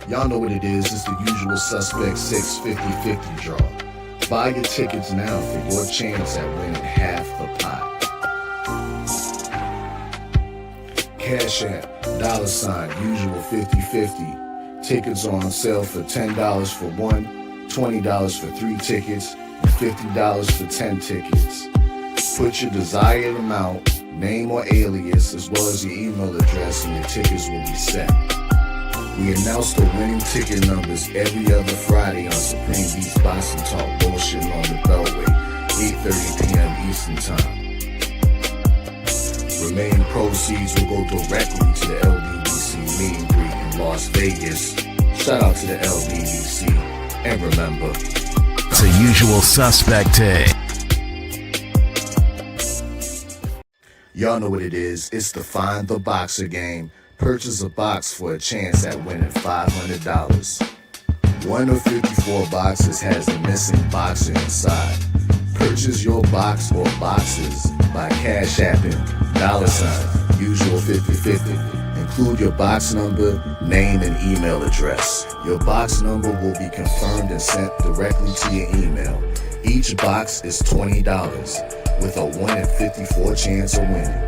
Y'all know what it is. It's the usual suspect 650-50 draw. Buy your tickets now for your chance at winning half the pot. Cash App, $, usual 50-50. Tickets are on sale for $10 for one, $20 for 3 tickets, and $50 for 10 tickets. Put your desired amount, name or alias, as well as your email address, and your tickets will be set. We announce the winning ticket numbers every other Friday on Supreme Beats Boxing Talk Bullshit on the Beltway, 8:30 p.m. Eastern Time. Remaining proceeds will go directly to the LDBC meet and greet in Las Vegas. Shout out to the LDBC. And remember, it's a usual suspect day. Y'all know what it is. It's the Find the Boxer game. Purchase a box for a chance at winning $500. One of 54 boxes has a missing boxer inside. Purchase your box or boxes by Cash Apping, $, usual 50-50. Include your box number, name, and email address. Your box number will be confirmed and sent directly to your email. Each box is $20, with a 1 in 54 chance of winning.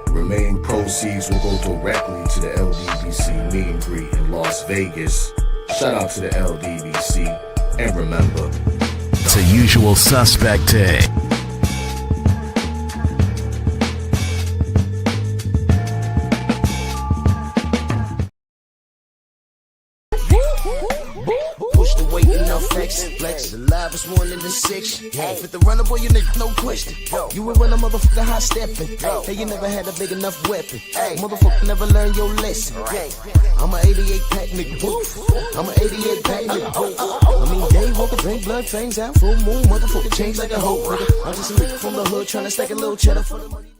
Remaining proceeds will go directly to the LDBC meet and greet in Las Vegas. Shout out to the LDBC. And remember, it's a usual suspect day. Flex alive is more than the 6. Fit the runner, boy, you nigga, no question. You ain't run a motherfucker high stepping. Hey, you never had a big enough weapon. Motherfucker never learned your lesson. I'm a 88 pack nigga. I'm a 88 pack nigga. I mean, day walker, drink blood, trains out, full moon, motherfucker change like a hoe, nigga. I'm just a nigga from the hood trying to stack a little cheddar for the money.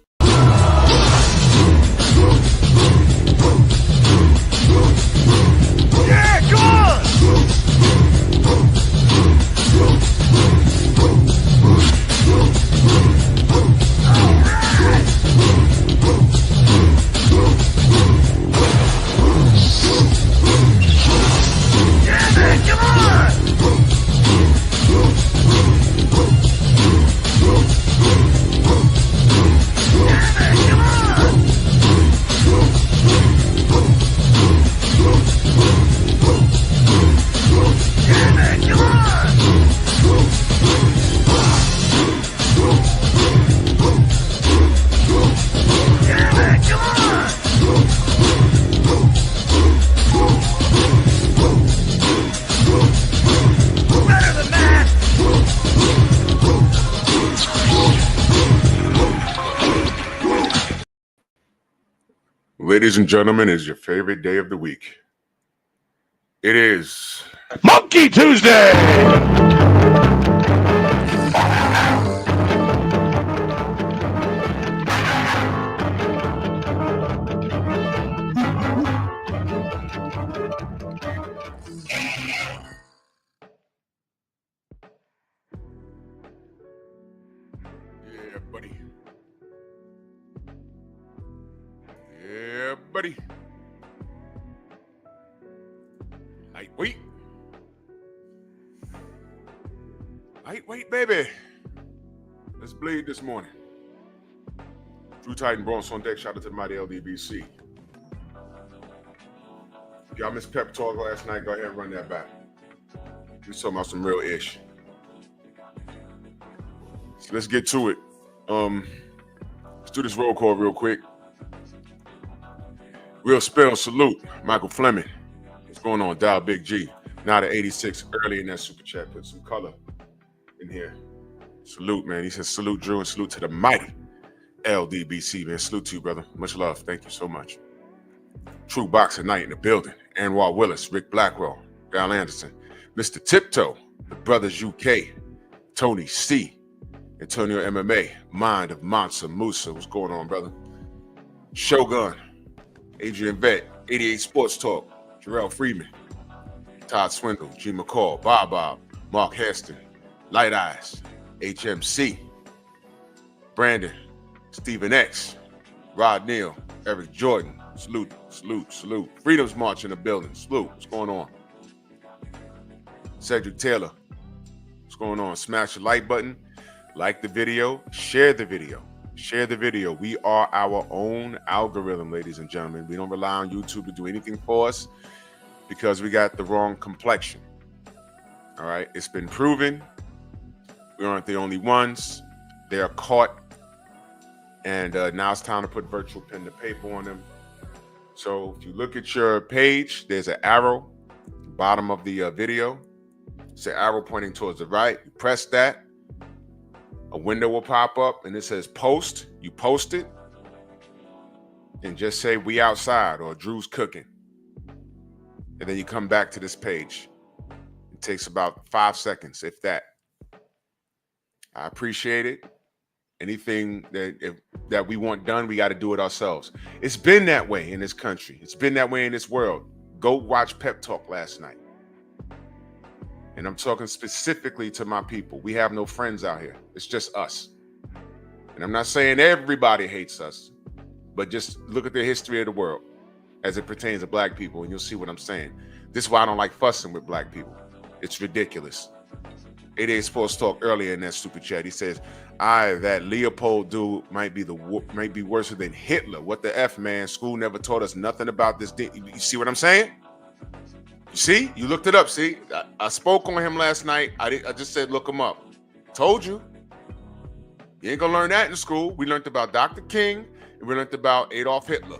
Yeah, go on! Ladies and gentlemen, it's your favorite day of the week. It is Monkey Tuesday! Yeah, buddy. Yeah, buddy. Lightweight. Lightweight, baby. Let's bleed this morning. Drew Titan Bronx on deck. Shout out to the mighty LDBC. If y'all missed Pep Talk last night, go ahead and run that back. We're talking about some real ish. So let's get to it. Let's do this roll call real quick. Real spell salute, Michael Fleming. What's going on, Dial Big G? Now to 86 early in that super chat. Put some color in here. Salute, man. He says salute, Drew, and salute to the mighty LDBC, man. Salute to you, brother. Much love. Thank you so much. True Boxer Night in the building. Anwar Willis, Rick Blackwell, Val Anderson, Mr. Tiptoe, the Brothers UK, Tony C, Antonio MMA, Mind of Mansa Musa. What's going on, brother? Shogun, Adrian Vett, 88 Sports Talk, Jarrell Freeman, Todd Swindle, G. McCall, Bob, Mark Heston, Light Eyes, HMC, Brandon, Stephen X, Rod Neal, Eric Jordan, Salute, salute, salute. Freedom's March in the building. Salute. What's going on? Cedric Taylor. What's going on? Smash the like button. Like the video. Share the video. Share the video. We are our own algorithm, ladies and gentlemen. We don't rely on YouTube to do anything for us because we got the wrong complexion. All right? It's been proven. We aren't the only ones. They are caught. And now it's time to put virtual pen to paper on them. So if you look at your page, there's an arrow at the bottom of the video. It's an arrow pointing towards the right. You press that. A window will pop up and it says post. You post it and just say we outside or Drew's cooking. And then you come back to this page. It takes about 5 seconds, if that. I appreciate it. Anything that we want done, we got to do it ourselves. It's been that way in this country. It's been that way in this world. Go watch Pep Talk last night. And I'm talking specifically to my people. We have no friends out here. It's just us. And I'm not saying everybody hates us, but just look at the history of the world as it pertains to black people, and you'll see what I'm saying. This is why I don't like fussing with black people. It's ridiculous. 88 Sports Talk earlier in that super chat. He says, that Leopold dude might be worse than Hitler. What the F, man? School never taught us nothing about this. You see what I'm saying? You see? You looked it up. See? I spoke on him last night. I just said, look him up. Told you. You ain't gonna learn that in school. We learned about Dr. King and we learned about Adolf Hitler.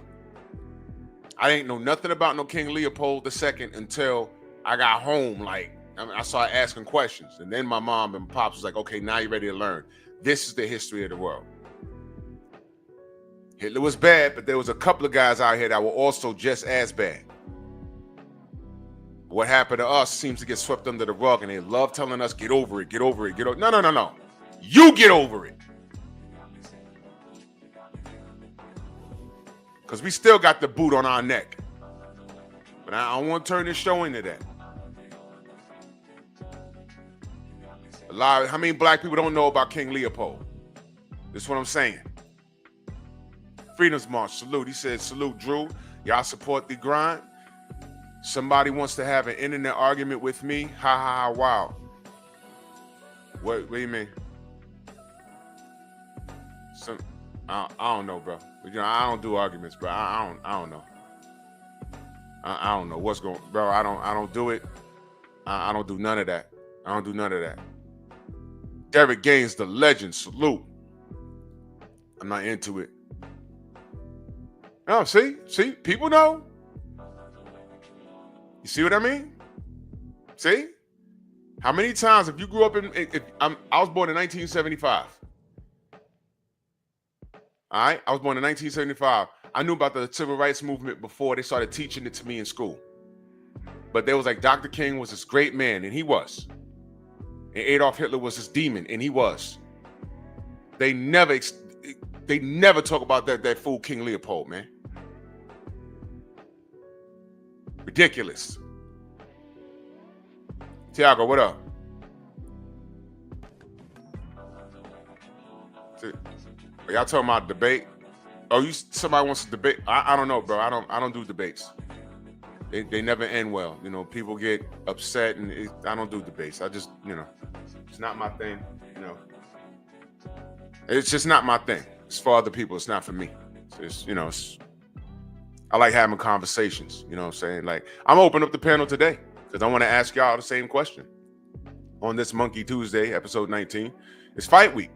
I didn't know nothing about no King Leopold II until I got home. I started asking questions. And then my mom and pops was like, okay, now you're ready to learn. This is the history of the world. Hitler was bad, but there was a couple of guys out here that were also just as bad. What happened to us seems to get swept under the rug, and they love telling us, get over it, get over it, get over it. No. You get over it. Because we still got the boot on our neck. But I don't want to turn this show into that. How many black people don't know about King Leopold? This is what I'm saying. Freedom's March, salute. He said, salute, Drew. Y'all support the grind. Somebody wants to have an internet argument with me. Ha ha ha, wow. What do you mean? I don't know, bro. I don't do arguments, bro. I don't know. I don't know what's going, bro. I don't do it. I don't do none of that. I don't do none of that. Derek Gaines, the legend, salute. I'm not into it. Oh, see, people know. You see what I mean? See? How many times, if you grew up I was born in 1975. All right? I was born in 1975. I knew about the civil rights movement before they started teaching it to me in school. But there was like Dr. King was this great man, and he was. And Adolf Hitler was this demon, and he was. They never talk about that fool King Leopold, man. Ridiculous. Tiago, what up? Are y'all talking about debate? Oh, somebody wants to debate? I don't know, bro. I don't do debates. They never end well. You know, people get upset, and I don't do debates. I just, it's not my thing. It's just not my thing. It's for other people. It's not for me. I like having conversations. You know what I'm saying? Like, I'm opening up the panel today because I want to ask y'all the same question. On this Monkey Tuesday, episode 19, it's fight week.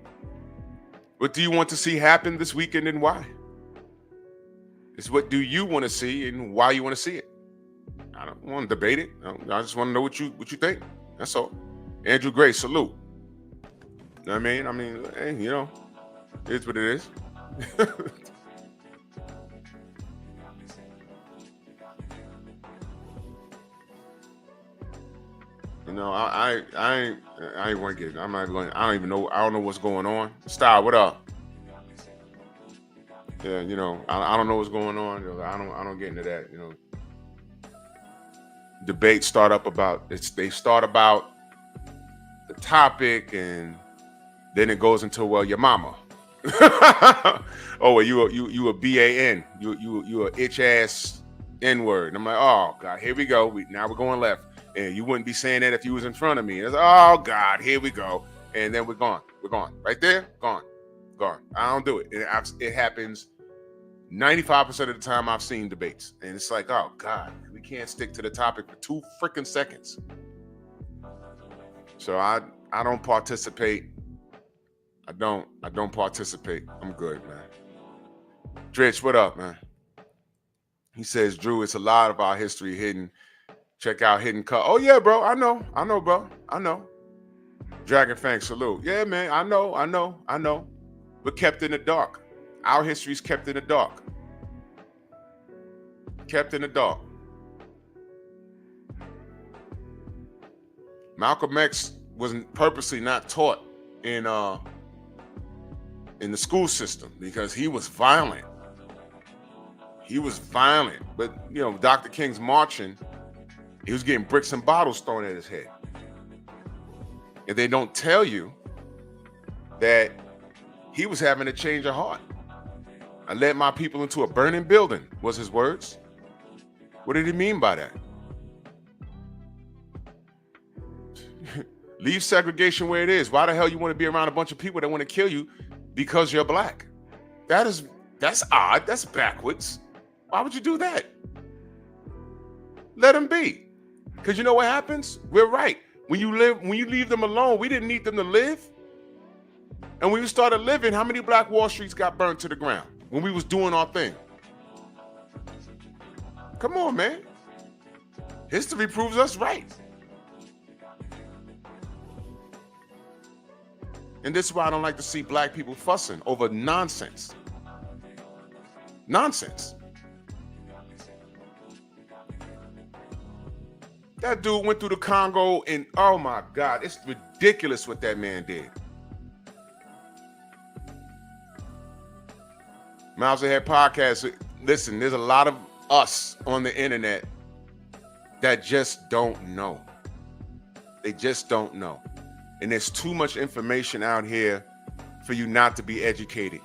What do you want to see happen this weekend and why? It's what do you want to see and why you want to see it. I don't want to debate it. I just want to know what you think. That's all. Andrew Gray, salute. You know what I mean? Hey, it's what it is. I ain't want to get. I'm not going. I don't even know. I don't know what's going on. Style, what up? Yeah, I don't know what's going on. I don't get into that. Debates start about the topic, and then it goes into your mama. Oh, well, you a BAN. You a itch ass N-word. And I'm like, oh God, here we go. Now we're going left. And you wouldn't be saying that if you was in front of me. It's, oh God, here we go. And then we're gone. We're gone. Right there, gone. Gone. I don't do it. It happens 95% of the time I've seen debates. And it's like, oh God, we can't stick to the topic for 2 freaking seconds. So I don't participate. I don't participate. I'm good, man. Dritch, what up, man? He says, Drew, it's a lot of our history hidden. Check out Hidden Cut. Oh, yeah, bro. I know, bro. I know. Dragon Fang, salute. Yeah, man. I know. We're kept in the dark. Our history's kept in the dark. Kept in the dark. Malcolm X was purposely not taught in the school system because he was violent. But, you know, Dr. King's marching. He was getting bricks and bottles thrown at his head. And they don't tell you that he was having a change of heart. I led my people into a burning building, was his words. What did he mean by that? Leave segregation where it is. Why the hell you want to be around a bunch of people that want to kill you because you're black? That's odd. That's backwards. Why would you do that? Let them be. Because you know what happens? We're right. When you leave them alone, we didn't need them to live. And when we started living, how many Black Wall Streets got burned to the ground when we was doing our thing? Come on, man. History proves us right. And this is why I don't like to see black people fussing over nonsense. Nonsense. That dude went through the Congo and, oh my God, it's ridiculous what that man did. Miles Ahead Podcast, listen, there's a lot of us on the internet that just don't know. They just don't know. And there's too much information out here for you not to be educated.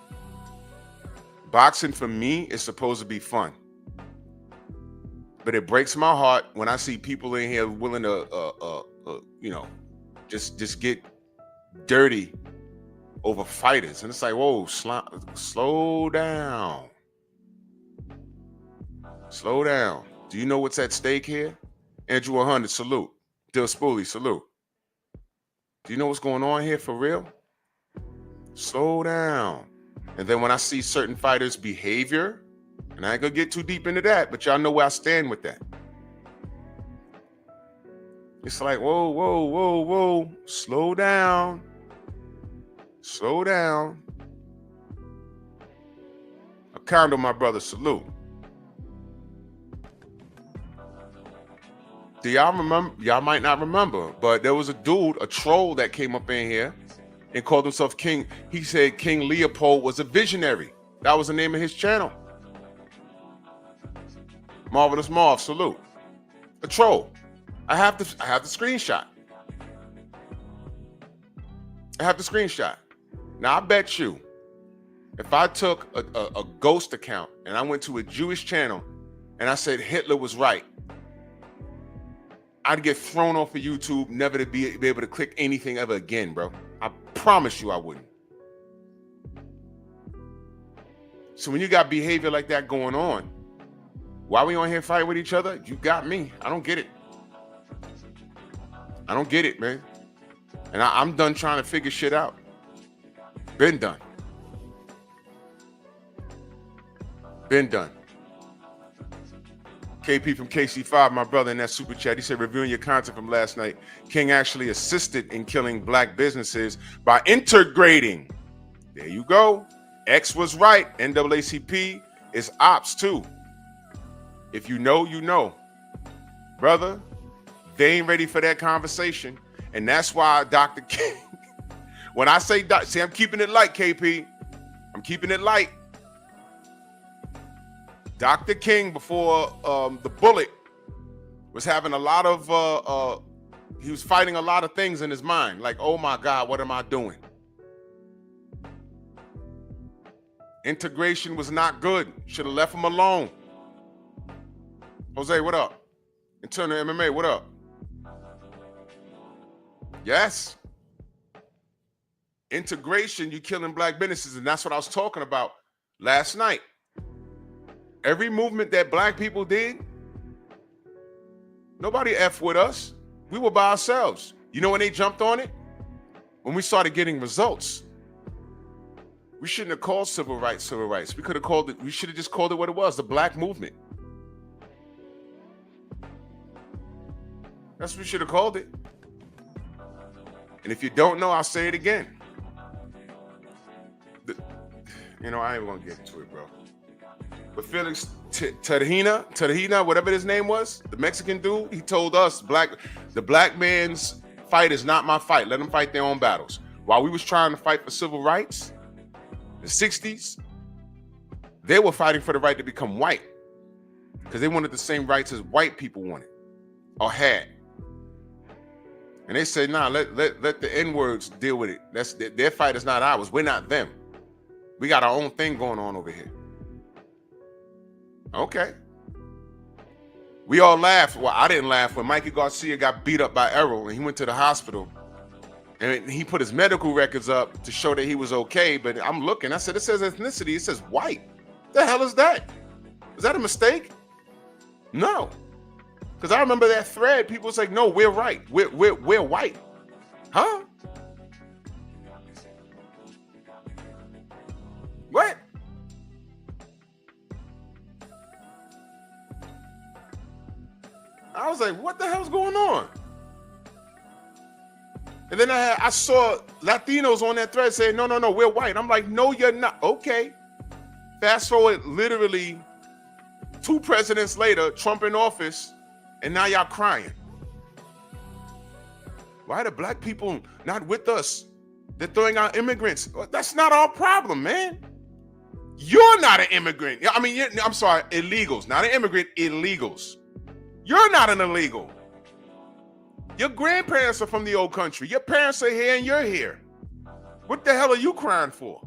Boxing for me is supposed to be fun. But it breaks my heart when I see people in here willing to, just get dirty over fighters. And it's like, whoa, slow down. Slow down. Do you know what's at stake here? Andrew 100, salute. Dill Spoolie, salute. Do you know what's going on here for real? Slow down. And then when I see certain fighters' behavior, and I ain't gonna get too deep into that, but y'all know where I stand with that. It's like, whoa. Slow down. Slow down. Acondo, my brother, salute. Do y'all remember? Y'all might not remember, but there was a dude, a troll that came up in here and called himself King. He said King Leopold was a visionary. That was the name of his channel. Marvelous Marv, salute. A troll. I have the screenshot. Now I bet you, if I took a ghost account and I went to a Jewish channel and I said Hitler was right, I'd get thrown off of YouTube, never to be able to click anything ever again, bro. I promise you I wouldn't. So when you got behavior like that going on, why we on here fighting with each other? You got me. I don't get it. I don't get it, man. And I'm done trying to figure shit out. Been done. KP from KC5, my brother in that super chat, he said, reviewing your content from last night, King actually assisted in killing black businesses by integrating. There you go. X was right. NAACP is ops too. If you know, you know. Brother, they ain't ready for that conversation. And that's why Dr. King, when I say, see, I'm keeping it light, KP. I'm keeping it light. Dr. King, before the bullet, was having a lot of, he was fighting a lot of things in his mind. Like, oh my God, what am I doing? Integration was not good. Should have left them alone. Jose, what up? Internal MMA, what up? Yes. Integration, you killing black businesses, and that's what I was talking about last night. Every movement that black people did, nobody F with us. We were by ourselves. You know when they jumped on it? When we started getting results. We shouldn't have called civil rights. We could have called it, we should have just called it what it was, the black movement. That's what we should have called it. And if you don't know, I'll say it again. I ain't gonna get into it, bro. But Felix Terhina, whatever his name was, the Mexican dude, he told us the black man's fight is not my fight. Let them fight their own battles. While we was trying to fight for civil rights, the 60s, they were fighting for the right to become white because they wanted the same rights as white people wanted or had. And they said, nah, let the N-words deal with it. Their fight is not ours. We're not them. We got our own thing going on over here. Okay. We all laughed. Well, I didn't laugh when Mikey Garcia got beat up by Errol and he went to the hospital. And he put his medical records up to show that he was okay. But I'm looking. I said, it says ethnicity. It says white. The hell is that? Is that a mistake? No. Because I remember that thread. People was like, no, we're right. We're white. Huh? What? I was like, what the hell's going on? And then I saw Latinos on that thread saying, no, we're white. I'm like, no, you're not. Okay. Fast forward literally 2 presidents later, Trump in office, and now y'all crying. Why are the black people not with us? They're throwing out immigrants. Well, that's not our problem, man. You're not an immigrant. I mean, I'm sorry, illegals. Not an immigrant, illegals. You're not an illegal. Your grandparents are from the old country. Your parents are here and you're here. What the hell are you crying for?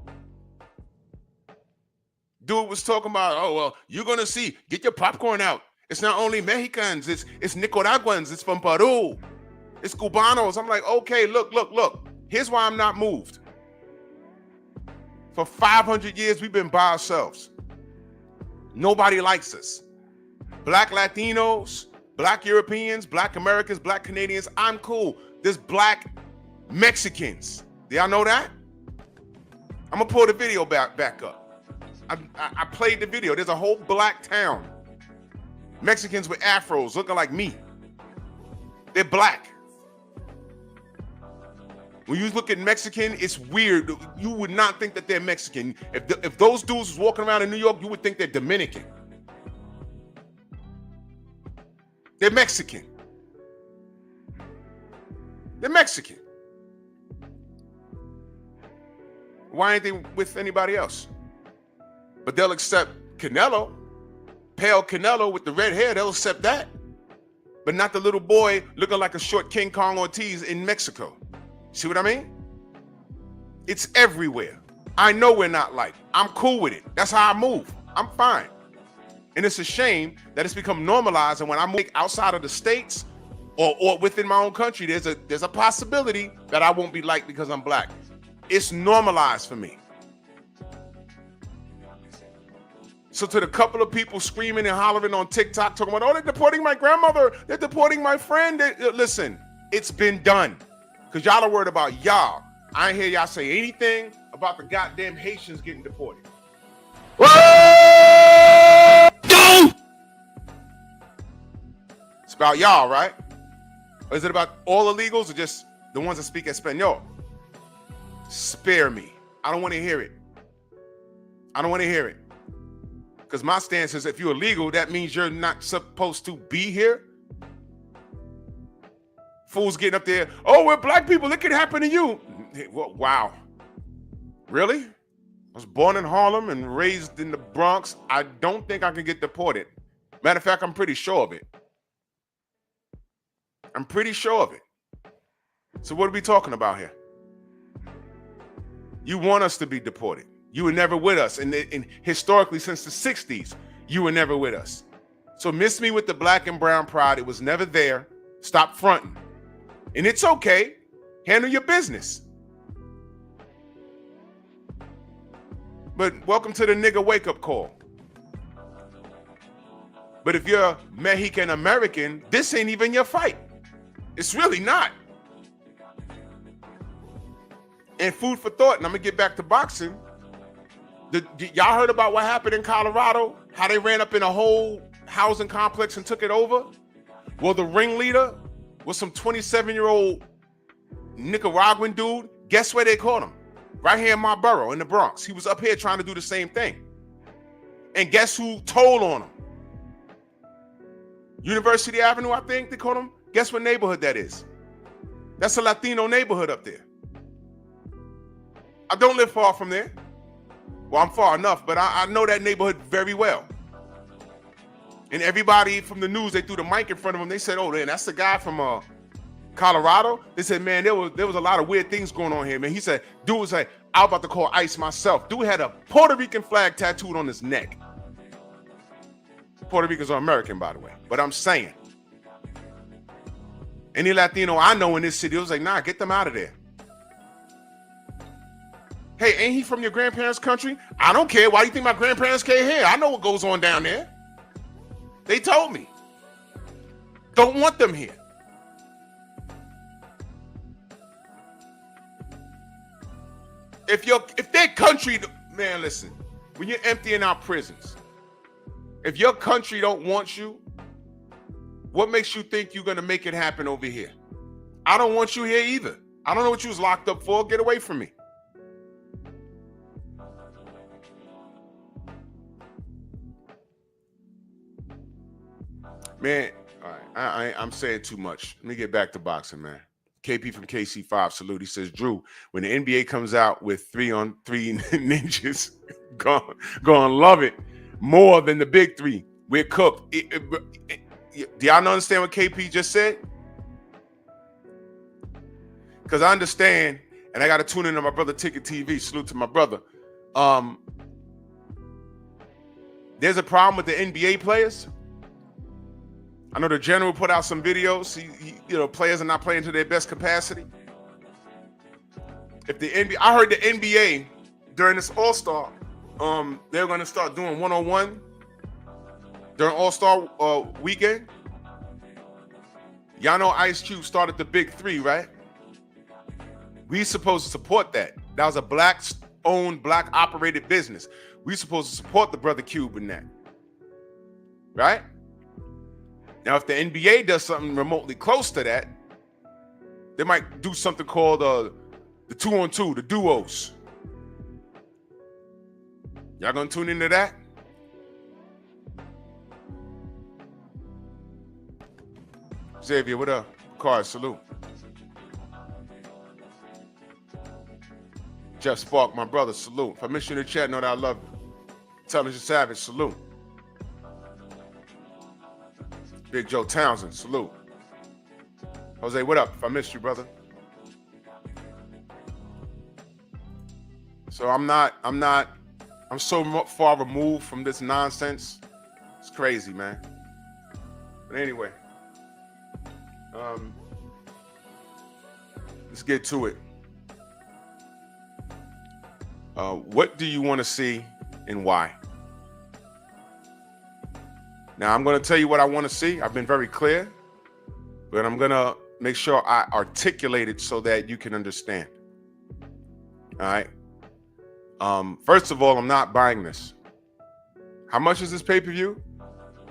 Dude was talking about, oh, well, you're going to see. Get your popcorn out. It's not only Mexicans. It's Nicaraguans. It's from Peru. It's Cubanos. I'm like, okay, look. Here's why I'm not moved. For 500 years, we've been by ourselves. Nobody likes us. Black Latinos, Black Europeans, Black Americans, Black Canadians, I'm cool. There's Black Mexicans. Do y'all know that? I'm going to pull the video back up. I played the video. There's a whole black town. Mexicans with afros looking like me. They're black. When you look at Mexican, it's weird. You would not think that they're Mexican. If those dudes was walking around in New York, you would think they're Dominican. They're Mexican. They're Mexican. Why ain't they with anybody else? But they'll accept Canelo, pale Canelo with the red hair, they'll accept that. But not the little boy looking like a short King Kong Ortiz in Mexico. See what I mean? It's everywhere. I know we're not like. I'm cool with it. That's how I move. I'm fine. And it's a shame that it's become normalized. And when I move outside of the states or within my own country, there's a possibility that I won't be liked because I'm black. It's normalized for me. So to the couple of people screaming and hollering on TikTok, talking about, oh, they're deporting my grandmother, they're deporting my friend. Listen, it's been done. Because y'all are worried about y'all. I ain't hear y'all say anything about the goddamn Haitians getting deported. It's about y'all, right? Or is it about all illegals or just the ones that speak Espanol? Spare me. I don't want to hear it. I don't want to hear it. Because my stance is if you're illegal, that means you're not supposed to be here. Fools getting up there, oh, we're black people, it could happen to you. Wow. Really? I was born in Harlem and raised in the Bronx. I don't think I can get deported. Matter of fact, I'm pretty sure of it. I'm pretty sure of it. So what are we talking about here? You want us to be deported. You were never with us. And historically, since the 60s, you were never with us. So miss me with the black and brown pride. It was never there. Stop fronting. And it's okay. Handle your business. But welcome to the nigga wake-up call. But if you're Mexican American, this ain't even your fight. It's really not. And food for thought, and I'm gonna get back to boxing. Y'all heard about what happened in Colorado? How they ran up in a whole housing complex and took it over? Well, the ringleader was some 27-year-old Nicaraguan dude. Guess where they caught him? Right here in my borough, in the Bronx. He was up here trying to do the same thing. And guess who told on him? University Avenue, I think they caught him. Guess what neighborhood that is? That's a Latino neighborhood up there. I don't live far from there. Well, I'm far enough, but I know that neighborhood very well. And everybody from the news, they threw the mic in front of him. They said, oh, man, that's the guy from Colorado. They said, man, there was a lot of weird things going on here, man. He said, dude was like, I was about to call ICE myself. Dude had a Puerto Rican flag tattooed on his neck. Puerto Ricans are American, by the way. But I'm saying, any Latino I know in this city was like, nah, get them out of there. Hey, ain't he from your grandparents' country? I don't care. Why do you think my grandparents came here? I know what goes on down there. They told me. Don't want them here. If their country, man, listen, when you're emptying out prisons, if your country don't want you, what makes you think you're gonna make it happen over here? I don't want you here either. I don't know what you was locked up for. Get away from me. Man, all right, I'm saying too much. Let me get back to boxing, man. KP from KC5, salute. He says, Drew, when the NBA comes out with 3-on-3 ninjas, gonna love it more than the big three. We're cooked. Do y'all understand what KP just said? Because I understand, and I got to tune into my brother Ticket TV. Salute to my brother. There's a problem with the NBA players. I know the general put out some videos. Players are not playing to their best capacity. If the NBA, I heard the NBA during this All-Star, they're going to start doing 1-on-1 during All-Star weekend. Y'all know Ice Cube started the Big Three, right? We supposed to support that. That was a black-owned, black-operated business. We supposed to support the brother Cube in that, right? Now, if the NBA does something remotely close to that, they might do something called the 2-on-2, the duos. Y'all gonna tune into that? Xavier, what up? Card, salute. Jeff Spark, my brother, salute. If I miss you in the chat, know that I love you. Intelligent Savage, salute. Big Joe Townsend, salute. Jose, what up? If I missed you, brother. So I'm so far removed from this nonsense. It's crazy, man. But anyway, let's get to it. What do you want to see and why? Now, I'm going to tell you what I want to see. I've been very clear, but I'm going to make sure I articulate it so that you can understand. All right. First of all, I'm not buying this. How much is this pay-per-view?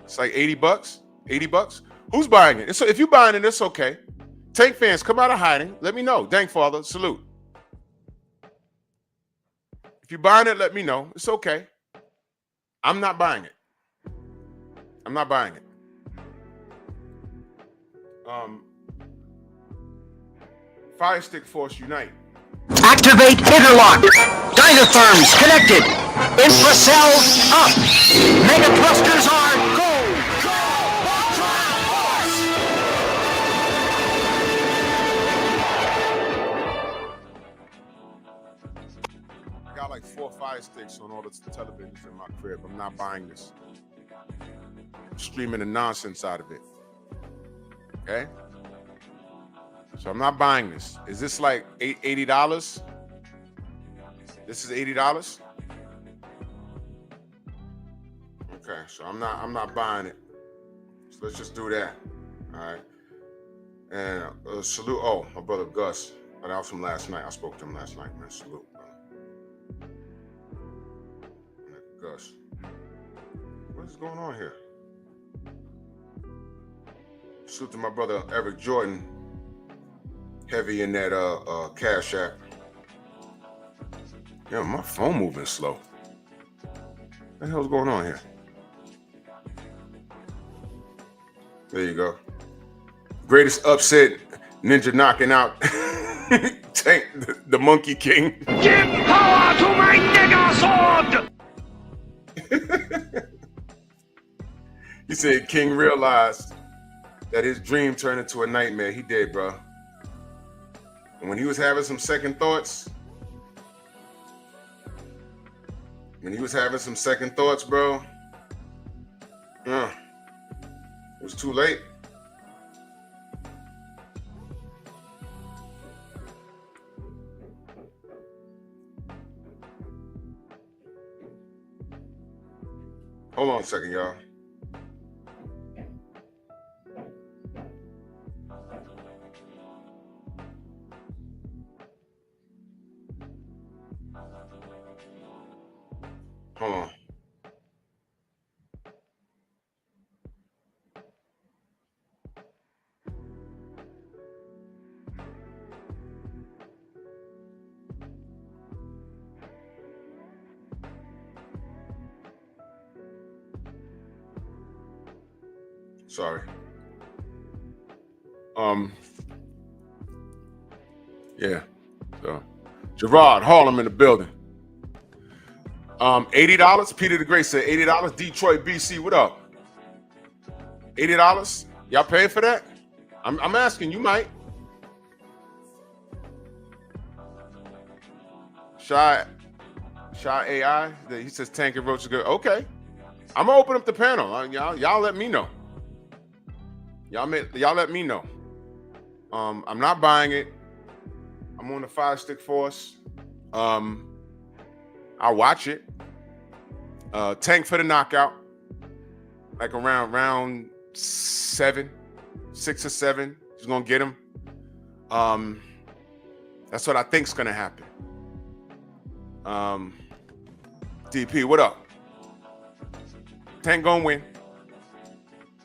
It's like $80. $80. Who's buying it? So if you're buying it, it's okay. Tank fans, come out of hiding. Let me know. Dank Father, salute. If you're buying it, let me know. It's okay. I'm not buying it. I'm not buying it. Fire Stick Force Unite. Activate interlock. Dynatherms connected. Infracells up. Mega thrusters are go. I got like 4 4 Fire Sticks on all the televisions in my crib. I'm not buying this. I'm streaming the nonsense out of it. Okay? So I'm not buying this. Is this like $80? This is $80? Okay, so I'm not buying it. So let's just do that. All right. And salute. Oh, my brother Gus. That was from last night. I spoke to him last night, man. Salute, bro. Gus. What is going on here? Salute to my brother Eric Jordan. Heavy in that Cash App. Yeah, my phone moving slow. What the hell's going on here? There you go. Greatest upset, Ninja knocking out Tank, the Monkey King. Give power to my nigger sword! He said King realized that his dream turned into a nightmare. He did, bro. And when he was having some second thoughts, bro, it was too late. Hold on a second, y'all. Hold on. Sorry. Yeah. So Gerard Harlem in the building. $80. Peter the Great said $80. Detroit, BC. What up? $80. Y'all paying for that? I'm asking. You might. Shy AI. He says Tank and Roach is good. Okay. I'm gonna open up the panel. Y'all let me know. Y'all let me know. I'm not buying it. I'm on the 5 Stick Force. I'll watch it. Tank for the knockout. Like around round 6 or 7. He's gonna get him. That's what I think's gonna happen. DP, what up? Tank gonna win.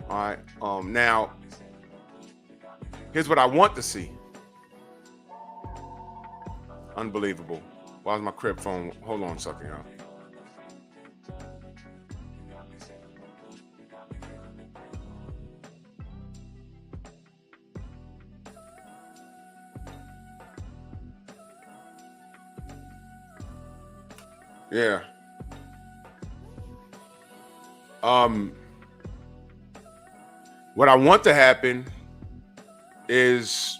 All right. Now, here's what I want to see. Unbelievable. Why is my crib phone? Hold on a second, y'all. Yeah. What I want to happen is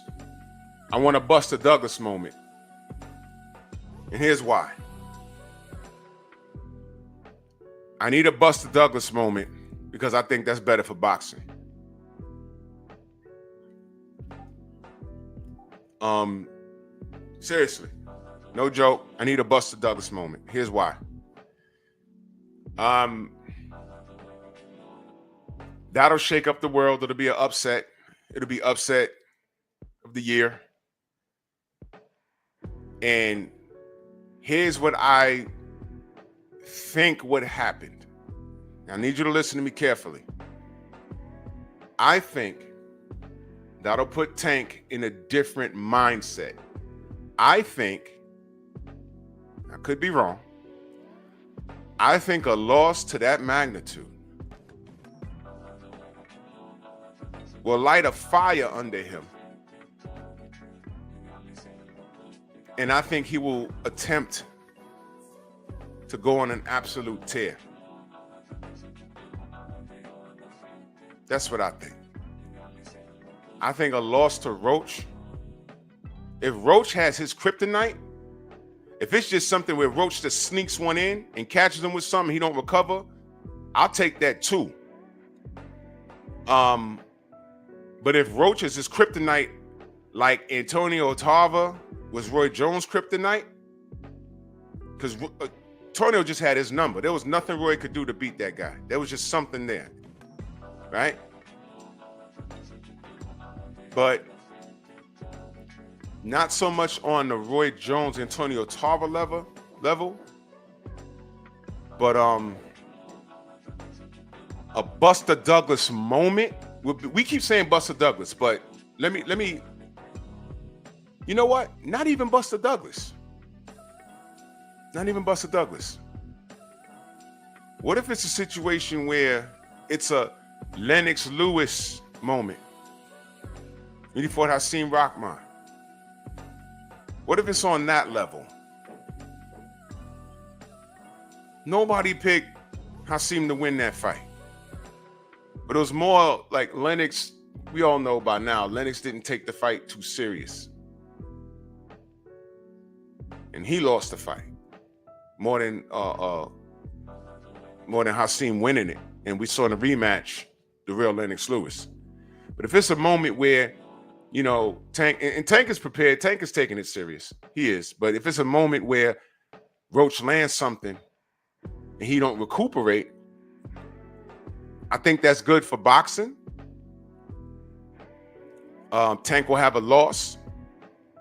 I want a Buster Douglas moment. And here's why. I need a Buster Douglas moment because I think that's better for boxing. Seriously. No joke. I need a Buster Douglas moment. Here's why. That'll shake up the world. It'll be an upset. It'll be upset of the year. And here's what I think would happen. Now, I need you to listen to me carefully. I think that'll put Tank in a different mindset. I think, I could be wrong, I think a loss to that magnitude will light a fire under him. And I think he will attempt to go on an absolute tear. That's what I think. I think a loss to Roach, if Roach has his kryptonite, If it's just something where Roach just sneaks one in and catches him with something, he don't recover, I'll take that too. But if Roach is his kryptonite, like Antonio Tarver was Roy Jones' kryptonite, because Antonio just had his number. There was nothing Roy could do to beat that guy. There was just something there, right? But not so much on the Roy Jones, Antonio Tarver level, but a Buster Douglas moment. We keep saying Buster Douglas, but let me. You know what? Not even Buster Douglas. Not even Buster Douglas. What if it's a situation where it's a Lennox Lewis moment when he fought Hasim Rahman? What if it's on that level? Nobody picked Hasim to win that fight. But it was more like Lennox, we all know by now, Lennox didn't take the fight too serious. And he lost the fight more than Hasim winning it. And we saw in the rematch the real Lennox Lewis. But if it's a moment where, you know, Tank is prepared, Tank is taking it serious. He is. But if it's a moment where Roach lands something and he don't recuperate, I think that's good for boxing. Tank will have a loss.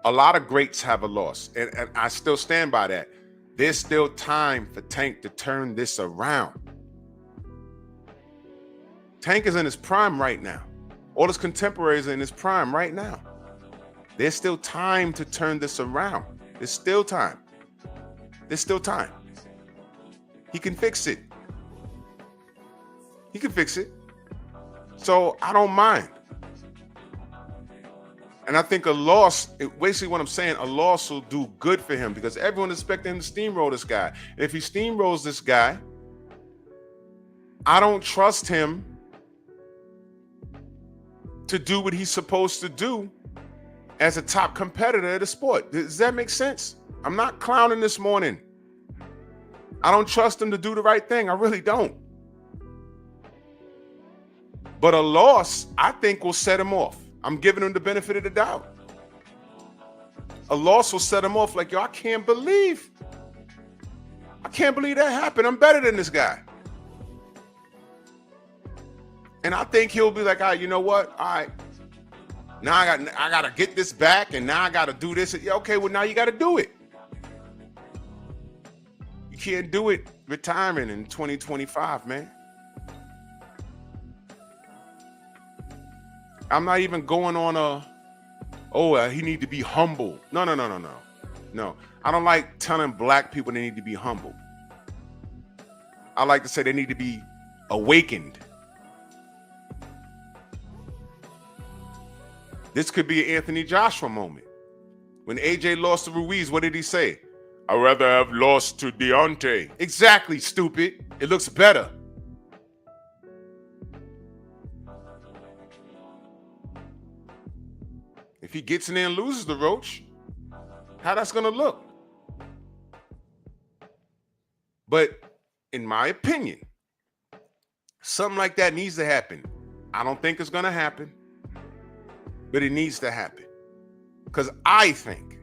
A lot of greats have a loss, and I still stand by that. There's still time for Tank to turn this around. Tank is in his prime right now. All his contemporaries are in his prime right now. There's still time to turn this around. There's still time. There's still time. He can fix it. He can fix it. So I don't mind. And I think a loss, basically what I'm saying, a loss will do good for him because everyone is expecting him to steamroll this guy. And if he steamrolls this guy, I don't trust him to do what he's supposed to do as a top competitor of the sport. Does that make sense? I'm not clowning this morning. I don't trust him to do the right thing. I really don't. But a loss, I think, will set him off. I'm giving him the benefit of the doubt. A loss will set him off like, yo, I can't believe that happened. I'm better than this guy. And I think he'll be like, all right, you know what? All right, now I got to get this back, and now I got to do this. Yeah, okay, well, now you got to do it. You can't do it retiring in 2025, man. I'm not even going on he need to be humble. No. No, I don't like telling black people they need to be humble. I like to say they need to be awakened. This could be an Anthony Joshua moment. When AJ lost to Ruiz, what did he say? I'd rather have lost to Deontay. Exactly, stupid. It looks better. If he gets in there and loses the Roach, how that's going to look? But in my opinion, something like that needs to happen. I don't think it's going to happen, but it needs to happen. Because I think,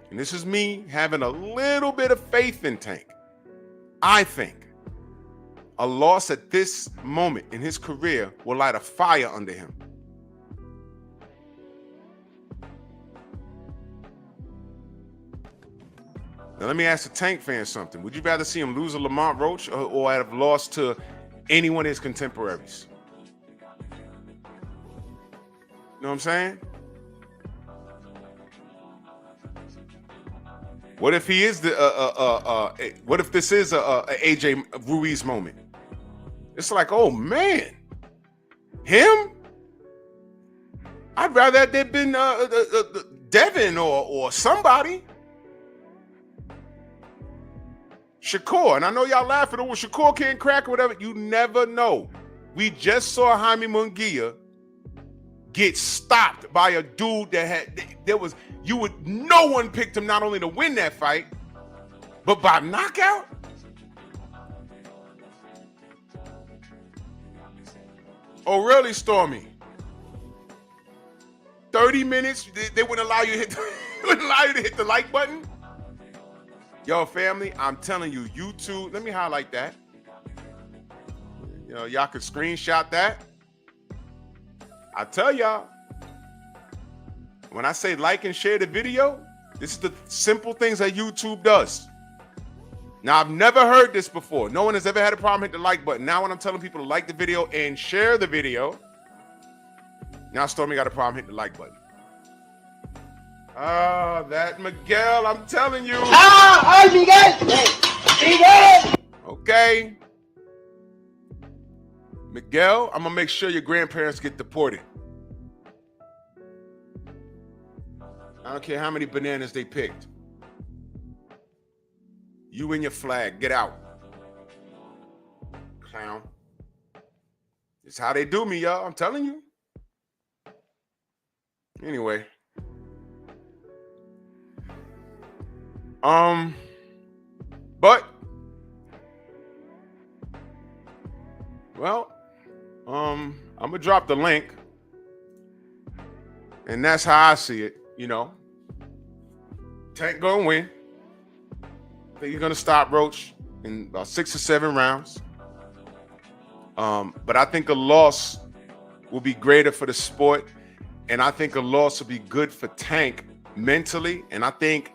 and this is me having a little bit of faith in Tank, I think a loss at this moment in his career will light a fire under him. Now, let me ask the Tank fans something. Would you rather see him lose to Lamont Roach or have lost to anyone of his contemporaries? You know what I'm saying? What if he is what if this is a AJ Ruiz moment? It's like, oh man, him? I'd rather there'd been Devin or somebody. Shakur, and I know y'all laughing, oh, Shakur can't crack or whatever. You never know. We just saw Jaime Munguia get stopped by a dude that no one picked him not only to win that fight, But by knockout? Oh, really, Stormy? 30 minutes? They wouldn't allow you to hit the like button? Yo, family, I'm telling you, YouTube, let me highlight that. You know, y'all could screenshot that. I tell y'all, when I say like and share the video, this is the simple things that YouTube does. Now, I've never heard this before. No one has ever had a problem hitting the like button. Now, when I'm telling people to like the video and share the video, now Stormy got a problem hitting the like button. Ah, that Miguel, I'm telling you. ¡Ay, Miguel! ¡Miguel! Okay. Miguel, I'm gonna make sure your grandparents get deported. I don't care how many bananas they picked. You and your flag, get out. Clown. It's how they do me, y'all. I'm telling you. Anyway. But well, I'm gonna drop the link, and that's how I see it. You know, Tank gonna win. I think he's gonna stop Roach in about 6 or 7 rounds. But I think a loss will be greater for the sport, and I think a loss will be good for Tank mentally, and I think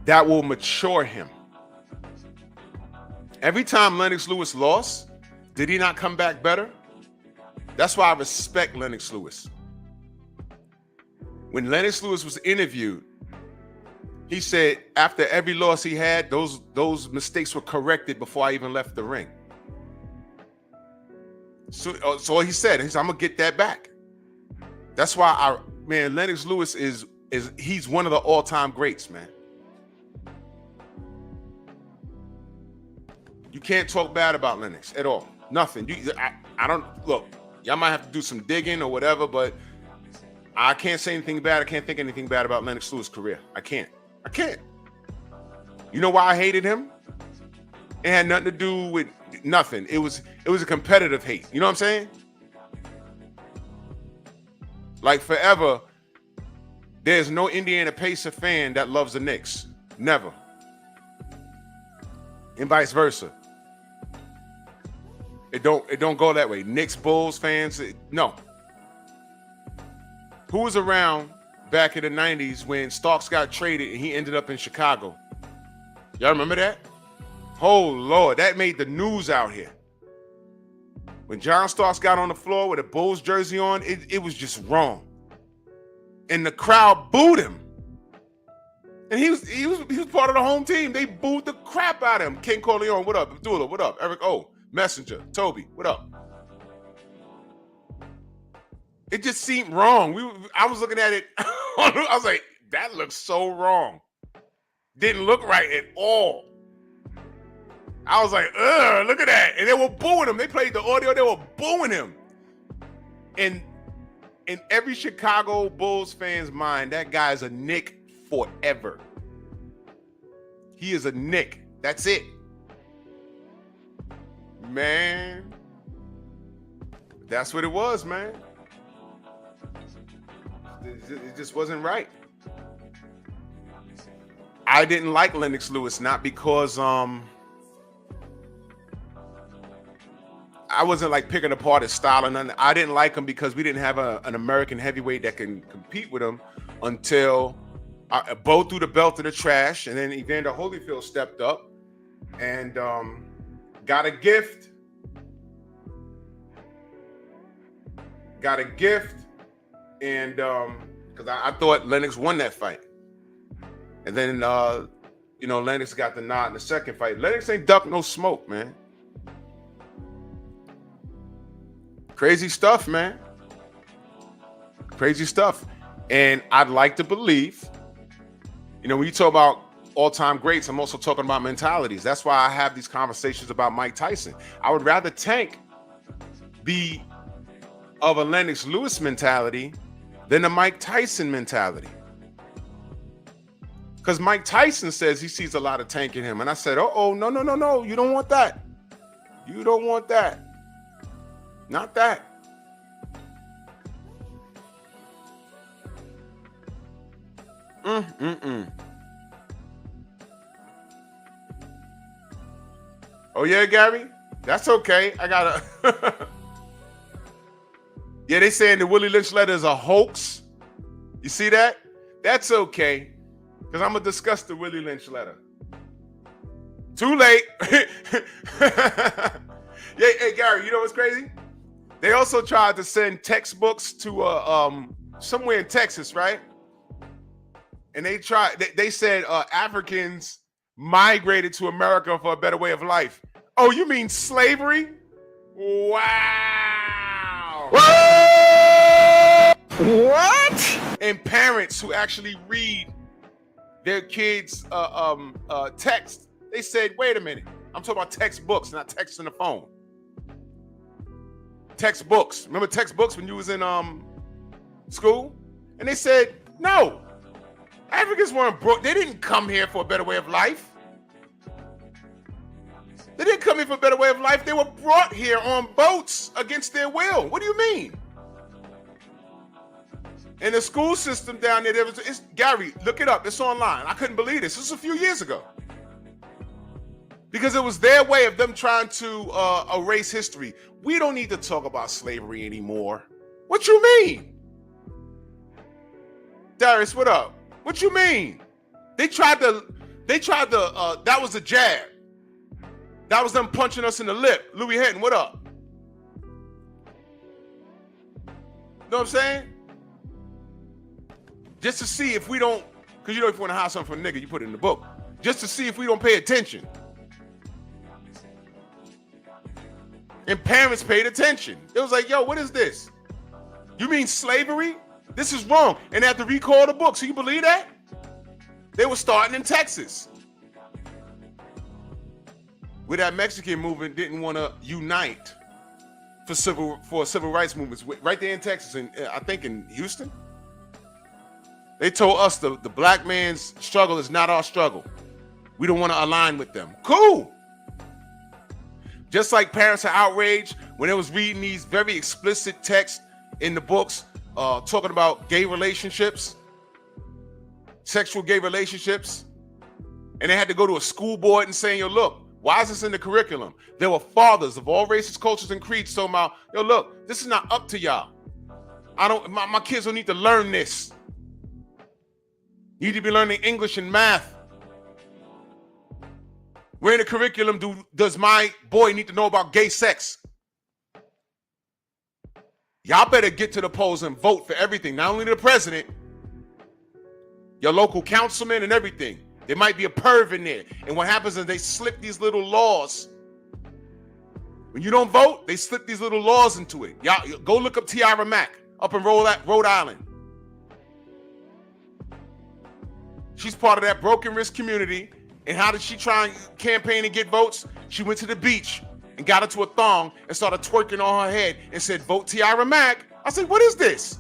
that will mature him. Every time Lennox Lewis lost, did he not come back better? That's why I respect Lennox Lewis. When Lennox Lewis was interviewed, he said after every loss he had, those mistakes were corrected before I even left the ring. So he said, I'm gonna get that back. That's why Lennox Lewis he's one of the all-time greats, man. You can't talk bad about Lennox at all. Nothing. I don't look. Y'all might have to do some digging or whatever, but I can't say anything bad. I can't think anything bad about Lennox Lewis' career. I can't. You know why I hated him? It had nothing to do with nothing. It was a competitive hate. You know what I'm saying? Like forever, there's no Indiana Pacer fan that loves the Knicks. Never. And vice versa. It don't go that way. Knicks, Bulls fans, no. Who was around back in the 90s when Starks got traded and he ended up in Chicago? Y'all remember that? Oh, Lord, that made the news out here. When John Starks got on the floor with a Bulls jersey on, it was just wrong. And the crowd booed him. And he was part of the home team. They booed the crap out of him. King Corleone, what up? Abdullah, what up? Eric O, Messenger, Toby, what up? It just seemed wrong. I was looking at it. I was like, that looks so wrong. Didn't look right at all. I was like, ugh, look at that. And they were booing him. They played the audio. They were booing him. And in every Chicago Bulls fan's mind, that guy's a Knick forever. He is a Knick. That's it. Man. That's what it was, man. It just wasn't right. I didn't like Lennox Lewis, not because I wasn't like picking apart his style and nothing. I didn't like him because we didn't have an American heavyweight that can compete with him until Bo threw the belt to the trash, and then Evander Holyfield stepped up and got a gift. And because I thought Lennox won that fight. And then, Lennox got the nod in the second fight. Lennox ain't duck no smoke, man. Crazy stuff, man. Crazy stuff. And I'd like to believe, when you talk about all-time greats, I'm also talking about mentalities. That's why I have these conversations about Mike Tyson. I would rather Tank be of a Lennox Lewis mentality than a Mike Tyson mentality. Because Mike Tyson says he sees a lot of tank in him. And I said, no. You don't want that. You don't want that. Not that. Oh, yeah, Gary? That's okay. I got to... Yeah, they saying the Willie Lynch letter is a hoax. You see that? That's okay. Because I'm going to discuss the Willie Lynch letter. Too late. Yeah, hey, Gary, you know what's crazy? They also tried to send textbooks to somewhere in Texas, right? And they said Africans migrated to America for a better way of life. Oh, you mean slavery? Wow. What? And parents who actually read their kids' text, they said, wait a minute. I'm talking about textbooks, not text on the phone. Textbooks. Remember textbooks when you was in school? And they said, no. Africans weren't broke. They didn't come here for a better way of life. They didn't come here for a better way of life. They were brought here on boats against their will. What do you mean? In the school system down there, Gary, look it up. It's online. I couldn't believe this. This was a few years ago. Because it was their way of them trying to erase history. We don't need to talk about slavery anymore. What you mean? Darius, what up? What you mean? They tried to, that was a jab. That was them punching us in the lip. Louis Hinton, what up? Know what I'm saying? Just to see if we don't, because you know if you want to hide something from a nigga, you put it in the book. Just to see if we don't pay attention. And parents paid attention. It was like, yo, what is this? You mean slavery? This is wrong. And they had to recall the book. So you believe that? They were starting in Texas. Where that Mexican movement didn't want to unite for civil rights movements. Right there in Texas, and I think in Houston. They told us the black man's struggle is not our struggle. We don't want to align with them. Cool. Just like parents are outraged when they was reading these very explicit texts in the books talking about gay relationships, sexual gay relationships, and they had to go to a school board and saying, yo, look, why is this in the curriculum? There were fathers of all races, cultures, and creeds talking about, yo, look, this is not up to y'all. My kids don't need to learn this. You need to be learning English and math. Where in the curriculum does my boy need to know about gay sex? Y'all better get to the polls and vote for everything. Not only the president, your local councilman and everything. There might be a perv in there. And what happens is they slip these little laws. When you don't vote, they slip these little laws into it. Y'all go look up Tiara Mack up in Rhode Island. She's part of that broken wrist community. And how did she try and campaign and get votes? She went to the beach and got into a thong and started twerking on her head and said, vote Tiara Mack. I said, what is this?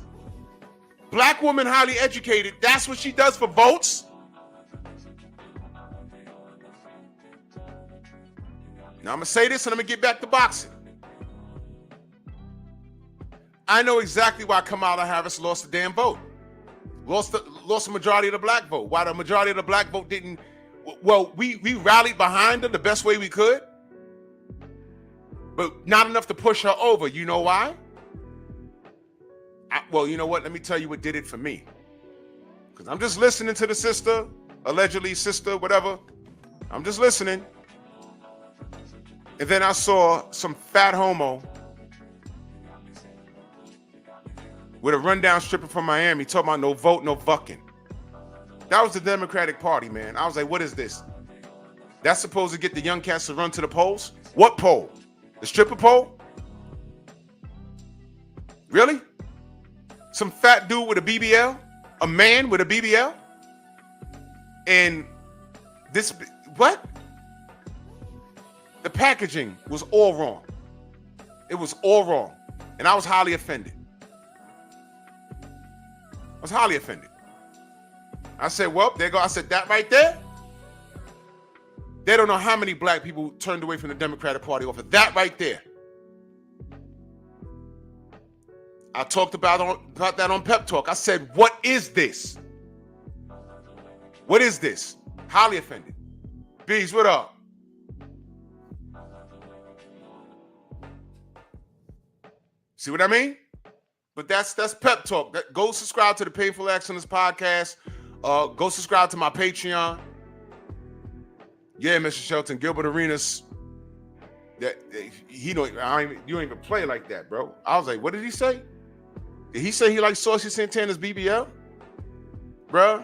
Black woman, highly educated. That's what she does for votes? Now I'm going to say this and I'm going to get back to boxing. I know exactly why Kamala Harris lost the damn vote. Lost the majority of the black vote. Why the majority of the black vote didn't... Well, we rallied behind her the best way we could, but not enough to push her over. You know why? Well, you know what? Let me tell you what did it for me. Because I'm just listening to the sister, allegedly sister, whatever. I'm just listening. And then I saw some fat homo with a rundown stripper from Miami talking about no vote, no fucking. That was the Democratic Party, man. I was like, what is this? That's supposed to get the young cats to run to the polls? What poll? The stripper poll? Really? Some fat dude with a BBL? A man with a BBL? And this, what? The packaging was all wrong. It was all wrong. And I was highly offended. I said, well, there you go. I said, that right there. They don't know how many black people turned away from the Democratic Party off of that right there. I talked about that on Pep Talk. I said, what is this? What is this? Highly offended. Bees, what up? See what I mean? But that's Pep Talk. Go subscribe to the Painful Excellence podcast. Go subscribe to my Patreon. Yeah, Mr. Shelton, Gilbert Arenas. You don't even play like that, bro. I was like, what did he say? Did he say he likes Saucy Santana's BBL? Bruh,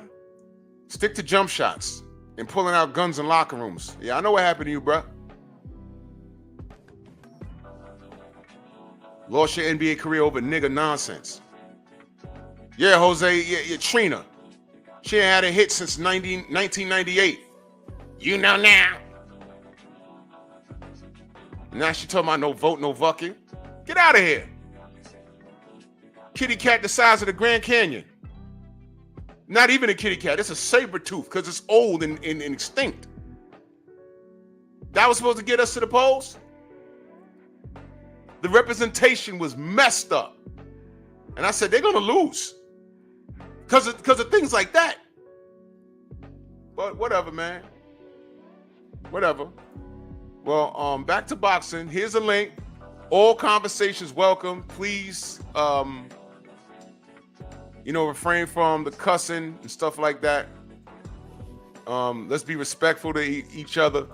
stick to jump shots and pulling out guns in locker rooms. Yeah, I know what happened to you, bruh. Lost your NBA career over nigga nonsense. Yeah, Jose, yeah, Trina. She ain't had a hit since 1998. You know now. Now she talking about no vote, no vucking. Get out of here. Kitty cat the size of the Grand Canyon. Not even a kitty cat. It's a saber tooth because it's old and extinct. That was supposed to get us to the polls? The representation was messed up. And I said, they're going to lose. Because of things like that. But whatever, man. Whatever. Well, back to boxing. Here's a link. All conversations welcome. Please, refrain from the cussing and stuff like that. Let's be respectful to each other.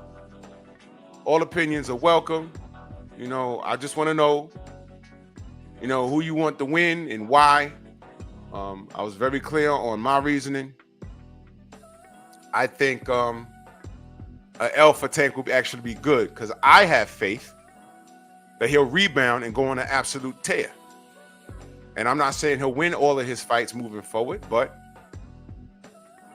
All opinions are welcome. I just want to know, who you want to win and why. I was very clear on my reasoning. I think an L for Tank will actually be good because I have faith that he'll rebound and go on an absolute tear. And I'm not saying he'll win all of his fights moving forward, but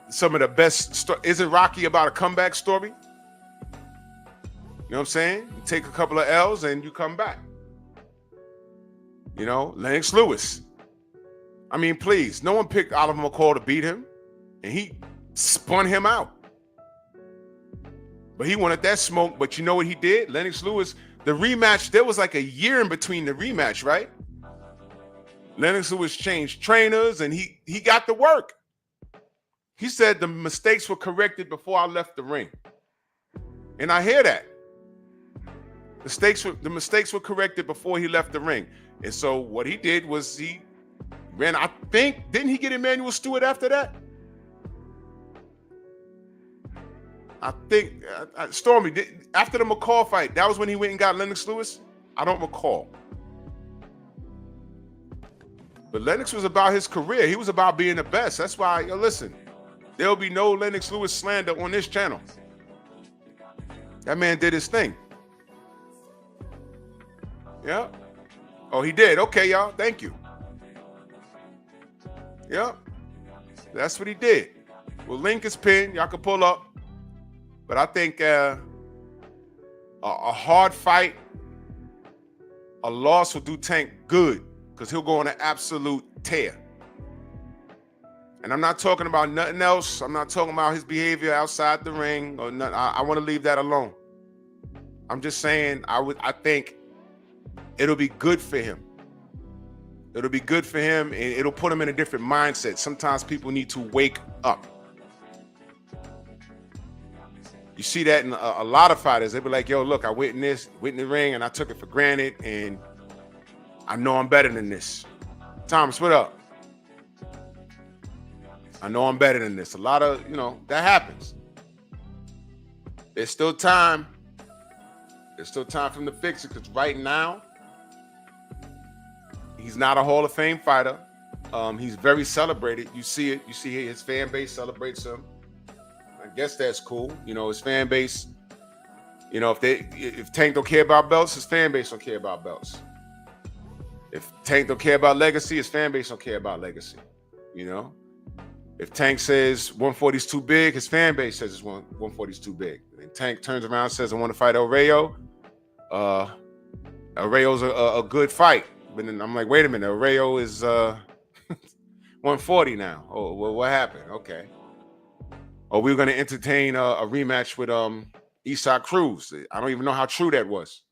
some of the best. Isn't Rocky about a comeback story? You know what I'm saying? You take a couple of L's and you come back. Lennox Lewis. I mean, please, no one picked Oliver McCall to beat him, and he spun him out. But he wanted that smoke, but you know what he did? Lennox Lewis, the rematch, there was like a year in between the rematch, right? Lennox Lewis changed trainers, and he got to work. He said the mistakes were corrected before I left the ring. And I hear that. The mistakes were corrected before he left the ring. And so what he did was he ran, I think, didn't he get Emmanuel Stewart after that? I think, Stormy, after the McCall fight, that was when he went and got Lennox Lewis? I don't recall. But Lennox was about his career. He was about being the best. That's why, listen, there'll be no Lennox Lewis slander on this channel. That man did his thing. Yeah. Oh, he did. Okay, y'all. Thank you. Yeah. That's what he did. Well, link is pinned. Y'all can pull up. But I think a hard fight, a loss will do Tank good because he'll go on an absolute tear. And I'm not talking about nothing else. I'm not talking about his behavior outside the ring or nothing. I want to leave that alone. I'm just saying I think it'll be good for him. It'll be good for him, and it'll put him in a different mindset. Sometimes people need to wake up. You see that in a lot of fighters. They be like, yo, look, I went in the ring, and I took it for granted, and I know I'm better than this. Thomas, what up? I know I'm better than this. A lot of, that happens. There's still time. There's still time for him to fix it, because right now, he's not a Hall of Fame fighter. He's very celebrated. You see it. You see his fan base celebrates him. I guess that's cool. His fan base, if Tank don't care about belts, his fan base don't care about belts. If Tank don't care about legacy, his fan base don't care about legacy. If Tank says 140 is too big, his fan base says 140 is too big. And Tank turns around and says, I want to fight El Rayo. El Rayo's a good fight. But then I'm like, wait a minute, El Rayo is 140 now. Oh, well, what happened? Okay. or we were going to entertain a rematch with Isak Cruz. I don't even know how true that was.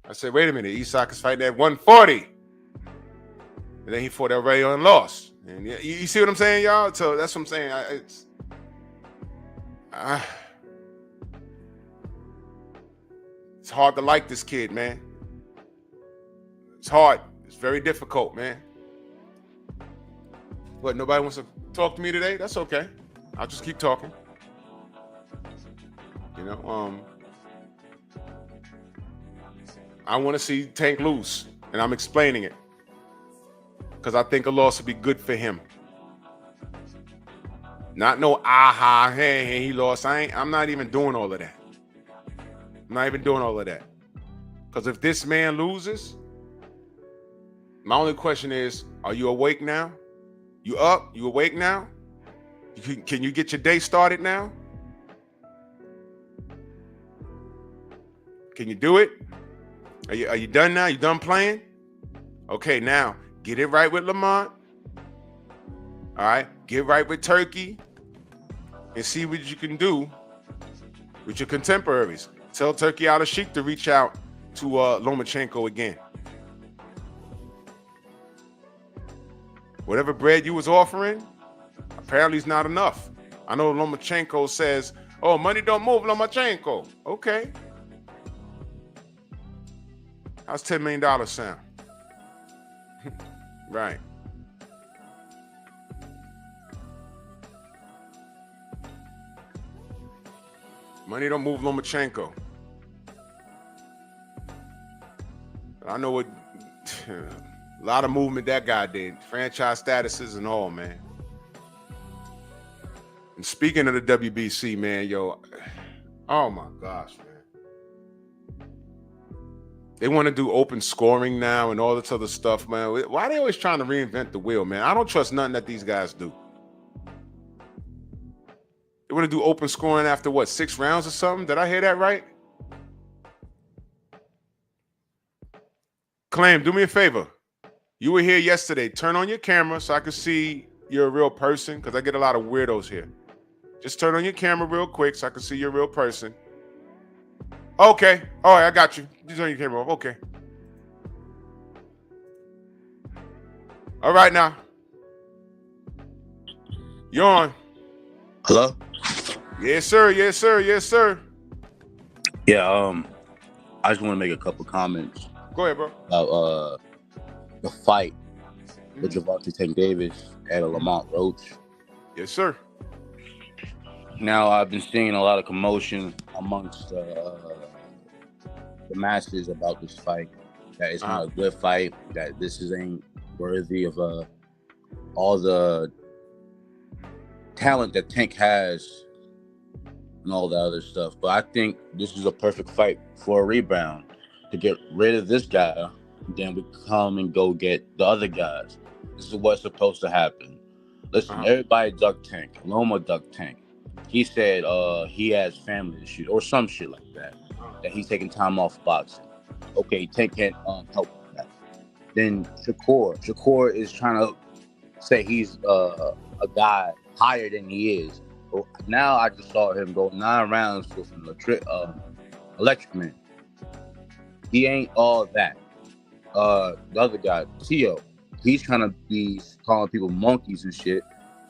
I said, wait a minute, Isak is fighting at 140. And then he fought Aurelio and lost. And you see what I'm saying, y'all? So that's what I'm saying. It's hard to like this kid, man. It's hard. It's very difficult, man. But nobody wants to talk to me today? That's okay. I'll just keep talking. You know, I want to see Tank lose, and I'm explaining it because I think a loss would be good for him. Not no hey, he lost. I'm not even doing all of that. I'm not even doing all of that. Because if this man loses, my only question is, are you awake now? You up? You awake now? Can you get your day started now? Can you do it? Are you done now? You done playing? Okay, now get it right with Lamont. All right, get right with Turkey and see what you can do with your contemporaries. Tell Turkey Al-Sheikh to reach out to Lomachenko again. Whatever bread you was offering, apparently it's not enough. I know Lomachenko says, oh, money don't move, Lomachenko. Okay. How's $10 million sound? Right. Money don't move Lomachenko. I know what a lot of movement that guy did. Franchise statuses and all, man. And speaking of the WBC, man, yo, oh my gosh, man. They want to do open scoring now and all this other stuff, man. Why are they always trying to reinvent the wheel, man? I don't trust nothing that these guys do. They want to do open scoring after what, 6 rounds or something? Did I hear that right? Claim, do me a favor. You were here yesterday. Turn on your camera so I can see you're a real person, because I get a lot of weirdos here. Just turn on your camera real quick so I can see you're a real person. Okay. All right, I got you. Just turn your camera off. Okay. All right, now. You're on. Hello? Yes, sir. Yes, sir. Yes, sir. Yeah, I just want to make a couple comments. Go ahead, bro. About the fight with Gervonta Tank Davis and Lamont Roach. Yes, sir. Now, I've been seeing a lot of commotion amongst the masses about this fight. That it's not a good fight. That this ain't worthy of all the talent that Tank has and all that other stuff. But I think this is a perfect fight for a rebound to get rid of this guy. Then we come and go get the other guys. This is what's supposed to happen. Listen, everybody duck Tank. Loma duck Tank. He said he has family issues or some shit like that. That he's taking time off boxing. Okay, Tank can't help with that. Then Shakur is trying to say he's a guy higher than he is. But now I just saw him go 9 rounds with an electric man. He ain't all that. The other guy, Tio, he's trying to be calling people monkeys and shit,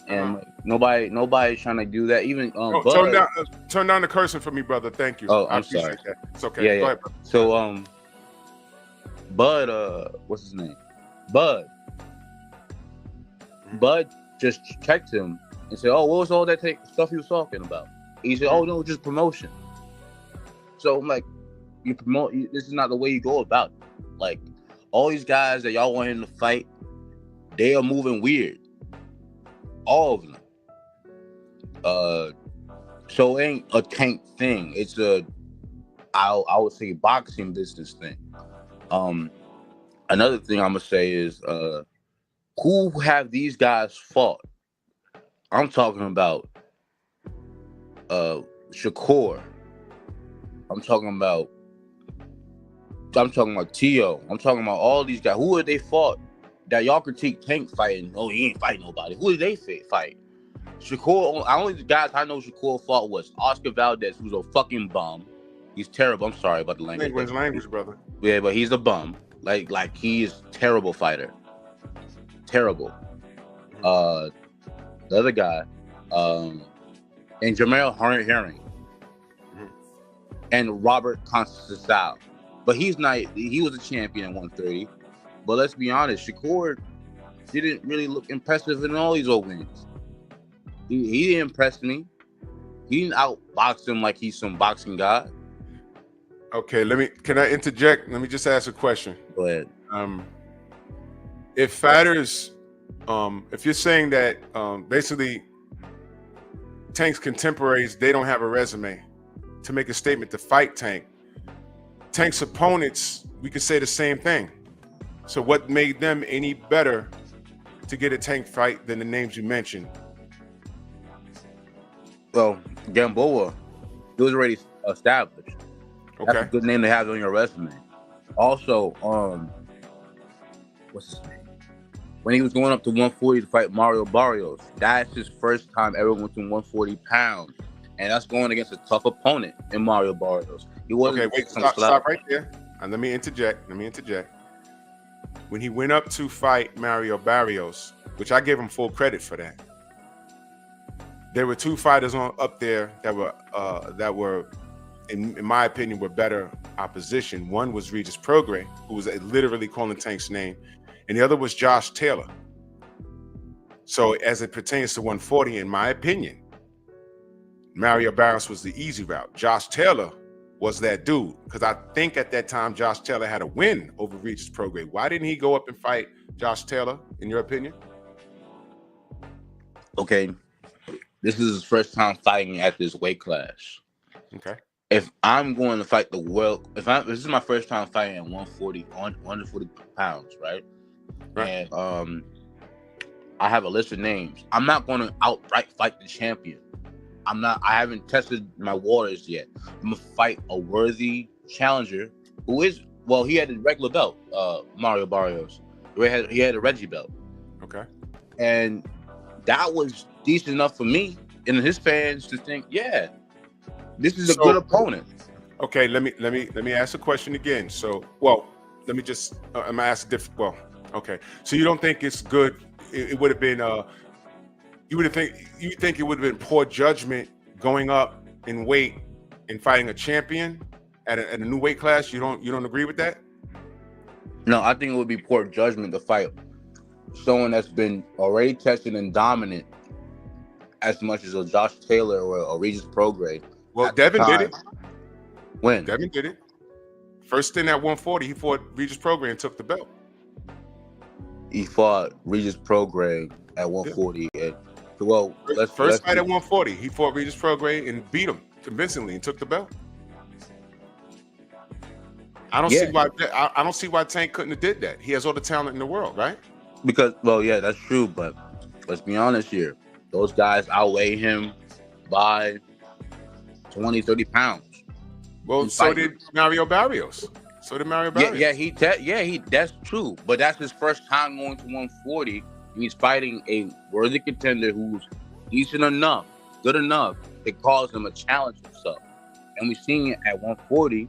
and nobody's trying to do that. Even turn down the cursing for me, brother. Thank you. Oh, I I'm sorry. That. It's okay. Yeah, Go ahead, brother. So Bud, what's his name? Bud just checked him and said, "Oh, what was all that stuff he was talking about?" He said, "Oh no, just promotion." So I'm like, you promote. This is not the way you go about it. Like, all these guys that y'all want him to fight, they are moving weird. All of them. So it ain't a Tank thing. It's I would say boxing business thing. Another thing I'm gonna say is who have these guys fought? I'm talking about Shakur. I'm talking about Tio. I'm talking about all these guys. Who have they fought that y'all critique Tank fighting? Oh, he ain't fighting nobody. Who did they fight? Shakur, the only guys I know Shakur fought was Oscar Valdez, who's a fucking bum. He's terrible. I'm sorry about the language. Language, brother. Yeah, but he's a bum. Like he is a terrible fighter. Terrible. The other guy, and Jamel Herring, and Robert Constanceau. But he was a champion at 130. But let's be honest, Shakur didn't really look impressive in all these old wins. He didn't impress me. He didn't outbox him like he's some boxing god. Okay, can I interject? Let me just ask a question. Go ahead. If fighters, if you're saying that basically Tank's contemporaries, they don't have a resume to make a statement to fight Tank. Tank's opponents, we could say the same thing. So what made them any better to get a Tank fight than the names you mentioned? Well, Gamboa, he was already established. Okay. That's a good name to have on your resume. Also, what's his name? When he was going up to 140 to fight Mario Barrios, that's his first time ever went to 140 pounds. And that's going against a tough opponent in Mario Barrios. He wasn't. Okay, wait, stop right there. And let me interject. When he went up to fight Mario Barrios, which I gave him full credit for that, there were two fighters up there that were in my opinion, were better opposition. One was Regis Prograis, who was literally calling Tank's name, and the other was Josh Taylor. So as it pertains to 140, in my opinion, Mario Barrios was the easy route. Josh Taylor was that dude, because I think at that time Josh Taylor had a win over Regis Prograis. Why didn't he go up and fight Josh Taylor, in your opinion? Okay, this is his first time fighting at this weight class. Okay. If I'm going to fight the world, this is my first time fighting at 140 pounds, right? And I have a list of names. I'm not going to outright fight the champion. I haven't tested my waters yet. I'm gonna fight a worthy challenger who is, well, he had a regular belt, Mario Barrios. He had a Reggie belt. Okay. And that was decent enough for me and his fans to think, yeah, this is a good opponent. Okay, let me ask a question again. So, well, let me just I'm gonna ask a different. Well, okay. So you don't think it's good? It would have been you think it would have been poor judgment going up in weight and fighting a champion at a new weight class? You don't agree with that? No, I think it would be poor judgment to fight someone that's been already tested and dominant as much as a Josh Taylor or a Regis Prograis. Well, Devin did it. When? Devin did it. First thing at 140, he fought Regis Prograis and took the belt. He fought Regis Prograis at 140. Yeah. First fight at 140, he fought Regis Prograis and beat him convincingly and took the belt. I don't see why Tank couldn't have did that. He has all the talent in the world, right? Because, well, yeah, that's true. But let's be honest here. Those guys outweigh him by 20, 30 pounds. Well, so did Mario Barrios. That's true. But that's his first time going to 140. And he's fighting a worthy contender who's decent enough, good enough to cause him a challenge himself. And we've seen it at 140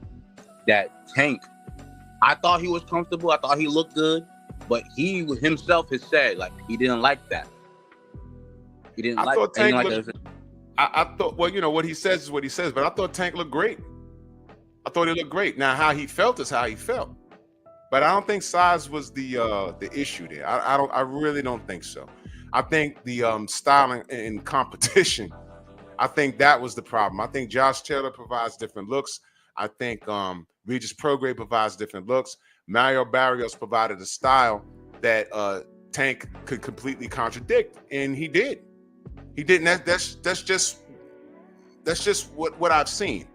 that Tank, I thought he was comfortable. I thought he looked good. But he himself has said, like, he didn't like that. He didn't like that. I thought, well, you know, what he says is what he says, but I thought Tank looked great. I thought he looked great. Now, how he felt is how he felt. But I don't think size was the issue there. I really don't think so. I think the styling and competition, I think that was the problem. I think Josh Taylor provides different looks. I think Regis Prograis provides different looks. Mario Barrios provided a style that Tank could completely contradict, and he did. He didn't. That's just what I've seen.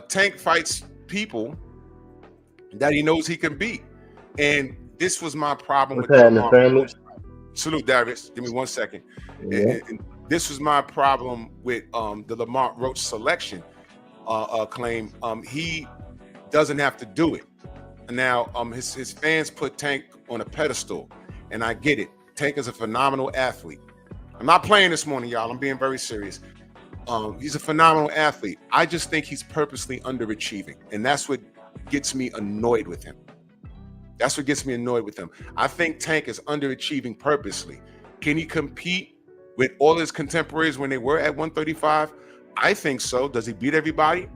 Tank fights people that he knows he can beat, and this was my problem with Lamar. Salute, Darius. Give me 1 second. Yeah. And this was my problem with the Lamar Roach selection claim. He doesn't have to do it. Now, his fans put Tank on a pedestal, and I get it. Tank is a phenomenal athlete. I'm not playing this morning, y'all. I'm being very serious. He's a phenomenal athlete. I just think he's purposely underachieving, and that's what gets me annoyed with him. That's what gets me annoyed with him. I think Tank is underachieving purposely. Can he compete with all his contemporaries when they were at 135? I think so. Does he beat everybody?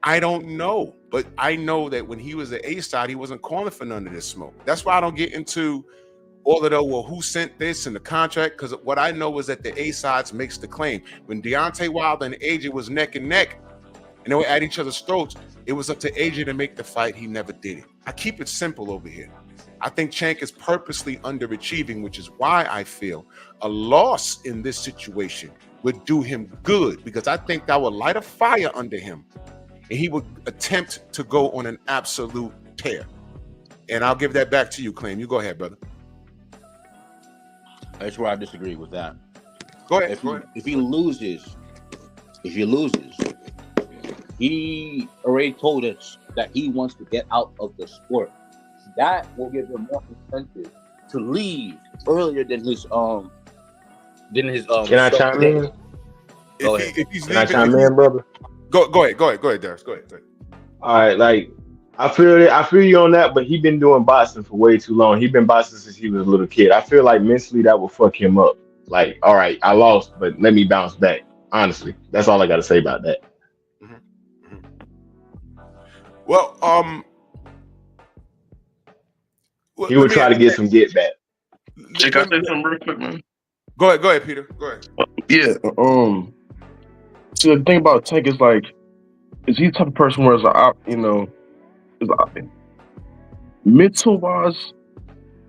I don't know. But I know that when he was the A side, he wasn't calling for none of this smoke. That's why I don't get into all of the, well, who sent this and the contract? Because what I know is that the A sides makes the claim. When Deontay Wilder and AJ was neck and neck, and they were at each other's throats, it was up to AJ to make the fight. He never did it. I keep it simple over here. I think Tank is purposely underachieving, which is why I feel a loss in this situation would do him good, because I think that would light a fire under him and he would attempt to go on an absolute tear. And I'll give that back to you, Claim. You go ahead, brother. That's where I disagree with that. Go ahead. If he loses, he already told us that he wants to get out of the sport. That will give him more incentive to leave earlier than his Can I chime in? Go ahead. Can I chime in, brother? Go ahead, Darius. Go ahead. All right, like I feel you on that, but he's been doing boxing for way too long. He's been boxing since he was a little kid. I feel like mentally that will fuck him up. Like, all right, I lost, but let me bounce back. Honestly, that's all I got to say about that. Mm-hmm. Well, he would try to get some get back. Can I say something real quick, man? Go ahead, Peter. Go ahead. Yeah. So the thing about Tank is like, is he the type of person where mental wise,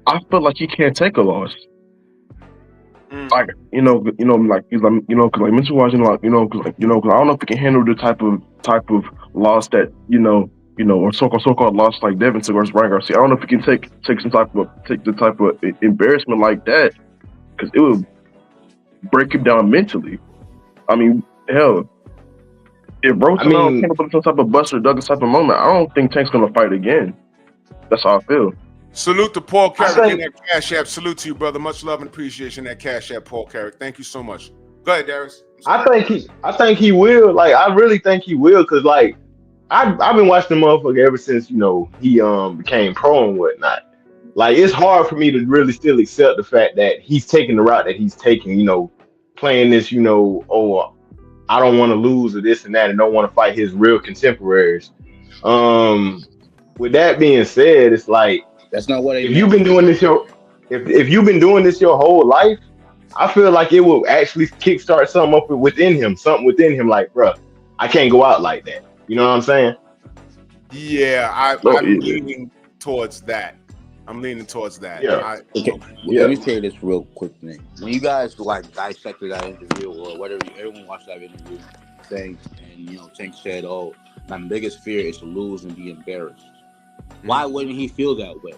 I feel like he can't take a loss. Like mental wise, because I don't know if he can handle the type of loss that or so-called loss like Devin took versus Ryan Garcia. I don't know if he can take the type of embarrassment like that, because it would break him down mentally. I mean, hell, if Roach came up with some type of Buster Douglas type of moment, I don't think Tank's gonna fight again. That's how I feel. Salute to Paul Carrick in that Cash App. Salute to you, brother. Much love and appreciation that Cash App, Paul Carrick. Thank you so much. Go ahead, Darius. I think he will. Like, I really think he will, because like I've been watching the motherfucker ever since he became pro and whatnot. Like, it's hard for me to really still accept the fact that he's taking the route that he's taking. Playing this, I don't want to lose or this and that, and don't want to fight his real contemporaries. With that being said, it's like, that's not what if you've been doing this if you've been doing this your whole life, I feel like it will actually kickstart something within him. Like, bro, I can't go out like that. You know what I'm saying? Yeah, I'm leaning towards that. Yeah. Let me say this real quick thing. When you guys like dissected that interview or whatever, everyone watched that interview, Tank said, "Oh, my biggest fear is to lose and be embarrassed." Why wouldn't he feel that way?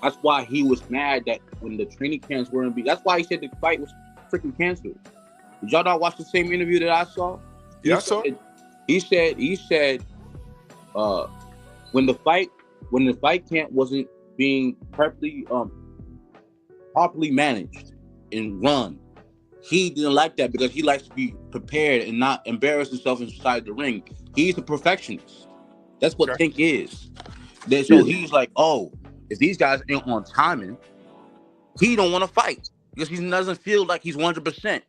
That's why he was mad that when the training camps were that's why he said the fight was freaking canceled. Did y'all not watch the same interview that I saw? Yeah, I saw it. He said when the fight camp wasn't being properly managed and run, he didn't like that, because he likes to be prepared and not embarrass himself inside the ring. He's a perfectionist. That's what Tank is. So he's like, oh, if these guys ain't on timing, he don't want to fight because he doesn't feel like he's 100%.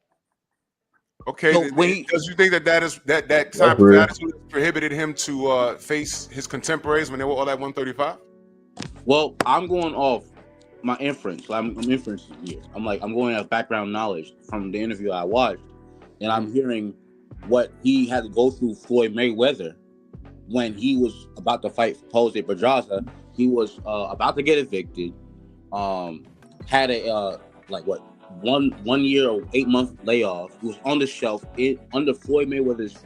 Okay, so does you think that type of attitude prohibited him to face his contemporaries when they were all at 135? Well, I'm going off my inference. I'm inferencing here. I'm going off background knowledge from the interview I watched, and I'm hearing what he had to go through Floyd Mayweather when he was about to fight Jose Pedraza. He was about to get evicted. Had a 1 year or 8 month layoff. He was on the shelf under Floyd Mayweather's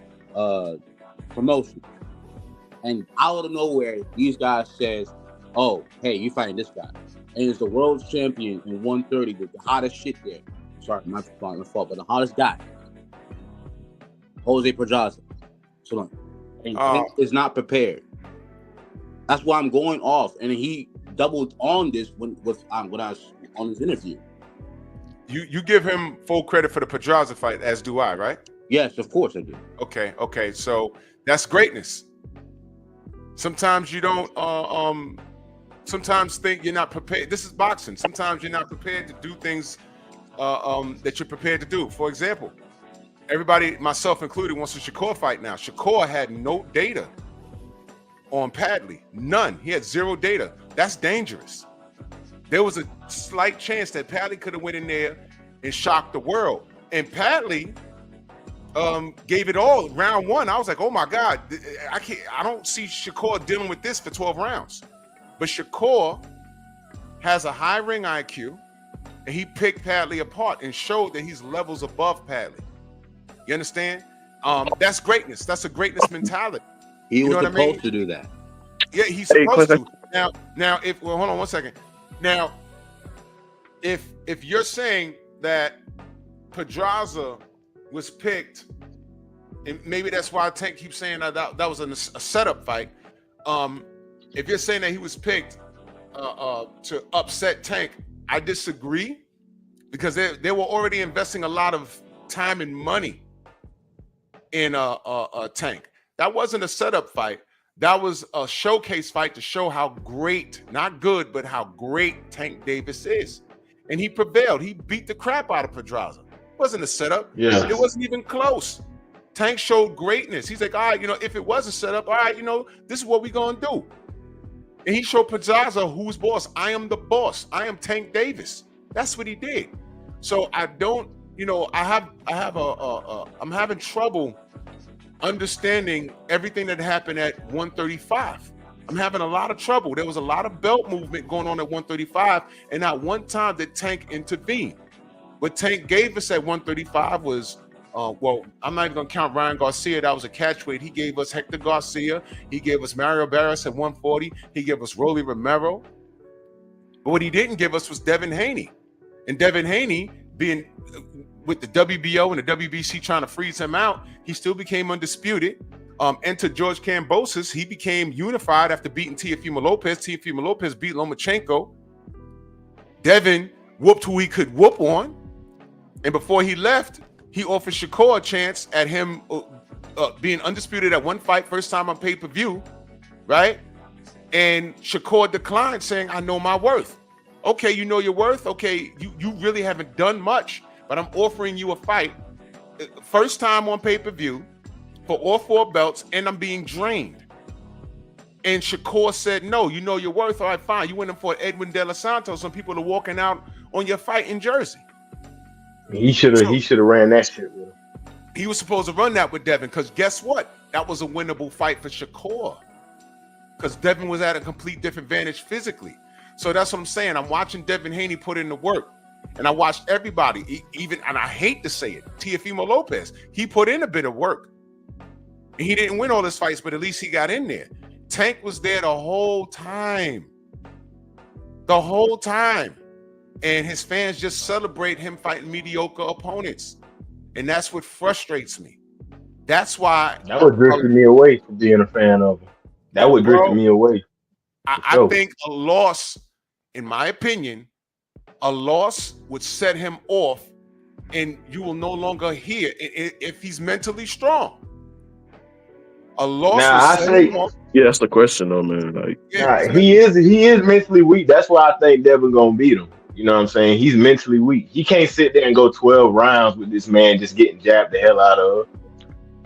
promotion, and out of nowhere, these guys says, "Oh, hey, you fighting this guy?" And it's the world champion in 130, with the hottest shit there. Sorry, my fault, but the hottest guy, Jose Pedraza. So, and Tank is not prepared. That's why I'm going off, and he doubled on this when I was on his interview. you give him full credit for the Pedraza fight, as do I, right? Yes, of course I do. Okay. So that's greatness. Sometimes you don't. Sometimes think you're not prepared. This is boxing. Sometimes you're not prepared to do things that you're prepared to do. For example, everybody, myself included, wants a Shakur fight now. Shakur had no data on Padley. None. He had zero data. That's dangerous. There was a slight chance that Padley could have went in there and shocked the world. And Padley gave it all. Round one, I was like, oh my God, I don't see Shakur dealing with this for 12 rounds. But Shakur has a high ring IQ, and he picked Padley apart and showed that he's levels above Padley. You understand? That's greatness. That's a greatness mentality. He was supposed to do that. Yeah, he's supposed to. Now, if hold on one second. Now, if you're saying that Pedraza was picked, and maybe that's why Tank keeps saying that was a setup fight. If you're saying that he was picked to upset Tank, I disagree, because they were already investing a lot of time and money in Tank. That wasn't a setup fight. That was a showcase fight to show how great, not good, but how great Tank Davis is. And he prevailed. He beat the crap out of Pedraza. It wasn't a setup. Yeah. It wasn't even close. Tank showed greatness. He's like, all right, if it was a setup, all right, this is what we're going to do. And he showed Pedraza who's boss. I am the boss. I am Tank Davis. That's what he did. So I don't, I'm having trouble understanding everything that happened at 135. I'm having a lot of trouble. There was a lot of belt movement going on at 135, and not one time did Tank intervene. What Tank gave us at 135 was, I'm not even going to count Ryan Garcia. That was a catchweight. He gave us Hector Garcia. He gave us Mario Barras at 140. He gave us Rolly Romero. But what he didn't give us was Devin Haney. And Devin Haney, being with the WBO and the WBC trying to freeze him out, he still became undisputed. Enter George Kambosos. He became unified after beating Teofimo Lopez. Teofimo Lopez beat Lomachenko. Devin whooped who he could whoop on. And before he left, he offered Shakur a chance at him being undisputed at one fight, first time on pay-per-view, right? And Shakur declined, saying, I know my worth. Okay, you know your worth? Okay, you really haven't done much, but I'm offering you a fight. First time on pay-per-view for all 4 belts, and I'm being drained. And Shakur said, no, you know your worth. All right, fine. You went in for Edwin De Los Santos. Some people are walking out on your fight in Jersey. He should have ran that shit with him. He was supposed to run that with Devin, because guess what? That was a winnable fight for Shakur, because Devin was at a complete different vantage physically. So that's what I'm saying. I'm watching Devin Haney put in the work, and I watched everybody, even, and I hate to say it, Teofimo Lopez. He put in a bit of work. And he didn't win all his fights, but at least he got in there. Tank was there the whole time. The whole time. And his fans just celebrate him fighting mediocre opponents. And that's what frustrates me. That's why. That would drift me away from being a fan of him. That would drift me away. I think a loss, in my opinion, a loss would set him off, and you will no longer hear if he's mentally strong. A loss. Yeah, that's the question, though, man. Like, he is mentally weak. That's why I think Devin gonna beat him. You know what I'm saying? He's mentally weak. He can't sit there and go 12 rounds with this man just getting jabbed the hell out of.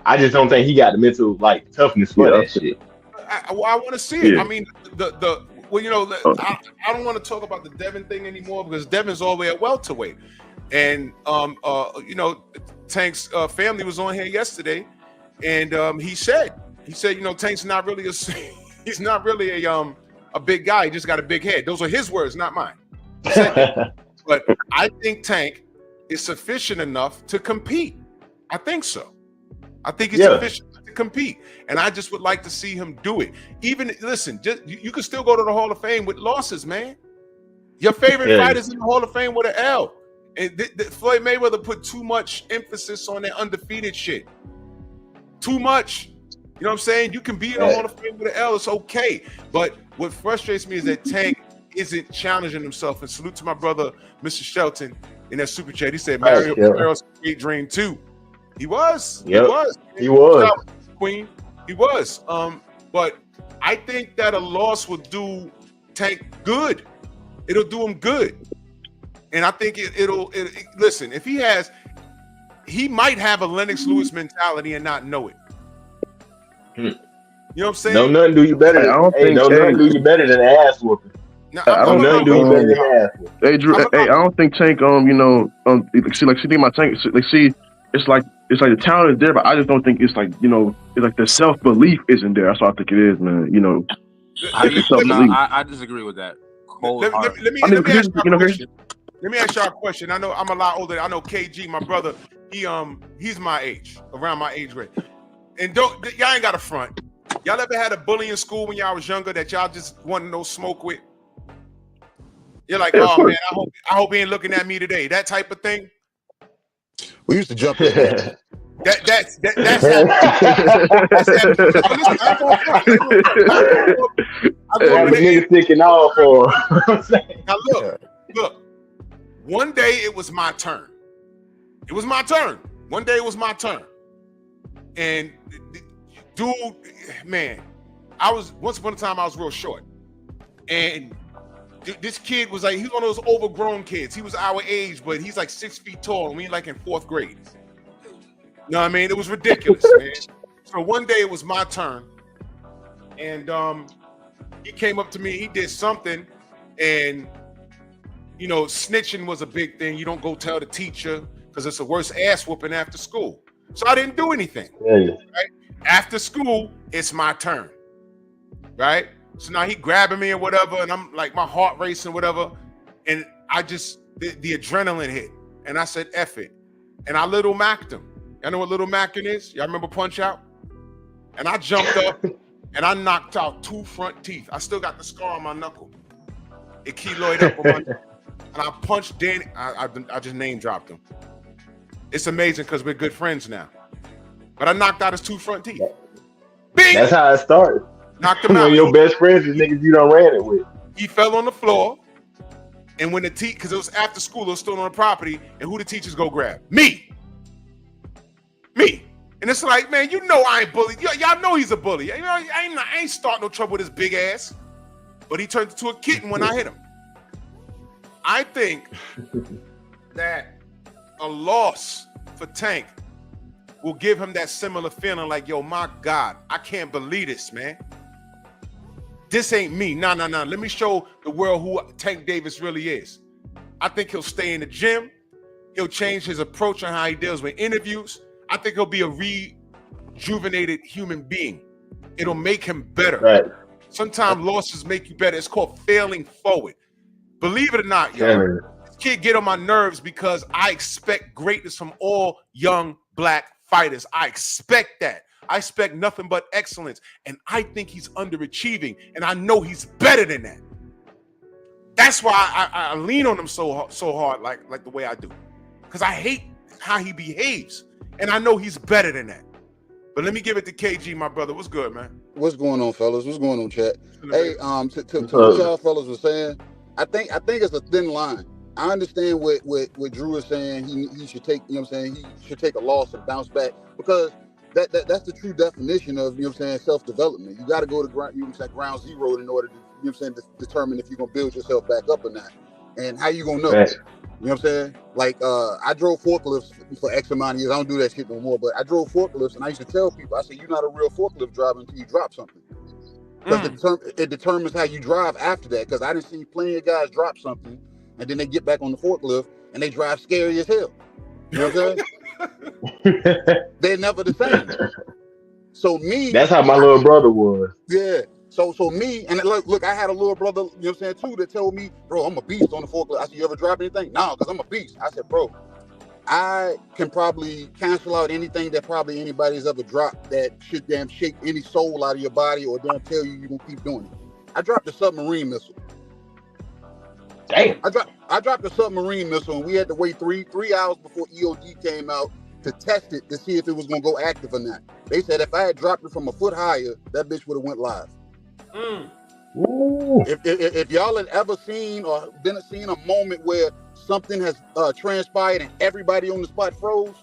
I just don't think he got the mental toughness for that shit. I want to see it. I mean, I don't want to talk about the Devin thing anymore, because Devin's all the way at welterweight, and Tank's family was on here yesterday, and he said Tank's not really he's not really a big guy. He just got a big head. Those are his words, not mine. But I think Tank is sufficient enough to compete. I think so. I think he's sufficient to compete, and I just would like to see him do it. Even listen, you can still go to the Hall of Fame with losses, man. Your favorite fighters in the Hall of Fame with an L. And Floyd Mayweather put too much emphasis on that undefeated shit. Too much. You know what I'm saying? You can be in the Hall of Fame with an L. It's okay. But what frustrates me is that Tank isn't challenging himself. And salute to my brother, Mr. Shelton. in that super chat. He said Right, Mario yeah. Camaro's Sweet Dream too. He was. Yep. He was. He was. Shout out to Queen. He was. But I think that a loss will do Tank good. It'll do him good. And I think it'll listen, if he might have a Lennox Lewis mentality and not know it. You know what I'm saying? No, nothing do you better. Hey, I don't think- nothing do you better than ass whooping. Now, I don't Nothing do you better than ass whooping. Hey Drew, I don't think Tank see my Tank, it's like the talent is there, but I just don't think it's like the self belief isn't there. That's what I think it is, man. I disagree with that. Let me ask you a question. Let me ask y'all a question. I know I'm a lot older. I know KG, my brother, he's my age, around my age grade. And y'all ain't got a front. Y'all ever had a bully in school when y'all was younger that y'all just wanted no smoke with? You're like, oh man, I hope he ain't looking at me today. That type of thing. We used to jump in there. That's niggas sticking off for. Now look. One day it was my turn. One day it was my turn. And dude, man, once upon a time I was real short. And this kid was like, he's one of those overgrown kids. He was our age, but he's like 6 feet tall, and we like in 4th grade. You know what I mean? It was ridiculous, man. So one day it was my turn, and he came up to me. He did something, and snitching was a big thing. You don't go tell the teacher because it's the worst ass whooping after school. So I didn't do anything. Right? After school, it's my turn. Right? So now he grabbing me and whatever, and I'm like my heart racing, whatever, and I just the adrenaline hit, and I said, "F it," and I little macked him. Y'all know what little macking is? Y'all remember Punch Out? And I jumped up and I knocked out 2 front teeth. I still got the scar on my knuckle. It keloid up on my knuckle. And I punched Danny. I just name dropped him. It's amazing because we're good friends now. But I knocked out his 2 front teeth. Bing! That's how it started. Knocked him out. Your best friends is niggas you done ran it with. He fell on the floor. And when because it was after school, it was still on the property. And who the teachers go grab? Me. And it's like, man, I ain't bully. Y'all know he's a bully. I ain't starting no trouble with his big ass. But he turned into a kitten when I hit him. I think that a loss for Tank will give him that similar feeling like, yo, my God, I can't believe this, man. This ain't me. No. Let me show the world who Tank Davis really is. I think he'll stay in the gym. He'll change his approach on how he deals with interviews. I think he'll be a rejuvenated human being. It'll make him better. Right. Sometimes losses make you better. It's called failing forward. Believe it or not, yo, this kid get on my nerves because I expect greatness from all young black fighters. I expect that. I expect nothing but excellence. And I think he's underachieving. And I know he's better than that. That's why I lean on him so hard like the way I do. Because I hate how he behaves. And I know he's better than that. But let me give it to KG, my brother. What's good, man? What's going on, fellas? What's going on, chat? Hey, to what y'all fellas were saying, I think it's a thin line. I understand what Drew is saying. He should take, he should take a loss and bounce back, because that's the true definition of, self-development. You got to go to ground zero in order to, determine if you're gonna build yourself back up or not. And how you gonna know? Right. You know what I'm saying? Like, I drove forklifts for X amount of years. I don't do that shit no more, but I drove forklifts, and I used to tell people, I said, you're not a real forklift driver until you drop something. Because it determines how you drive after that. Because I didn't see plenty of guys drop something, and then they get back on the forklift, and they drive scary as hell. You know what I'm saying? They're never the same. So me... That's how my little brother was. Yeah. So me, and look, I had a little brother, too, that told me, bro, I'm a beast on the forklift. I said, you ever drop anything? No, because I'm a beast. I said, bro, I can probably cancel out anything that probably anybody's ever dropped that should damn shake any soul out of your body or don't tell you you're going to keep doing it. I dropped a submarine missile. Damn. I dropped a submarine missile, and we had to wait three hours before EOD came out to test it to see if it was going to go active or not. They said if I had dropped it from a foot higher, that bitch would have went live. Ooh. If y'all had ever seen or been seeing a moment where something has transpired and everybody on the spot froze,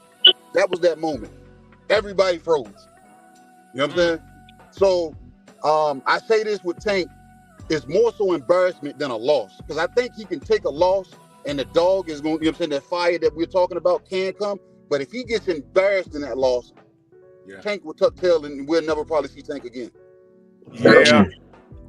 that was that moment. Everybody froze. You know what I'm saying? So I say this with Tank, it's more so embarrassment than a loss. Because I think he can take a loss and the dog is going, you know what I'm saying, that fire that we're talking about can come. But if he gets embarrassed in that loss, Tank will tuck tail and we'll never probably see Tank again. Yeah.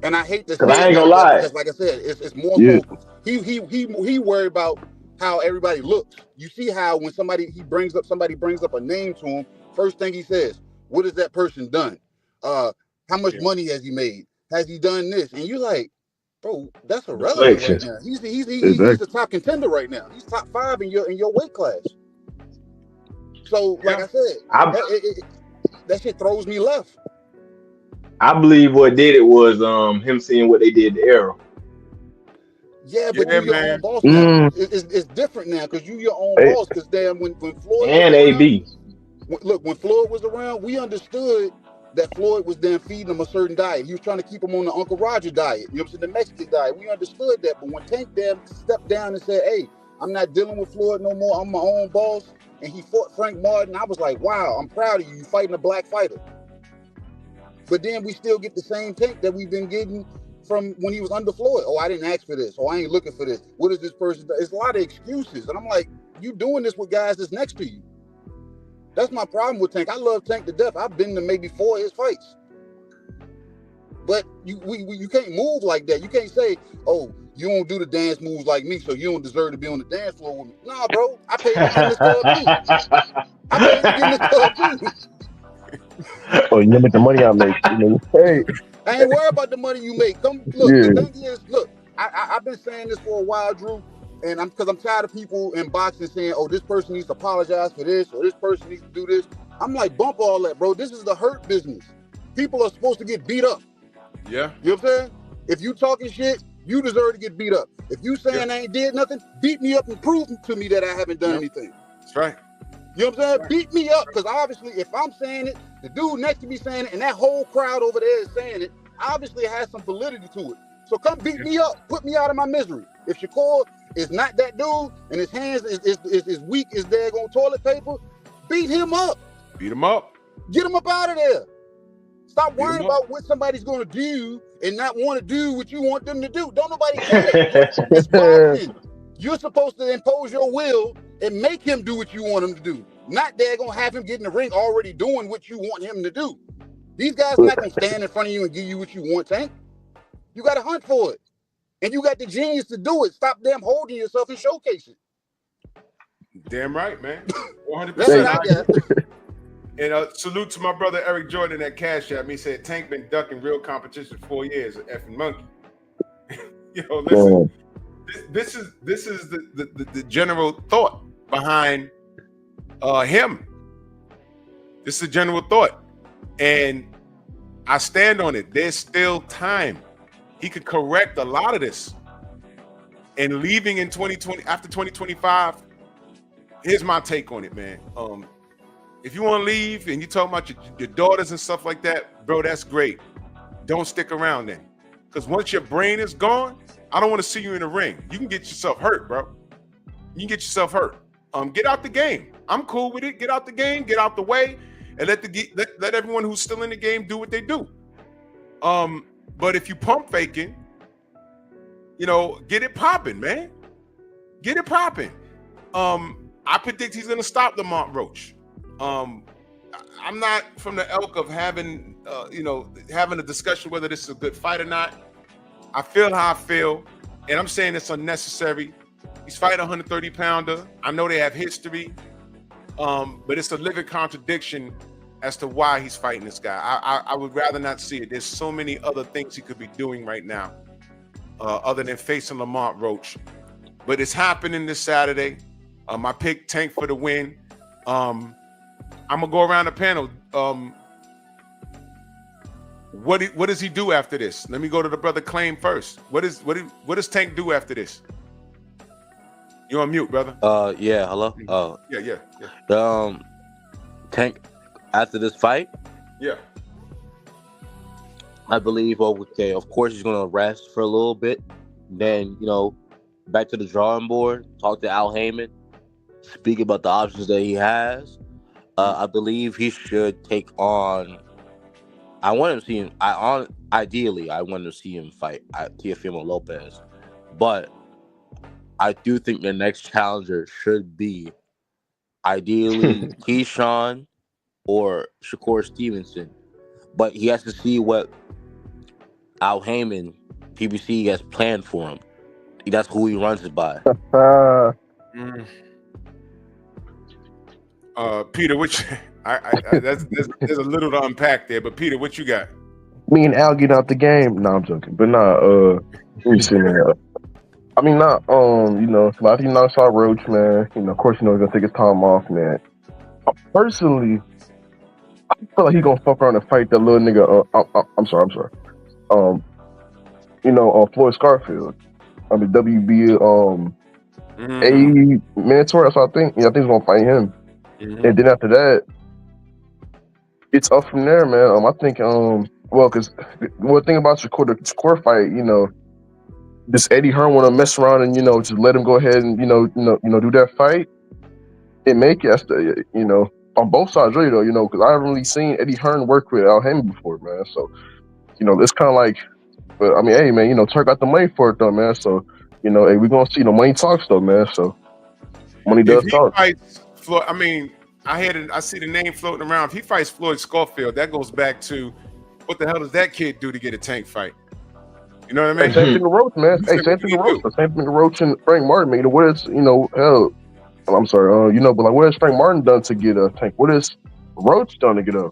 And I hate to say Cause I ain't gonna that lie. because, like I said, it's more so he worried about how everybody looks. You see how when somebody brings up a name to him, first thing he says, "What has that person done? How much money has he made? Has he done this?" And you're like, "Bro, that's irrelevant right now. He's the top contender right now. He's top 5 in your weight class." So, like I said, that shit throws me left. I believe what did it was him seeing what they did to Arrow. Yeah, but you your own boss now. It's different now because you your own boss. Because damn, when Floyd and was around, AB. When Floyd was around, we understood that Floyd was then feeding him a certain diet. He was trying to keep him on the Uncle Roger diet. You know what I'm saying? The Mexican diet. We understood that. But when Tank damn stepped down and said, "Hey, I'm not dealing with Floyd no more. I'm my own boss," and he fought Frank Martin, I was like, "Wow, I'm proud of you. You fighting a black fighter." But then we still get the same Tank that we've been getting from when he was under Floyd. "Oh, I didn't ask for this. Oh, I ain't looking for this. What is this person do?" It's a lot of excuses. And I'm like, you doing this with guys that's next to you. That's my problem with Tank. I love Tank to death. I've been to maybe 4 of his fights. But you can't move like that. You can't say, "Oh, you don't do the dance moves like me, so you don't deserve to be on the dance floor with me." Nah, bro. I paid to get in this club too. I paid to get in this club too. Oh, you make the money I make. Hey. I ain't worried about the money you make. Come look. The thing is, look, I've been saying this for a while, Drew, and because I'm tired of people in boxing saying, "Oh, this person needs to apologize for this, or this person needs to do this." I'm like, bump all that, bro. This is the hurt business. People are supposed to get beat up. Yeah. You know what I'm saying? If you talking shit, you deserve to get beat up. If you saying I ain't did nothing, beat me up and prove to me that I haven't done anything. That's right. You know what I'm saying? Right. Beat me up, because obviously if I'm saying it, the dude next to me saying it, and that whole crowd over there is saying it, obviously it has some validity to it. So come beat me up, put me out of my misery. If Shakur is not that dude and his hands is weak as daggone toilet paper, beat him up. Beat him up. Get him up out of there. Stop worrying about what somebody's going to do and not want to do what you want them to do. Don't nobody care. It's boxing. You're supposed to impose your will and make him do what you want him to do. Not they're going to have him get in the ring already doing what you want him to do. These guys are not going to stand in front of you and give you what you want, Tank. You got to hunt for it. And you got the genius to do it. Stop damn holding yourself and showcase it. Damn right, man. 100%. That's what I got. And salute to my brother Eric Jordan at Cash App. He said Tank been ducking real competition for 4 years, effing monkey. Listen, this is the general thought behind him. This is the general thought, and I stand on it. There's still time. He could correct a lot of this, and leaving in 2020 after 2025. Here's my take on it, man. If you want to leave and you talking about your daughters and stuff like that, bro, that's great. Don't stick around then. Because once your brain is gone, I don't want to see you in the ring. You can get yourself hurt, bro. You can get yourself hurt. Get out the game. I'm cool with it. Get out the game, get out the way, and let everyone who's still in the game do what they do. But if you pump faking, get it popping, man. Get it popping. I predict he's gonna stop Lamont Roach. I'm not from the ilk of having a discussion whether this is a good fight or not. I feel how I feel, and I'm saying it's unnecessary. He's fighting a 130-pounder. I know they have history, but it's a living contradiction as to why he's fighting this guy. I would rather not see it. There's so many other things he could be doing right now other than facing Lamont Roach. But it's happening this Saturday. I picked Tank for the win. I'm gonna go around the panel. What does he do after this? Let me go to the brother Claim first. What does Tank do after this? You on mute, brother? Yeah. Hello. Yeah. Tank after this fight. Yeah. I believe, okay, of course he's going to rest for a little bit. Then, back to the drawing board, talk to Al Heyman, speak about the options that he has. I believe he should take on. I want to see him. Ideally, I want to see him fight Teofimo Lopez, but I do think the next challenger should be ideally Keyshawn or Shakur Stevenson. But he has to see what Al Heyman, PBC, has planned for him. That's who he runs it by. Peter, which there's a little to unpack there, but Peter, what you got? Me and Al get out the game. No, I'm joking. But let me see, man. I mean, not a lot of you knocks out Roach, man. Of course, he's gonna take his time off, man. Personally, I feel like he's gonna fuck around and fight that little nigga. I'm sorry. Floyd Scarfield. I mean, WB A Mandatory. That's what I think. I think he's gonna fight him. And then after that, it's up from there, man. I think because one thing about the Shakur fight, does Eddie Hearn want to mess around and just let him go ahead and do that fight and make it? On both sides, really though, because I haven't really seen Eddie Hearn work with Al Heyman before, man. So it's kind of like, but I mean, hey, man, Turk got the money for it though, man. So hey, we're gonna see. Money talks though, man. So money does talk. Floyd, I mean, I see the name floating around. If he fights Floyd Scarfield, that goes back to what the hell does that kid do to get a tank fight? You know what I mean? Same thing to Roach, man. Same thing to Roach and Frank Martin. Man, what is hell? I'm sorry, but like, what has Frank Martin done to get a tank? What has Roach done to get a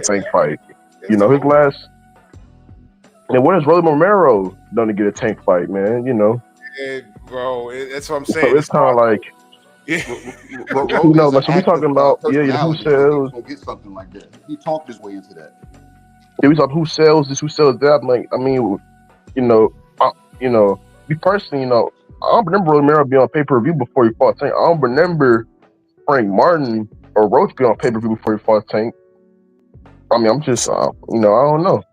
tank fight? His last. And what has Rolly Romero done to get a tank fight, man? Yeah, bro, that's what I'm saying. So it's kind of like. Like, so we talking about who sells. Get something like that. He talked his way into that. Yeah, we talk who sells this, who sells that. I'm like, I mean, me personally, I don't remember Romero being on pay-per-view before he fought Tank. I don't remember Frank Martin or Roach being on pay-per-view before he fought Tank. I mean, I'm just, I don't know.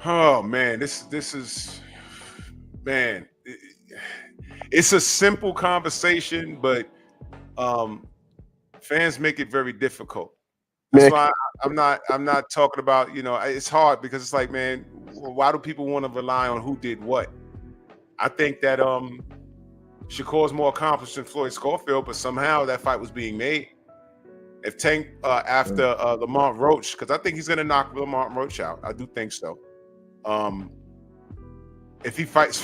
Oh man, this is, man. It's a simple conversation, but fans make it very difficult. That's why I'm not talking about, it's hard because it's like, man, why do people want to rely on who did what? I think that Shakur's more accomplished than Floyd Scarfield, but somehow that fight was being made. If Tank after Lamont Roach, because I think he's gonna knock Lamont Roach out. I do think so. If he fights,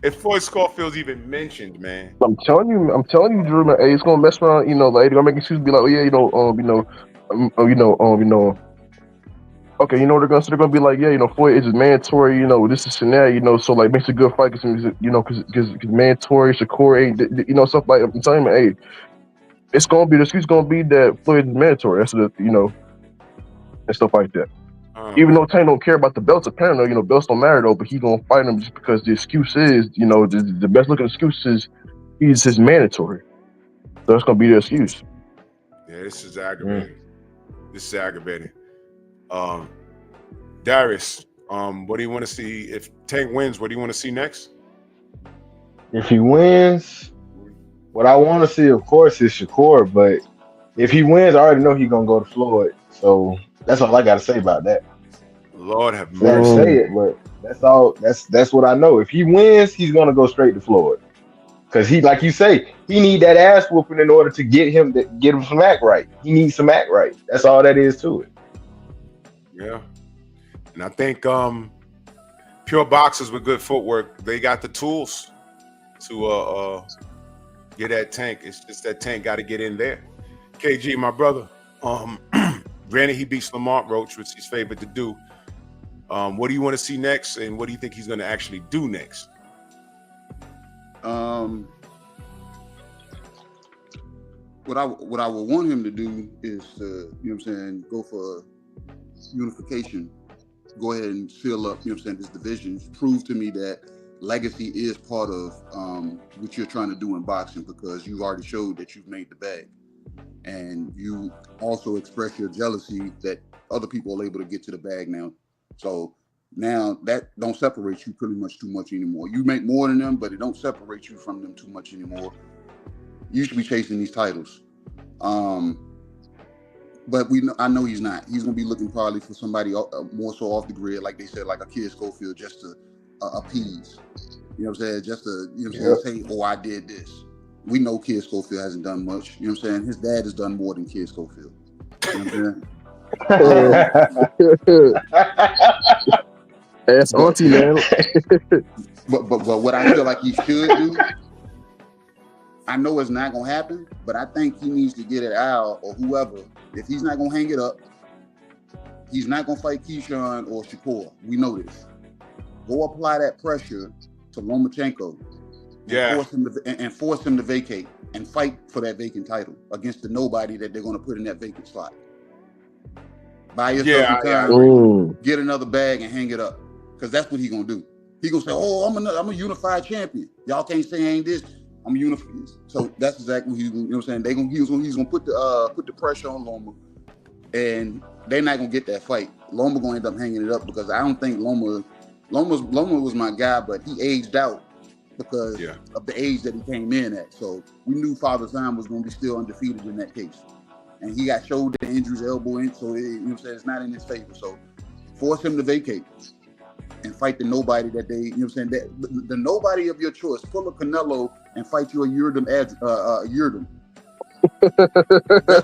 if Floyd Scarfield's even mentioned, man, I'm telling you, Drew, man, hey, it's gonna mess around. Like, they're gonna make excuses, be like, oh yeah, okay, they're gonna be like, yeah, Floyd is mandatory, this is and that, so like makes a good fight, because mandatory, Shakur ain't, stuff like. I'm telling you, hey, it's gonna be the excuse gonna be that Floyd is mandatory. That's the and stuff like that. Even though Tank don't care about the belts, apparently, belts don't matter though. But he gonna fight him just because the excuse is, the best looking excuse is he's his mandatory. So that's gonna be the excuse. Yeah, this is aggravating. This is aggravating. Darius, what do you want to see if Tank wins? What do you want to see next? If he wins, what I want to see, of course, is Shakur. But if he wins, I already know he's gonna go to Floyd. So that's all I got to say about that. Lord have mercy. I say it, but that's all. That's what I know. If he wins, he's gonna go straight to Floyd. Because he, like you say, he need that ass whooping in order to get him some act right. He needs some act right. That's all that is to it. Yeah, and I think pure boxers with good footwork, they got the tools to get that Tank. It's just that Tank got to get in there. KG, my brother. Granted, he beats Lamont Roach, which he's favored to do. What do you want to see next, and what do you think he's going to actually do next? What I would want him to do is to, go for unification. Go ahead and fill up, this division. Prove to me that legacy is part of what you're trying to do in boxing, because you've already showed that you've made the bag. and you also express your jealousy that other people are able to get to the bag now. So now that don't separate you pretty much too much anymore. You make more than them, but it don't separate you from them too much anymore. You should be chasing these titles. But I know he's not. He's gonna be looking probably for somebody more so off the grid, like they said, like a Kid Schofield, just to appease. You know what I'm saying? Just to, you know what I'm saying, say, oh, I did this. We know Kid Schofield hasn't done much. You know what I'm saying? His dad has done more than Kid Schofield. You know what I'm saying? That's auntie, man. but what I feel like he should do, I know it's not gonna happen, but I think he needs to get it out, or whoever. If he's not gonna hang it up, he's not gonna fight Keyshawn or Shakur. We know this. Go apply that pressure to Lomachenko. Force him to vacate and fight for that vacant title against the nobody that they're gonna put in that vacant slot. Buy yourself time, get another bag and hang it up. Because that's what he's gonna do. He's gonna say, oh, I'm a unified champion. Y'all can't say I ain't this. I'm unified. So that's exactly what he's gonna, you know what I'm saying? He's gonna put the pressure on Loma, and they're not gonna get that fight. Loma gonna end up hanging it up because I don't think Loma was my guy, but he aged out because of the age that he came in at. So we knew Father Time was gonna be still undefeated in that case. And he got shoulder injuries, elbow in, so you know what I'm saying, it's not in his favor. So force him to vacate and fight the nobody that they, you know what I'm saying, the nobody of your choice. Pull a Canelo and fight you a Yurdum. That's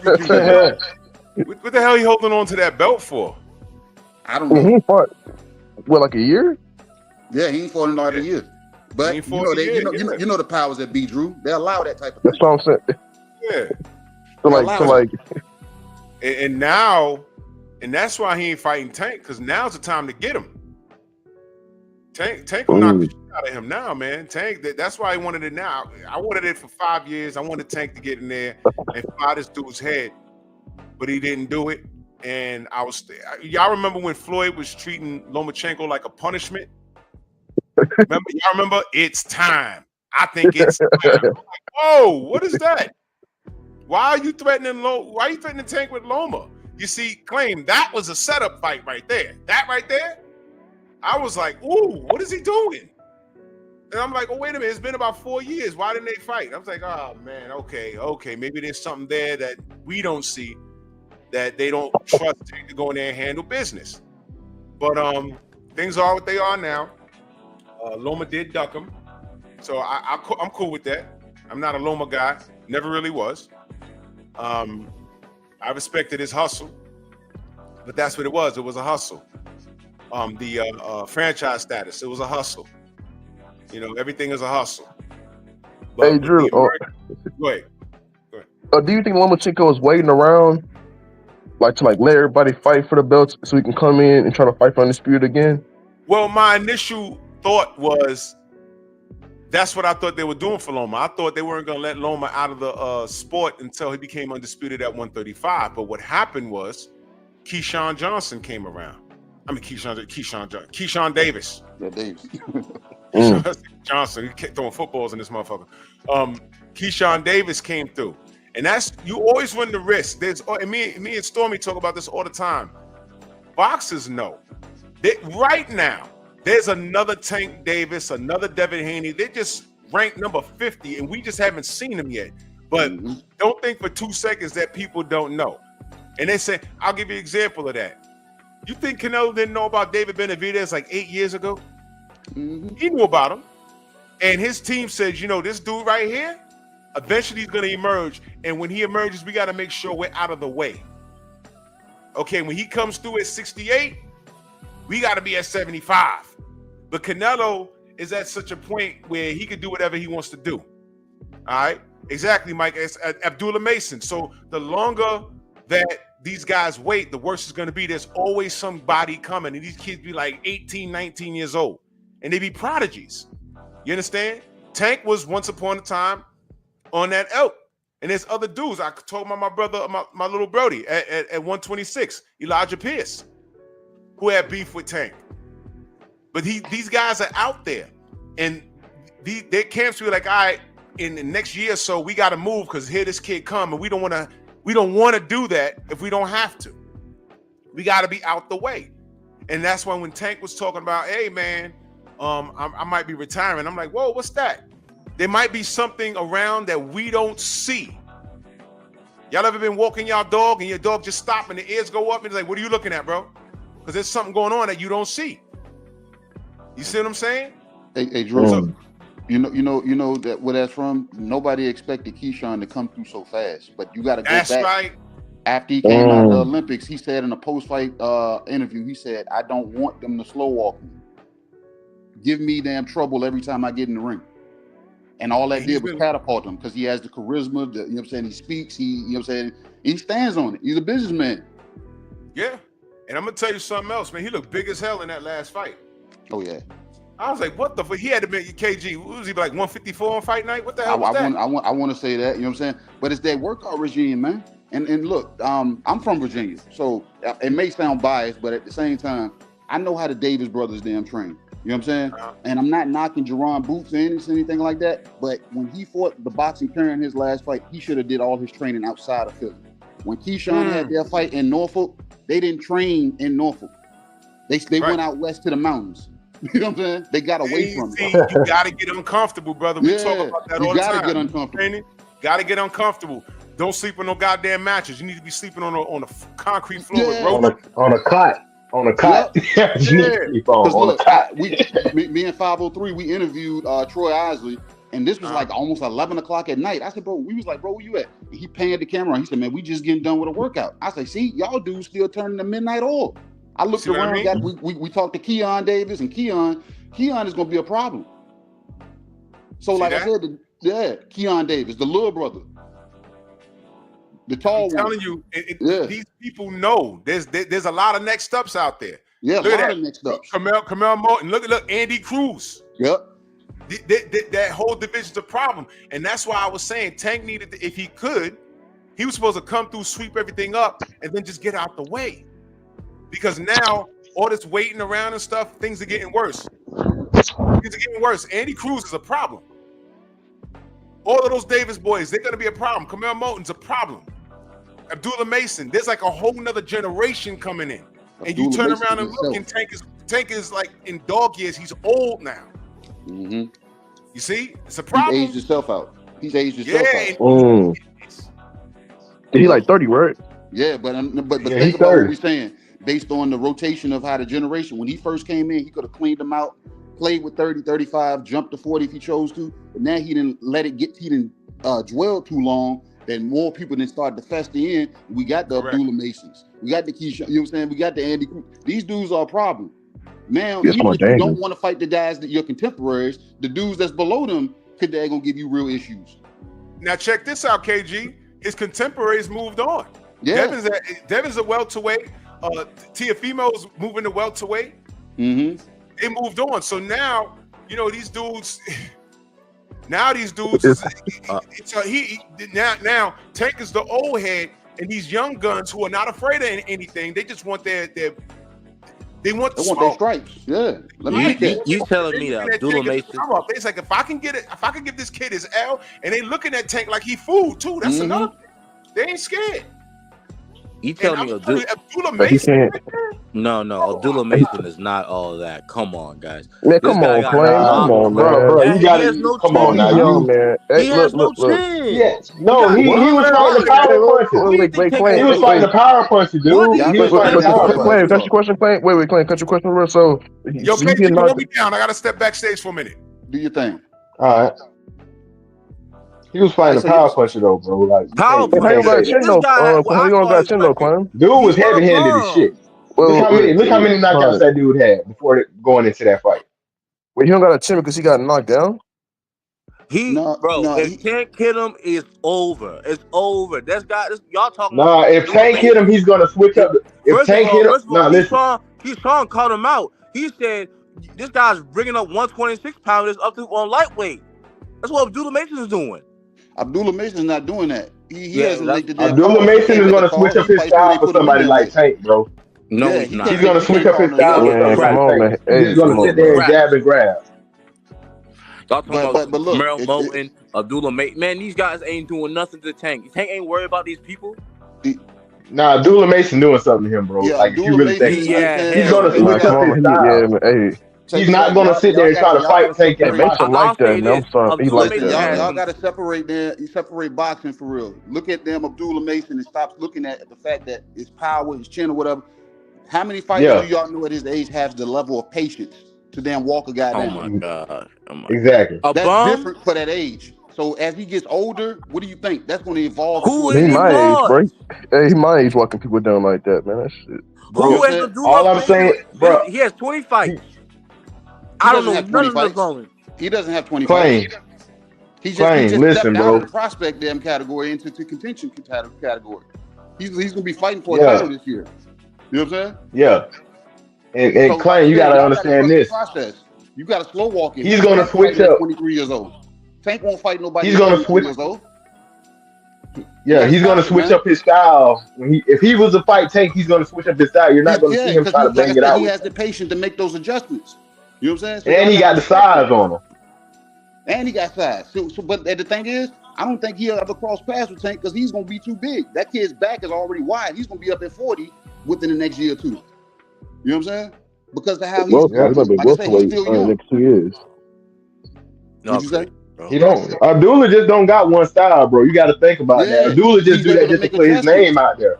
what you do. What the hell are you holding on to that belt for? I don't know. He fought, what, like a year? Yeah, he ain't fought in like a year. But you know the powers that be, Drew. They allow that type of thing. That's what I'm saying. Yeah. So and now, and that's why he ain't fighting Tank, because now's the time to get him. Tank will knock the shit out of him now, man. Tank, that's why he wanted it now. I wanted it for 5 years. I wanted Tank to get in there and fly this dude's head, but he didn't do it. And y'all remember when Floyd was treating Lomachenko like a punishment? Y'all remember? It's time. I think it's time. I'm like, whoa, what is that? Why are you threatening Tank with Loma? You see, Claim, that was a setup fight right there. That right there, I was like, ooh, what is he doing? And I'm like, oh, wait a minute, it's been about 4 years. Why didn't they fight? I was like, oh, man, okay. Maybe there's something there that we don't see, that they don't trust to go in there and handle business. But things are what they are now. Loma did duck him. So I'm cool with that. I'm not a Loma guy. Never really was. I respected his hustle. But that's what it was. It was a hustle. The franchise status, it was a hustle. You know, everything is a hustle. But hey, Drew, go ahead. Do you think Lomachenko is waiting around to let everybody fight for the belts so he can come in and try to fight for Undisputed again? Well, my initial thought was that's what I thought they were doing for Loma. I thought they weren't going to let Loma out of the sport until he became undisputed at 135. But what happened was Keyshawn Johnson came around. I mean, Keyshawn Davis. Yeah, Davis. Johnson, he kept throwing footballs in this motherfucker. Keyshawn Davis came through. And you always run the risk. Me and Stormy talk about this all the time. Boxers know that right now, there's another Tank Davis, another Devin Haney. They're just ranked number 50, and we just haven't seen them yet. But don't think for 2 seconds that people don't know. And they say, I'll give you an example of that. You think Canelo didn't know about David Benavidez like 8 years ago? He knew about him. And his team says, this dude right here, eventually he's going to emerge. And when he emerges, we got to make sure we're out of the way. Okay, when he comes through at 68, we got to be at 75. But Canelo is at such a point where he can do whatever he wants to do. All right? Exactly, Mike. It's Abdullah Mason. So the longer that these guys wait, the worse it's going to be. There's always somebody coming. And these kids be like 18, 19 years old. And they be prodigies. You understand? Tank was once upon a time on that elk. And there's other dudes. I told my brother, my little Brody at 126, Elijah Pierce, who had beef with Tank. But these guys are out there. And their camps were like, all right, in the next year or so, we got to move because here this kid come and we don't want to we don't want to do that if we don't have to. We got to be out the way. And that's why when Tank was talking about, hey, man, I might be retiring. I'm like, whoa, what's that? There might be something around that we don't see. Y'all ever been walking y'all dog and your dog just stop and the ears go up and it's like, what are you looking at, bro? Because there's something going on that you don't see. You see what I'm saying? Hey, Drew, you know that where that's from. Nobody expected Keyshawn to come through so fast, but you got to go back. That's right. After he came out of the Olympics, he said in a post-fight interview, he said, "I don't want them to slow walk me. Give me damn trouble every time I get in the ring." And all that did was catapult him because he has the charisma, you know what I'm saying? He speaks, you know what I'm saying? He stands on it. He's a businessman. Yeah. And I'm going to tell you something else, man. He looked big as hell in that last fight. Oh, yeah. I was like, what the fuck? He had to be KG. What was he, like 154 on fight night? What the hell was that? I want to say that, you know what I'm saying? But it's that workout regime, man. And look, I'm from Virginia, so it may sound biased, but at the same time, I know how the Davis brothers damn train. You know what I'm saying? And I'm not knocking Jerron Boots or anything like that, but when he fought the boxing parent in his last fight, he should have did all his training outside of Philly. When Keyshawn had their fight in Norfolk, they didn't train in Norfolk. They went out west to the mountains. You know what I'm saying? They got away from it. You got to get uncomfortable, brother. We talk about that all the time. You got to get uncomfortable. Got to get uncomfortable. Don't sleep on no goddamn mattress. You need to be sleeping on a concrete floor with Roach. On a cot. On a cot. Yeah. Me and 503, we interviewed Troy Isley, and this was like almost 11 o'clock at night. I said, bro, we was like, bro, where you at? And he panned the camera. He said, man, we just getting done with a workout. I said, see, y'all dudes still turning to midnight oil. I looked around, we talked to Keon Davis, and Keon is going to be a problem. So like I said, Keon Davis, the little brother. The tall one. I'm telling you, these people know there's a lot of next ups out there. Yeah, look a lot of next ups. Kamel Morton. Look, Andy Cruz. Yep. That whole division's a problem, and that's why I was saying Tank needed to, if he could, he was supposed to come through, sweep everything up, and then just get out the way. Because now all this waiting around and stuff, things are getting worse. Andy Cruz is a problem. All of those Davis boys, they're going to be a problem. Kamel Moten's a problem. Abdullah Mason, there's like a whole nother generation coming in. And you turn around and look, and Tank is like in dog years. He's old now. Mm-hmm. You see? It's a problem. He aged himself out. out. He like 30, right? Yeah, but think about what we're saying. Based on the rotation of how the generation, when he first came in, he could have cleaned them out, played with 30, 35, jumped to 40 if he chose to. But now he didn't let it get, he didn't dwell too long. Then more people then started to fester in. We got the Abdullah Masons. We got the Keyshawn, you know what I'm saying? We got the Andy Cruz. These dudes are a problem. Now, even if you don't want to fight the guys that your contemporaries, the dudes that's below them, they're going to give you real issues. Now, check this out, KG. His contemporaries moved on. Yeah. Devin's a welterweight. Teofimo's moving to welterweight. Mm-hmm. They moved on. So now, you know, these dudes. Now Tank is the old head, and these young guns who are not afraid of anything. They just want their want their stripes. Yeah. You telling me that Abdullah Mason? It's like if I can give this kid his L, and they looking at Tank like he food too. That's another thing. They ain't scared. You telling me Abdullah Mason? No, Abdullah Mason is not all that. Come on, guys. Man, come on, bro. You gotta come on now, young man. He has no chin. Yes. No, he was fighting the power puncher. He was fighting the power puncher, dude. He was fighting the power puncher. Cut your question, Clay. Wait, Clay, cut your question real. So, yo, Clay, you hold me down. I gotta step backstage for a minute. Do your thing. All right. He was fighting the power puncher though, bro. Like power puncher. How you got chin though, Clem? Dude was heavy-handed as shit. Look how many knockouts that dude had before going into that fight. Wait, he don't got a chin because he got knocked down? If Tank hit him, it's over. It's over. Y'all talking about. If Tank hit him, he's gonna switch up. If Tank hit him, Keyshawn called him out. He said this guy's bringing up 126 pounders up to on lightweight. That's what Abdullah Mason is doing. Abdullah Mason is not doing that. He hasn't laid the Abdullah Mason is going to switch up his style for somebody like Tank, bro. No, he's not. He's going to switch up his style for somebody like Tank. He's going to sit there and jab and grab. Y'all talking about Merrill Moten, Abdullah Mason. Man, these guys ain't doing nothing to Tank. Tank ain't worried about these people. Nah, Abdullah Mason doing something to him, bro. Yeah, Like if you really think he's gonna Nah, switch come up on, his style. hey, He's not gonna sit there and try to fight Tank in hey, a Mason boxing. like that, man. I'm sorry, he like Listen, that, y'all man. got to separate boxing for real. Look at them, Abdullah Mason, and stop looking at the fact that his power, his chin, or whatever. How many fighters do y'all know at his age has the level of patience to damn walk a guy down? Oh my god! Exactly. That's different for that age. So as he gets older, what do you think? That's going to evolve. He my age, bro. Hey, he my age walking people down like that, man. That shit. Bro, all I'm saying, bro, he has 20 fights. I don't know none of them going. He doesn't have 20 fights. He just stepped out of the prospect damn category into contention category. He's going to be fighting for a title this year. You know what I'm saying? Yeah. And so, Clay, you got to understand this. You got to slow walk it. He's going to switch up. 23 years old. Tank won't fight nobody. He's going to switch. Yeah, he's going to switch up his style. If he was to fight Tank, he's going to switch up his style. You're not going to see him try to bang it out. He has the patience to make those adjustments. You know what I'm saying? And he got the size on him. And he got size. But the thing is, I don't think he'll ever cross paths with Tank because he's going to be too big. That kid's back is already wide. He's going to be up at 40 within the next year or two. You know what I'm saying? Because of how he's still young. Next 2 years. What'd you say? He don't. Abdullah just don't got one style, bro. You got to think about that. Abdullah just do that just to put his name out there.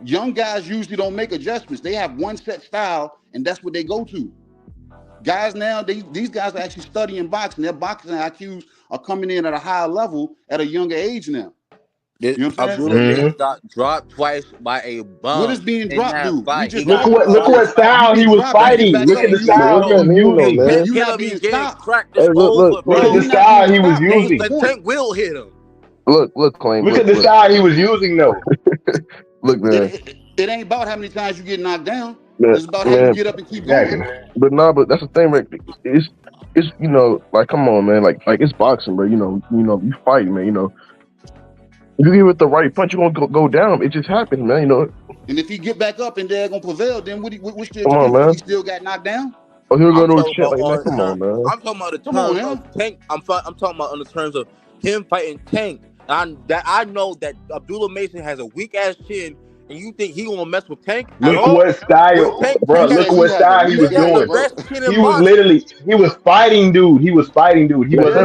Young guys usually don't make adjustments. They have one set style, and that's what they go to. Guys now, these guys are actually studying boxing. Their boxing IQs are coming in at a higher level at a younger age now. You know what I'm saying? Got dropped twice by a bum. What is being dropped, dude? Look what style he was fighting. Look at the style he was using. You're not being stopped. Look at the style he was using. The Tank will hit him. Look, Claim. Look at the style he was using, though. Look, man. It ain't about how many times you get knocked down. It's about how you get up and keep going. But that's the thing, Rick. It's you know, like, come on, man. Like it's boxing, bro. You know, you fight, man. You know, if you give it the right punch, you're gonna go down. It just happens, man. You know. And if he get back up and they're gonna prevail, then what still? Come on, man. He still got knocked down. Oh, he'll go to a shit like that. Come on, man. I'm talking about the terms of Tank. I'm talking about on the terms of him fighting Tank. I know that Abdullah Mason has a weak ass chin. And you think he gonna mess with Tank? Look what style, bro. Look what style he was doing. He was fighting, dude. He wasn't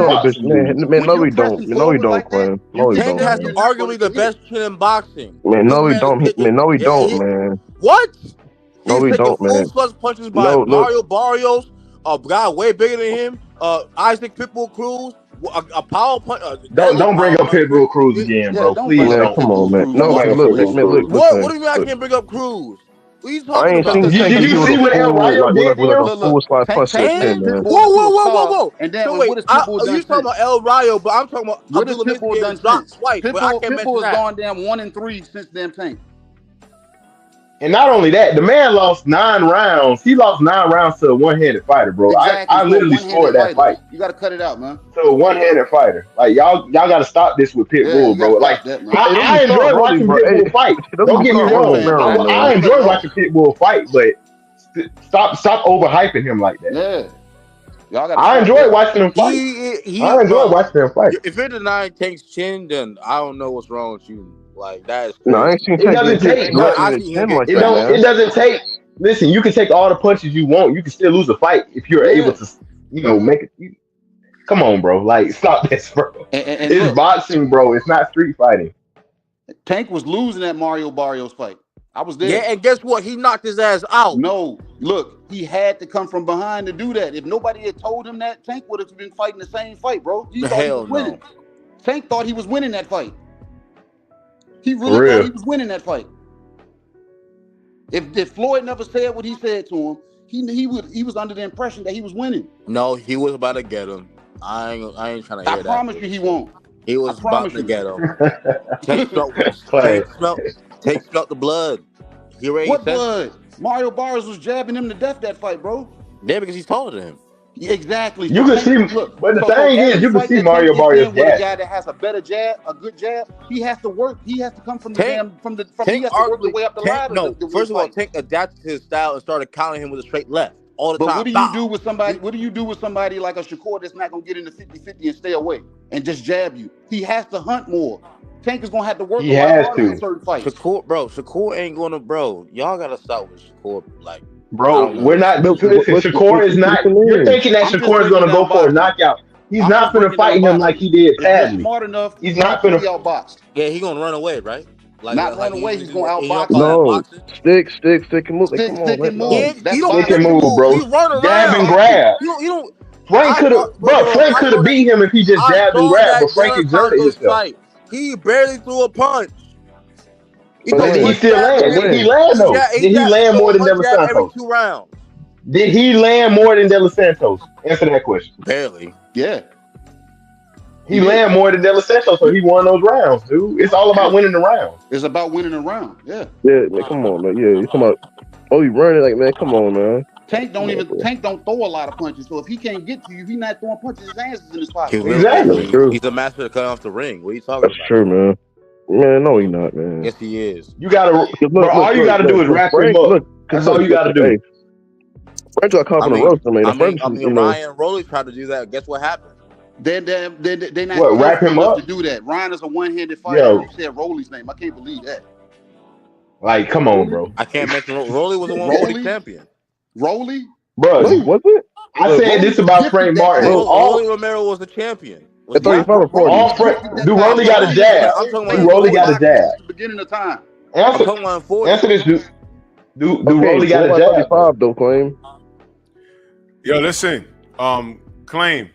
boxing. Man, no, he don't. No, he don't, Clan. No, he don't. Tank has arguably the best chin in boxing. Man, no, he don't. Man, no, he don't, man. What? No, he don't, man. Full punches by Mario Barrios, a guy way bigger than him. Isaac Pitbull Cruz. A power punch. Don't bring up Pitbull Cruz again, bro. Please don't. Come on, man. No, look. What do you mean I can't bring up Cruz? What are you talking about? Did you see what El Rayo did? Whoa. And then wait, you talking about El Rayo, but I'm talking about what has Pitbull done dropped twice. Pitbull has gone down 1-3 since damn Tank. And not only that, the man lost 9 rounds. He lost 9 rounds to a one-handed fighter, bro. Exactly. I literally scored that fight. You got to cut it out, man. To a one-handed fighter. Like, y'all got to stop this with Pitbull, bro. Like, I enjoy watching Pitbull fight. Don't get me wrong. I enjoy watching Pitbull fight, but stop overhyping him like that. Yeah. I enjoy watching him fight. I enjoy watching him fight. If you're denying Tank's chin, then I don't know what's wrong with you. Like, that is crazy. No, I ain't seen it doesn't take. Listen, you can take all the punches you want. You can still lose a fight if you're able to, make it. Come on, bro. Like, stop this, bro. It's boxing, bro. It's not street fighting. Tank was losing that Mario Barrios fight. I was there. Yeah, and guess what? He knocked his ass out. No, look, he had to come from behind to do that. If nobody had told him that, Tank would have been fighting the same fight, bro. He thought he was winning. Tank thought he was winning that fight. He really thought he was winning that fight. If Floyd never said what he said to him, he was under the impression that he was winning. No, he was about to get him. I ain't trying to hear that. I promise you he won't. He was about to get him. Take smelt the blood. What blood? Mario Barrios was jabbing him to death that fight, bro. Yeah, because he's taller than him. Exactly. You can see, but the thing is, you can see Mario Barrios with a guy that has a better jab, a good jab. He has to work. He has to come from the damn he has to work the way up the ladder. No, first of all, Tank adapted to his style and started countering him with a straight left all the time. But what do you do with somebody? What do you do with somebody like a Shakur that's not gonna get into 50-50 and stay away and just jab you? He has to hunt more. Tank is gonna have to work He a lot has harder to. in certain fights. Shakur ain't gonna, bro. Y'all gotta stop with Shakur. Like, Bro, know. we're not. Listen, Shakur is not. You're thinking that I'm just Shakur is breaking gonna go down for a boxing. knockout. He's I'm not just gonna breaking down fight him like boxing. he did If you're Padley. smart enough, He's he not can gonna. be outboxed. yeah, he gonna run away, right? Not run away. He's gonna he don't outbox. call that No, boxing. stick and move. Like, come on, Stick man. and No. move. That's He don't Stick stick and boxing. and move, move. bro. He run Dab around. and grab. You don't. Frank could have, bro. Frank I could saw have that. beat him if he just I dabbed and saw grabbed. that But Frank Dylan exerted Santos himself. fight. He barely threw a punch. He But threw did he one still jab land? every. Did he land though? Did he land more throwing than one De Los jab every Santos? 2 rounds. Did he land more than De Los Santos? Answer that question. Barely. Yeah. He land more than De Los Santos, so he won those rounds, dude. It's all about winning the rounds. It's about winning a round. Yeah. Yeah, man, come on, man. Yeah, you talking about? Oh, you running like, man? Come on, man. Tank don't throw a lot of punches. So if he can't get to you, he's not throwing punches. His hands is in his pocket. He's a master of cutting off the ring. What are you talking That's about? true, man. Man, no, he not, man. Yes, he is. You gotta, bro. All you gotta do is wrap him up. That's all you gotta do. Frank got caught in a roast, man. Ryan Roley tried to do that. Guess what happened? They're not What, wrap him enough up? to do that. Ryan is a one-handed fighter. Yo. You said Roley's name. I can't believe that. Like, come on, bro. I can't mention Roley was a 140 champion. Roley? Bro, was it? I said this about Frank Martin. Rolly Romero was a champion. At 35 or 40. All Frank, do Rolly got a jab? I'm talking Do about Rolly got a jab? Since the beginning of time. I'm talking about 40. Answer this, dude. Do Okay, Rolly got a what about jab? 35 though, Claim? Yo, listen. Claim.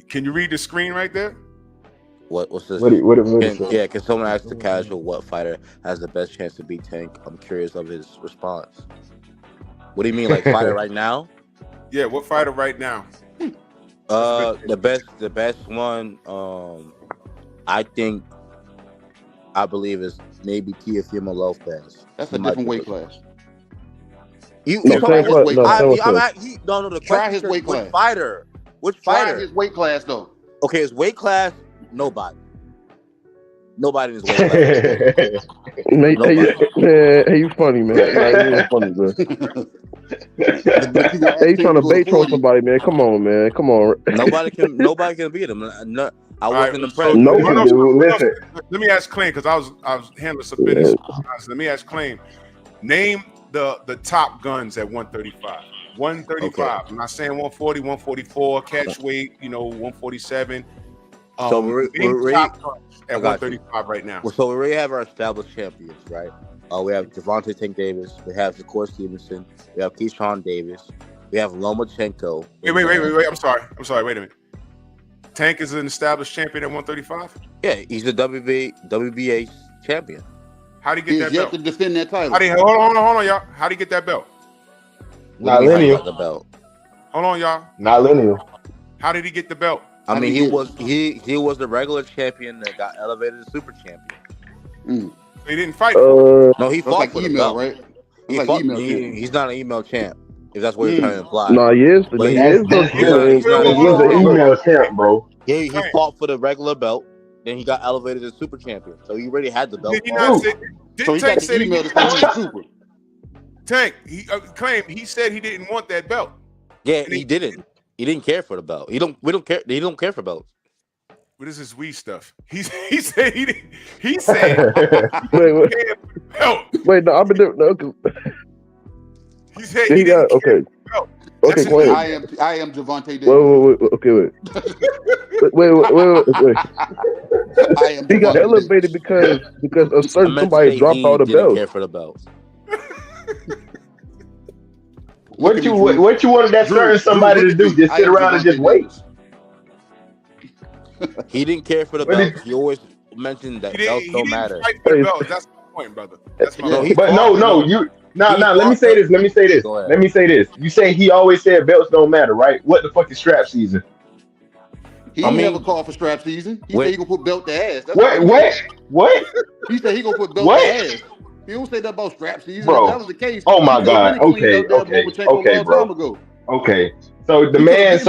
Can you read the screen right there? What's this? Can someone ask the casual what fighter has the best chance to beat Tank? I'm curious of his response. What do you mean, like fighter right now? Yeah, what fighter right now? The best one. I believe is maybe Teofimo Lopez. That's a different weight class. The Try his weight class. Which fighter? Try his weight class though. Okay, his weight class. Nobody in his weight class. Hey, you funny, man. You funny, bro. Hey, you trying to bait troll somebody, man? Come on, man. Come on. Nobody can beat him. I wasn't impressed. Listen. Let me ask Claim because I was handling some business. Let me ask Claim. Name the top guns at 135. 135. Okay. I'm not saying 140, 144, catch weight, 147. So we're top guns at 135 right now. So we already have our established champions, right? We have Gervonta Tank Davis. We have Shakur Stevenson. We have Keyshawn Davis. We have Lomachenko. Wait. I'm sorry. Wait a minute. Tank is an established champion at 135? Yeah, he's the WBA champion. How did he get that belt? Yet to defend that title. Hold on, y'all. How did he get that belt? Not lineal. The belt. Hold on, y'all. Not lineal. How did he get the belt? I mean, he was the regular champion that got elevated to super champion. He didn't fight. No, he fought for the belt, right? He's not an email champ. If that's what you're trying to imply. No, he is. He is. He's an email champ, bro. He fought for the regular belt. Then he got elevated to super champion. So he already had the belt. Did he not say? So he got the email to say he's super. Tank, he claimed he said he didn't want that belt. Yeah, he didn't. He didn't care for the belt. We don't care. He don't care for belts. What is this weed stuff? He said he didn't. He said wait, no, I've been doing no. He said he got okay. Okay, wait. I am Gervonta Davis. Wait. Okay, wait. I am. He got elevated because a certain somebody dropped all the belts. Care for the belts. What you wanted that certain somebody to do? Just sit around and just wait. He didn't care for the belts. He always mentioned that belts don't matter. That's my point, brother. That's my point. But no, you. No, let me say this. You say he always said belts don't matter, right? What the fuck is strap season? He never called for strap season. He said he gonna put belt to ass. That's what? He said he gonna put belt to ass. He don't say that about strap season. Bro. If that was the case. Oh my God. Okay, bro. Okay. So the man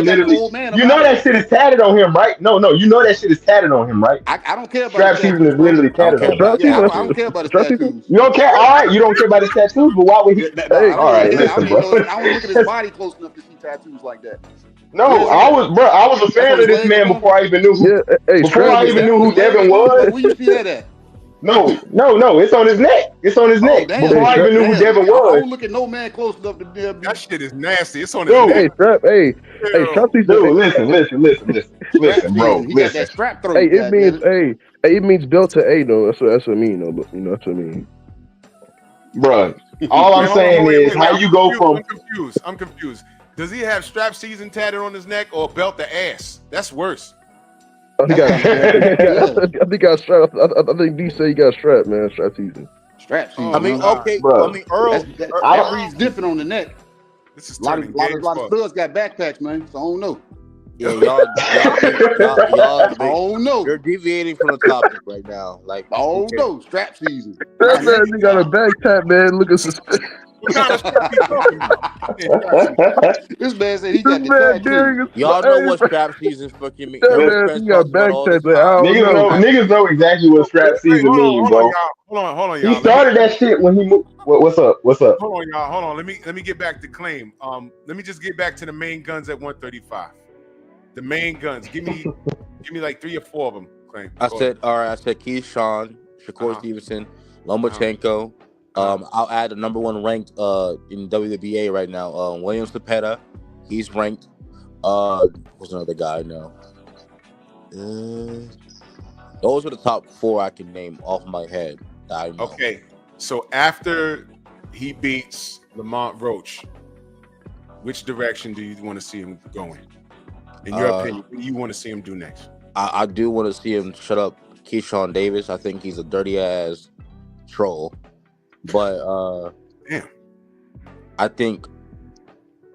literally. You know that shit is tatted on him, right? No. You know that shit is tatted on him, right? I don't care about strap season is literally tatted on him. I don't care about his tattoos. You don't care? All right. You don't care about his tattoos, but why would he? All right, listen, bro. I don't look at his body close enough to see tattoos like that. No, I was a fan of this man before I even knew who. Before I even knew who Devin was. Where you see that at? No, it's on his neck. It's on his Oh, neck. damn. Before I even knew who Devin I was. don't look at no man close enough to damn. That shit is nasty. It's on his Dude, neck. Strap season. Dude, listen, bro, He got listen. that strap throat. Hey, it means belt to A though. That's what it mean though. But that's what I mean. Bro, all I'm saying is how you go from. I'm confused. Does he have strap season tatted on his neck or belt the ass? That's worse. I think I got strapped. I think D say he got strapped, man. Strap season. Strap season. I mean, okay. Bro. I mean, Earl. That reads different on the neck. This is A lot of studs got backpacks, man. So I don't know. Yeah, y'all, I don't know. You're deviating from the topic right now. Like, I don't know. Strap season. That man, he got a back tap, man. Looking suspicious. What kind of strap you talking about? This man said he got the tattoo. Y'all know what strap season fucking mean. That man, he got back tat. Niggas know exactly what strap season means, bro. Hold on, y'all. He started that shit when he moved. What's up? Hold on, y'all. Hold on. Let me get back to claim. Let me just get back to the main guns at 135. The main guns. Give me like 3 or 4 of them. Claim. I said Keyshawn, Shakur Stevenson, Lomachenko. I'll add the number 1 ranked in WBA right now. Williams Cepeda, he's ranked. Who's another guy now? Those are the top 4 I can name off my head. That I know. Okay, so after he beats Lamont Roach, which direction do you want to see him going? In your opinion, what do you want to see him do next? I do want to see him shut up Keyshawn Davis. I think he's a dirty ass troll. But damn, I think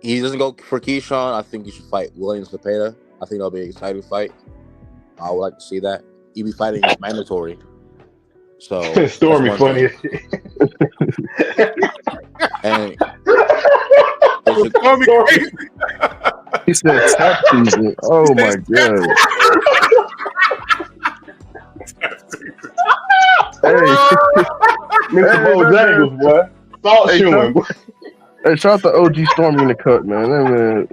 he doesn't go for Keyshawn. I think he should fight Williams Cepeda. I think that'll be an exciting fight. I would like to see that. He'd be fighting is mandatory. So Stormy funny as shit. And Stormy crazy. He said tap season. Oh my god. Mr. Bojangles, boy. Salt chewing. Hey, shout out to OG Stormy in the cut, man. That man.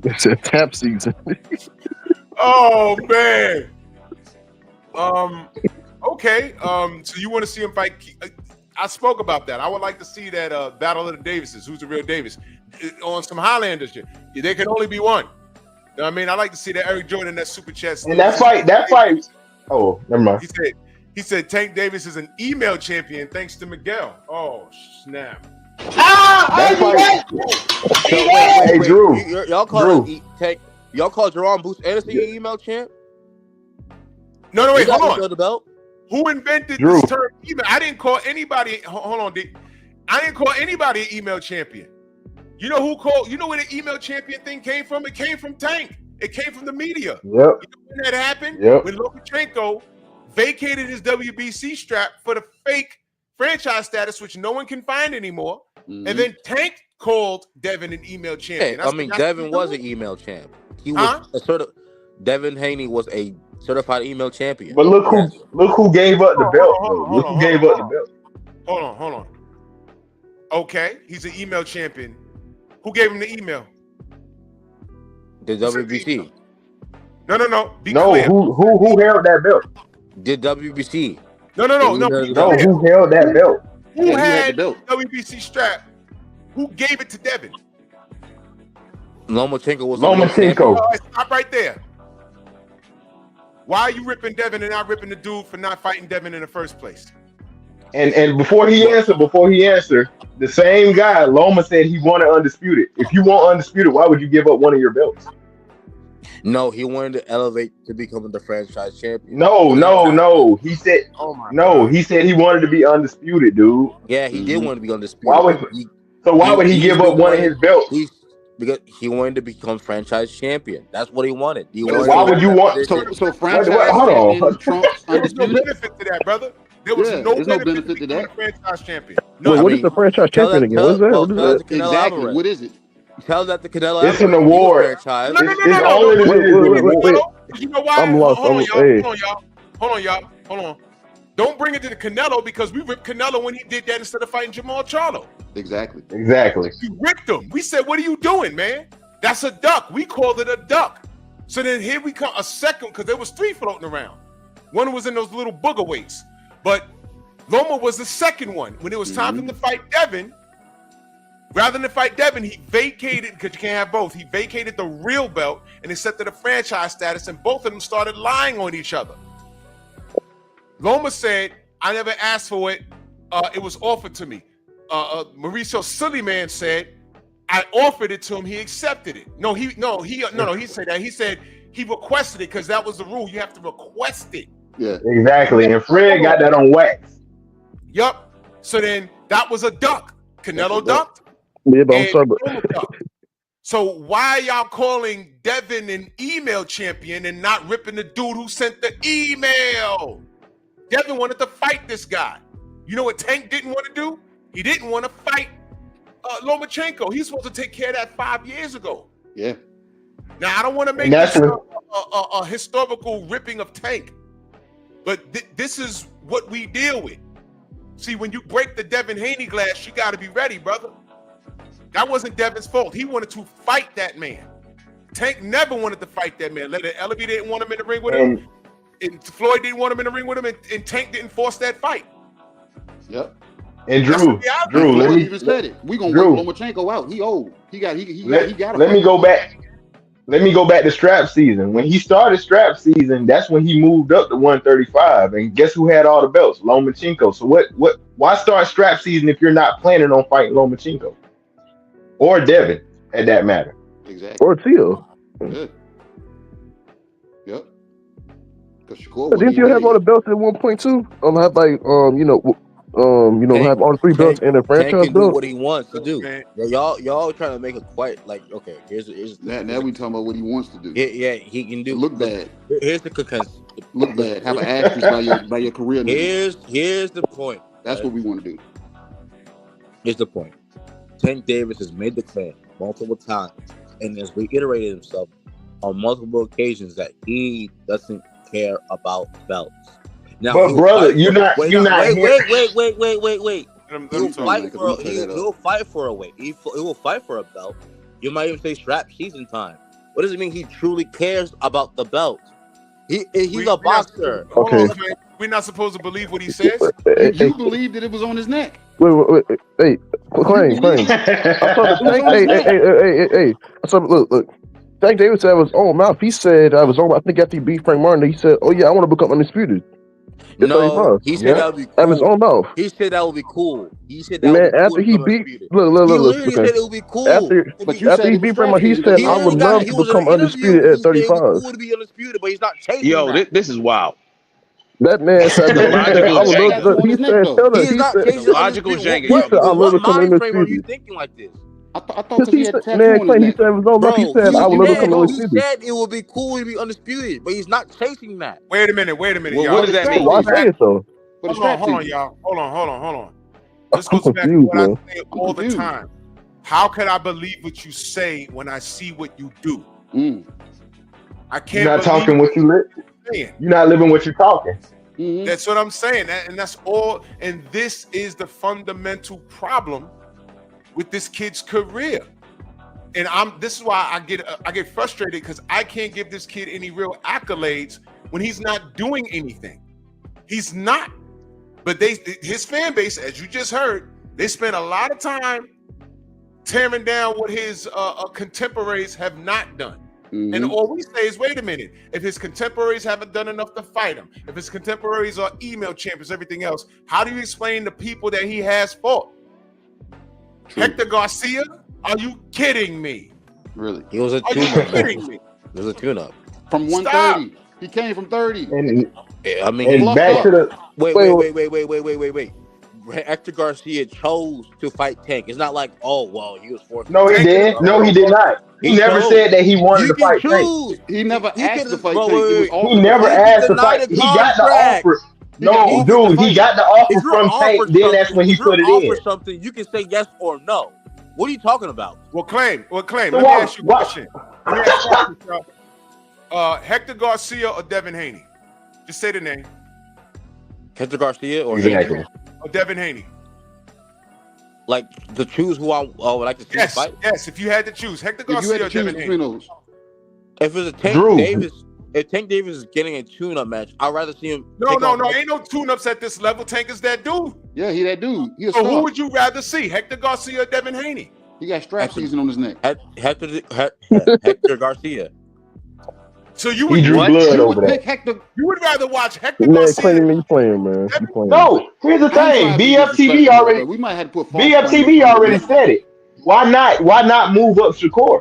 It's a tap season. Oh man. Okay. So you want to see him fight? I spoke about that. I would like to see that battle of the Davises. Who's the real Davis? On some Highlander shit. There can only be one. You know what I mean? I like to see that Eric Jordan, that super chat. And that fight. Oh, never mind. He said Tank Davis is an email champion thanks to Miguel. Oh snap! Hey, Drew. Y'all call Tank? Y'all call Jerome Boost Anderson your email champ? No, wait, hold on. The belt? Who invented this term email? I didn't call anybody. Hold on, I didn't call anybody an email champion. You know who called? You know where the email champion thing came from? It came from Tank. It came from the media. Yep. You know when that happened? Yep. When Lomachenko vacated his WBC strap for the fake franchise status, which no one can find anymore. Mm-hmm. And then Tank called Devin an email champion. Hey, Devin was an email champ. He was Devin Haney was a certified email champion. But look who gave up the belt. Look who gave up the belt. Hold on. Okay, he's an email champion. Who gave him the email? The WBC. No. Who held that belt? Did WBC? No. Who held that belt? Who had the belt? WBC strap? Who gave it to Devin? Lomachenko was Lomachenko. Stop right there. Why are you ripping Devin and not ripping the dude for not fighting Devin in the first place? And before he answered, the same guy, Loma, said he wanted undisputed. If you want undisputed, why would you give up one of your belts? No, he wanted to elevate to becoming the franchise champion. No. He said He said he wanted to be undisputed, dude. Yeah, he did want to be undisputed. Why would he give up one of his belts? Because he wanted to become franchise champion. That's what he wanted. Why would you want so franchise? Hold on. Trump's There's no benefit to that, brother. There was no benefit to that. Franchise champion. No, what is the franchise champion again? What is that? Exactly. What is it? Tell that to Canelo. It's an award. No. Wait. You know why? I'm lost. Hold on, y'all. Don't bring it to the Canelo because we ripped Canelo when he did that instead of fighting Jamal Charlo. Exactly. We ripped him. We said, "What are you doing, man?" That's a duck. We called it a duck. So then here we come a second, because there was 3 floating around. One was in those little booger weights. But Loma was the second one. When it was time for him to fight Devin, rather than fight Devin, he vacated, because you can't have both. He vacated the real belt and accepted a franchise status, and both of them started lying on each other. Loma said, I never asked for it. It was offered to me. Mauricio Sillyman said, I offered it to him. He accepted it. No, he said that. He said he requested it because that was the rule. You have to request it. Yeah, exactly. And Fred got that on wax. Yup. So then that was a duck. Canelo ducked. Yeah, but I'm sorry, So why are y'all calling Devin an email champion and not ripping the dude who sent the email? Devin wanted to fight this guy. You know what Tank didn't want to do? He didn't want to fight Lomachenko. He's supposed to take care of that 5 years ago. Yeah. Now, I don't want to make this a historical ripping of Tank, but this is what we deal with. See, when you break the Devin Haney glass, you got to be ready, brother. That wasn't Devin's fault. He wanted to fight that man. Tank never wanted to fight that man. Ellaby didn't want him in the ring with him. And Floyd didn't want him in the ring with him, and Tank didn't force that fight. Yep. And Drew, let me even said it. We gonna work Lomachenko out. He old. He got. Let me go back. Let me go back to strap season. When he started strap season, that's when he moved up to 135. And guess who had all the belts? Lomachenko. So why start strap season if you're not planning on fighting Lomachenko? Or Devin, at that matter. Exactly. Or Tio. Good. Yep. But didn't you have all the belts at one point too? Have like have all the 3 belts and a franchise Tank can do belt. what he wants to do. Y'all trying to make it quite like, okay, here's now we talking about what he wants to do. Yeah, he can do. Look bad. Here's the look bad. Have an asterisk by your career. Here's the point. That's what we want to do. Here's the point. Tank Davis has made the claim multiple times and has reiterated himself on multiple occasions that he doesn't care about belts. Now, but brother, you're not. Wait. He'll fight for a weight. He will fight for a belt. You might even say strap season time. What does it mean? He truly cares about the belt. He's a boxer. Okay. We're not supposed to believe what he says. You believe that it was on his neck. Wait. Hey, claim. Hey. Look. Tank Davis said it was on mouth. He said I was on. I think after he beat Frank Martin, he said, "Oh yeah, I want to become undisputed." No, he said that would be cool. That was on mouth. He said that would be cool. He said that man, after he beat, look. He literally said it would be cool. After he beat Frank Martin, he said, "I would love to become undisputed at 35." It would be cool to be undisputed, but he's not chasing that. This is wild. That man said, "He's not chasing logical janky." What mind frame are you thinking like this? I thought he said, man, he said it was on. He said I would love to become undisputed. He said it would be cool to be undisputed, but he's not chasing that. Wait a minute, well, y'all. What does that mean? Why say it so? Hold on, y'all. Hold on. This goes back to what I say all the time. How can I believe what you say when I see what you do? I can't. You're not talking what you live. You're not living what you're talking. That's what I'm saying, and that's all. And this is the fundamental problem with this kid's career. And this is why I get frustrated, because I can't give this kid any real accolades when he's not doing anything. He's not. But his fan base, as you just heard, they spent a lot of time tearing down what his contemporaries have not done. And all we say is, wait a minute, if his contemporaries haven't done enough to fight him, if his contemporaries are email champions, everything else, how do you explain the people that he has fought? Hector Garcia? Are you kidding me? Really? He was a tune-up. Are you kidding me? He was a tune-up. From 130. He came from 30. I mean, back to the wait. Hector Garcia chose to fight Tank. It's not like, oh, well, he was forced. No, he did. No, he did not. He never said that he wanted to fight Tank. He never asked to fight Tank. He never asked to fight. He got the offer. No, dude, he got the offer from Tank. Then that's when he put it in. Offer something, you can say yes or no. What are you talking about? Well, claim. Let me ask you a question. Hector Garcia or Devin Haney? Just say the name. Hector Garcia or exactly. Or Devin Haney? Like to choose who I would like to see fight. Yes. If you had to choose, Hector If you Garcia had or to choose Devin between Haney. those, If it's a Tank Drew. Davis, if Tank Davis is getting a tune-up match, I'd rather see him. No. Ain't no tune-ups at this level. Tank is that dude. yeah, he that dude. He a So star. who would you rather see, Hector Garcia or Devin Haney? He got strap season on his neck. Hector Garcia. So you He would drew blood You over would that. pick Hector. You would rather watch Hector Man, Garcia? Clayton, you playing, man. You playing. No, here's the I thing. ain't trying to be BFTV disrespectful, already. but we might have to put false BFTV claim already up. said it. Why not move up Shakur?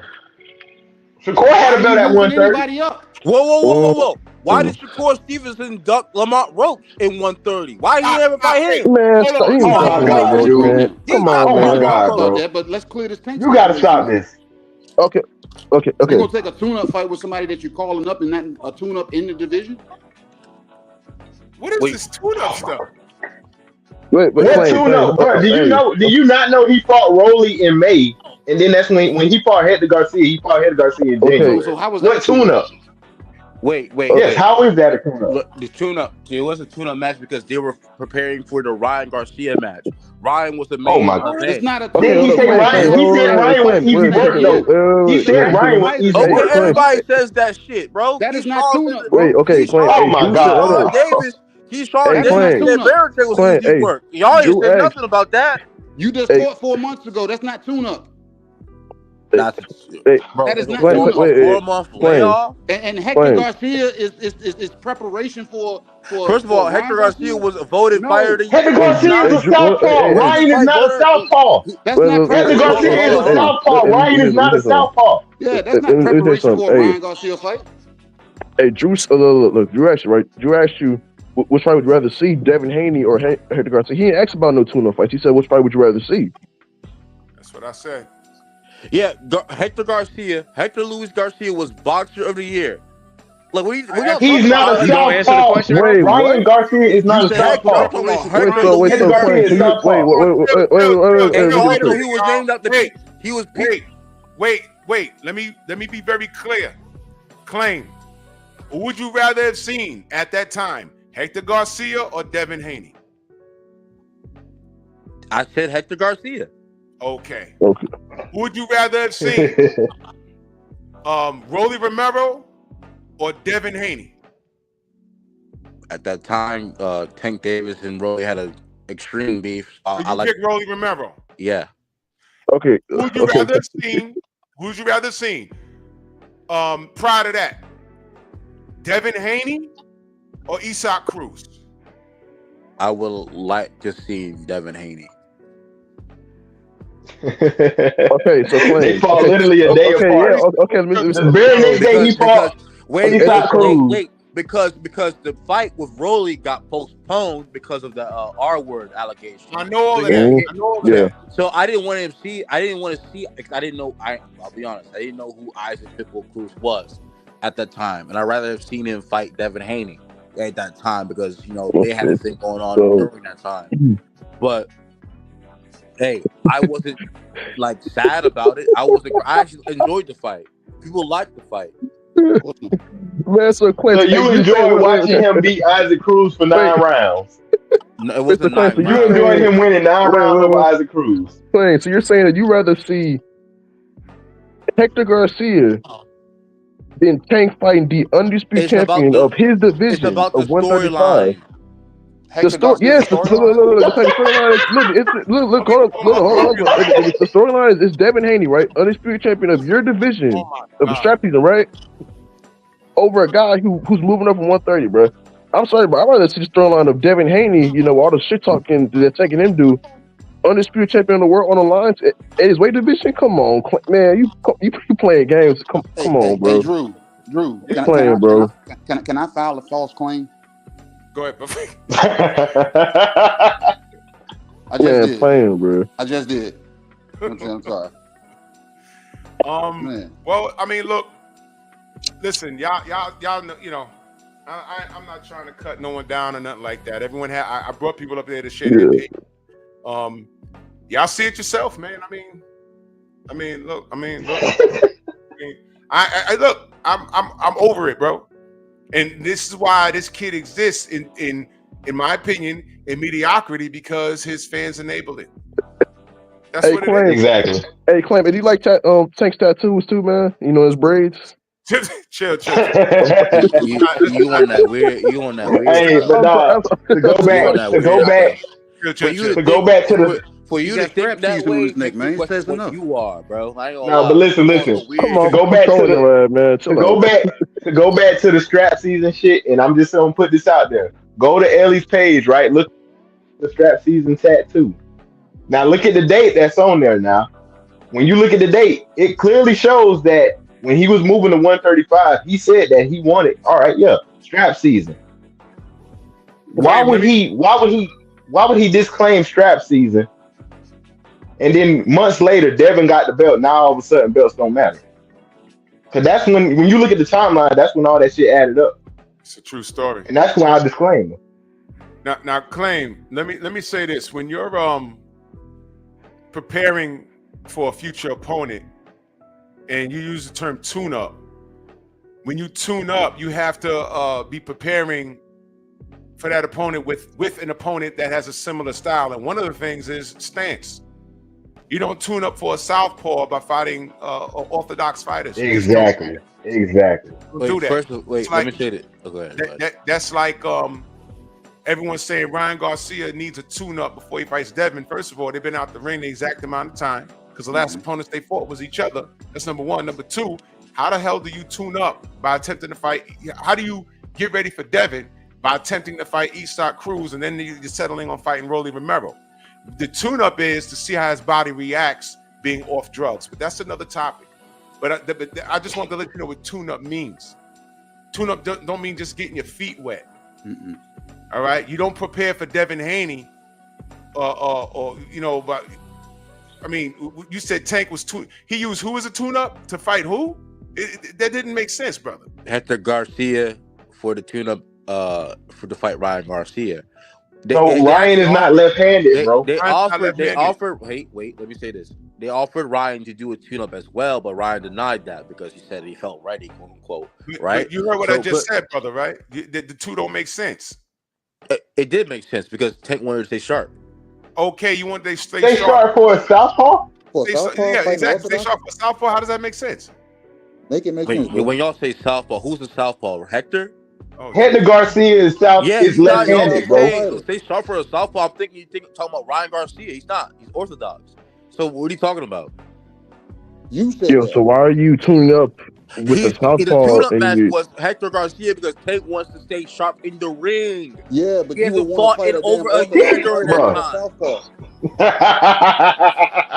Shakur had Why a belt you at moving 130. anybody up? Whoa. Why did Shakur Stevenson duck Lamont Roach in 130? Why he never fight him? Man, stop. You Oh my talking God, about dude. Roach, man. Come on, Oh my man. God, about bro. that, but let's clear this tank. You gotta stop this. Okay. You gonna take a tune-up fight with somebody that you're calling up and not a tune-up in the division? What is this tune-up stuff? Wait, What tune-up, bro? Do you not know he fought Rolly in May, and then that's when he fought Hector Garcia. He fought Hector Garcia in January. So how was what that tune-up? Wait. Yes, how is that a tune-up? Look, the tune-up. It was a tune-up match because they were preparing for the Ryan Garcia match. Ryan was the main. Oh my God! event. It's not a. Then he said Ryan was easy work though. He said Ryan was easy Okay, work. everybody says that shit, bro. That is not tune-up. Wait, okay, Clint. Oh my God! Keyshawn Davis said Barrett was easy work. Y'all ain't said nothing about that. You just fought 4 months ago. That's not tune-up. That is not a 4-month layoff. And Hector Garcia is preparation for. First of all, Hector Garcia was voted fighter of the year. Hector Garcia is a southpaw. Ryan is not a southpaw. That's not Hector Garcia is a southpaw. Ryan is not a southpaw. Yeah, that's not preparation for a Ryan Garcia fight. Hey, Drew, look, Drew asked you, right? Drew asked you, which fight would you rather see, Devin Haney or Hector Garcia? He didn't ask about no tune-up fights. He said, which fight would you rather see? That's what I said. Yeah, Hector Luis Garcia was boxer of the year. Like he's not a southpaw. Ryan Garcia is not a southpaw. Hector Garcia is southpaw. Wait. Let me be very clear. Claim. Who would you rather have seen at that time, Hector Garcia or Devin Haney? I said Hector Garcia. Okay. Who would you rather have seen? Rolly Romero or Devin Haney? At that time, Tank Davis and Rolly had an extreme beef. Pick Rolly Romero. Yeah. Okay. Who would you rather have seen? Who'd you rather seen? Prior to that, Devin Haney or Isaac Cruz? I would like to see Devin Haney. Okay, so they fought literally a day apart. The very next day he fought. Wait, because the fight with Rolly got postponed because of the R word allegation. I know all of that. So I didn't want to see. I didn't know. I'll be honest. I didn't know who Isaac Pitbull Cruz was at that time, and I'd rather have seen him fight Devin Haney at that time because they had a thing going on during that time. But hey, I wasn't sad about it. I actually enjoyed the fight. People liked the fight. Man, so you enjoyed watching him beat Isaac Cruz for 9 rounds. No, it wasn't 9 rounds. You enjoyed him winning 9 rounds over Isaac Cruz. So you're saying that you rather see Hector Garcia than Tank fighting the undisputed champion of his division? It's about the of 135. storyline. The storyline is Devin Haney, right? Undisputed champion of your division of the strap season, right? Over a guy who's moving up from 130, bro. I'm sorry, but I'd rather see the storyline of Devin Haney, all the shit talking they're taking him do. Undisputed champion of the world on the lines at his weight division. Come on, man, you playing games. Come on, bro. Hey, Drew, bro. Can I file a false claim? Go ahead. I just did. Playing, bro. I just did. I'm sorry. Well, I mean, look. Listen, y'all know, I'm not trying to cut no one down or nothing like that. Everyone I brought people up there to share their opinion. Y'all see it yourself, man. I mean, look. Look. I'm over it, bro. And this is why this kid exists in my opinion, in mediocrity because his fans enable it. That's what Claim. it is. Exactly. Hey, Claim, and you like Tank's tattoos too, man? You know his braids. chill. You on that weird? You on that weird Hey, stuff? but nah, to go You back, on that to go weird back, stuff? Chill. to go back to the. For He you to got think strap that season on way his neck, makes me man. He question says what enough. you are, bro. I ain't gonna No, lie. but listen. You on some Come weird on, To go shit. back to control the. your ass, man. To Chill go out. back, to go back to the strap season shit, and I'm just gonna put this out there. Go to Ellie's page, right? Look at the strap season tattoo. Now look at the date that's on there. Now, when you look at the date, it clearly shows that when he was moving to 135, he said that he wanted. All right, yeah, strap season. Why Claim, would he? Why would he? Why would he disclaim strap season? And then months later, Devin got the belt. Now all of a sudden, belts don't matter. Cause that's when you look at the timeline, that's when all that shit added up. It's a true story. And that's why I disclaimed him. Now, Claim. Let me say this: when you're preparing for a future opponent, and you use the term tune-up, when you tune up, you have to be preparing for that opponent with an opponent that has a similar style. And one of the things is stance. You don't tune up for a southpaw by fighting orthodox fighters. Exactly. Wait, do that. first, wait. Like, let me say it. Okay. That's like everyone's saying Ryan Garcia needs a tune-up before he fights Devin. First of all, they've been out the ring the exact amount of time because the last opponents they fought was each other. That's number one. Number two, how the hell do you tune up by attempting to fight? How do you get ready for Devin by attempting to fight Eastside Cruz and then you're settling on fighting Rolly Romero? The tune-up is to see how his body reacts being off drugs, but that's another topic. But I just want to let you know what tune-up means. Tune-up don't mean just getting your feet wet. All right, you don't prepare for Devin Haney, or you know. But I mean, you said Tank was he used who as a tune-up to fight who? That didn't make sense, brother. Hector Garcia for the tune-up for the fight Ryan Garcia. Ryan is not left-handed, bro. They offered. Wait. Let me say this. They offered Ryan to do a tune-up as well, but Ryan denied that because he said he felt ready, quote unquote. Right? But you heard what I just said, brother. Right? The two don't make sense. It did make sense because Tank wanted to stay sharp. Okay, you want they stay sharp for a southpaw? Yeah, exactly. Stay sharp for a southpaw. How does that make sense? Make it make sense. When y'all say southpaw, who's the southpaw? Hector? Hector Garcia is is left-handed, bro. Stay sharp for a southpaw. I'm thinking talking about Ryan Garcia. He's not. He's orthodox. So what are you talking about? You said that. So why are you tuning up with the southpaw? The tune-up match was Hector Garcia because Tank wants to stay sharp in the ring. Yeah, but he hasn't fought in over a year during that time.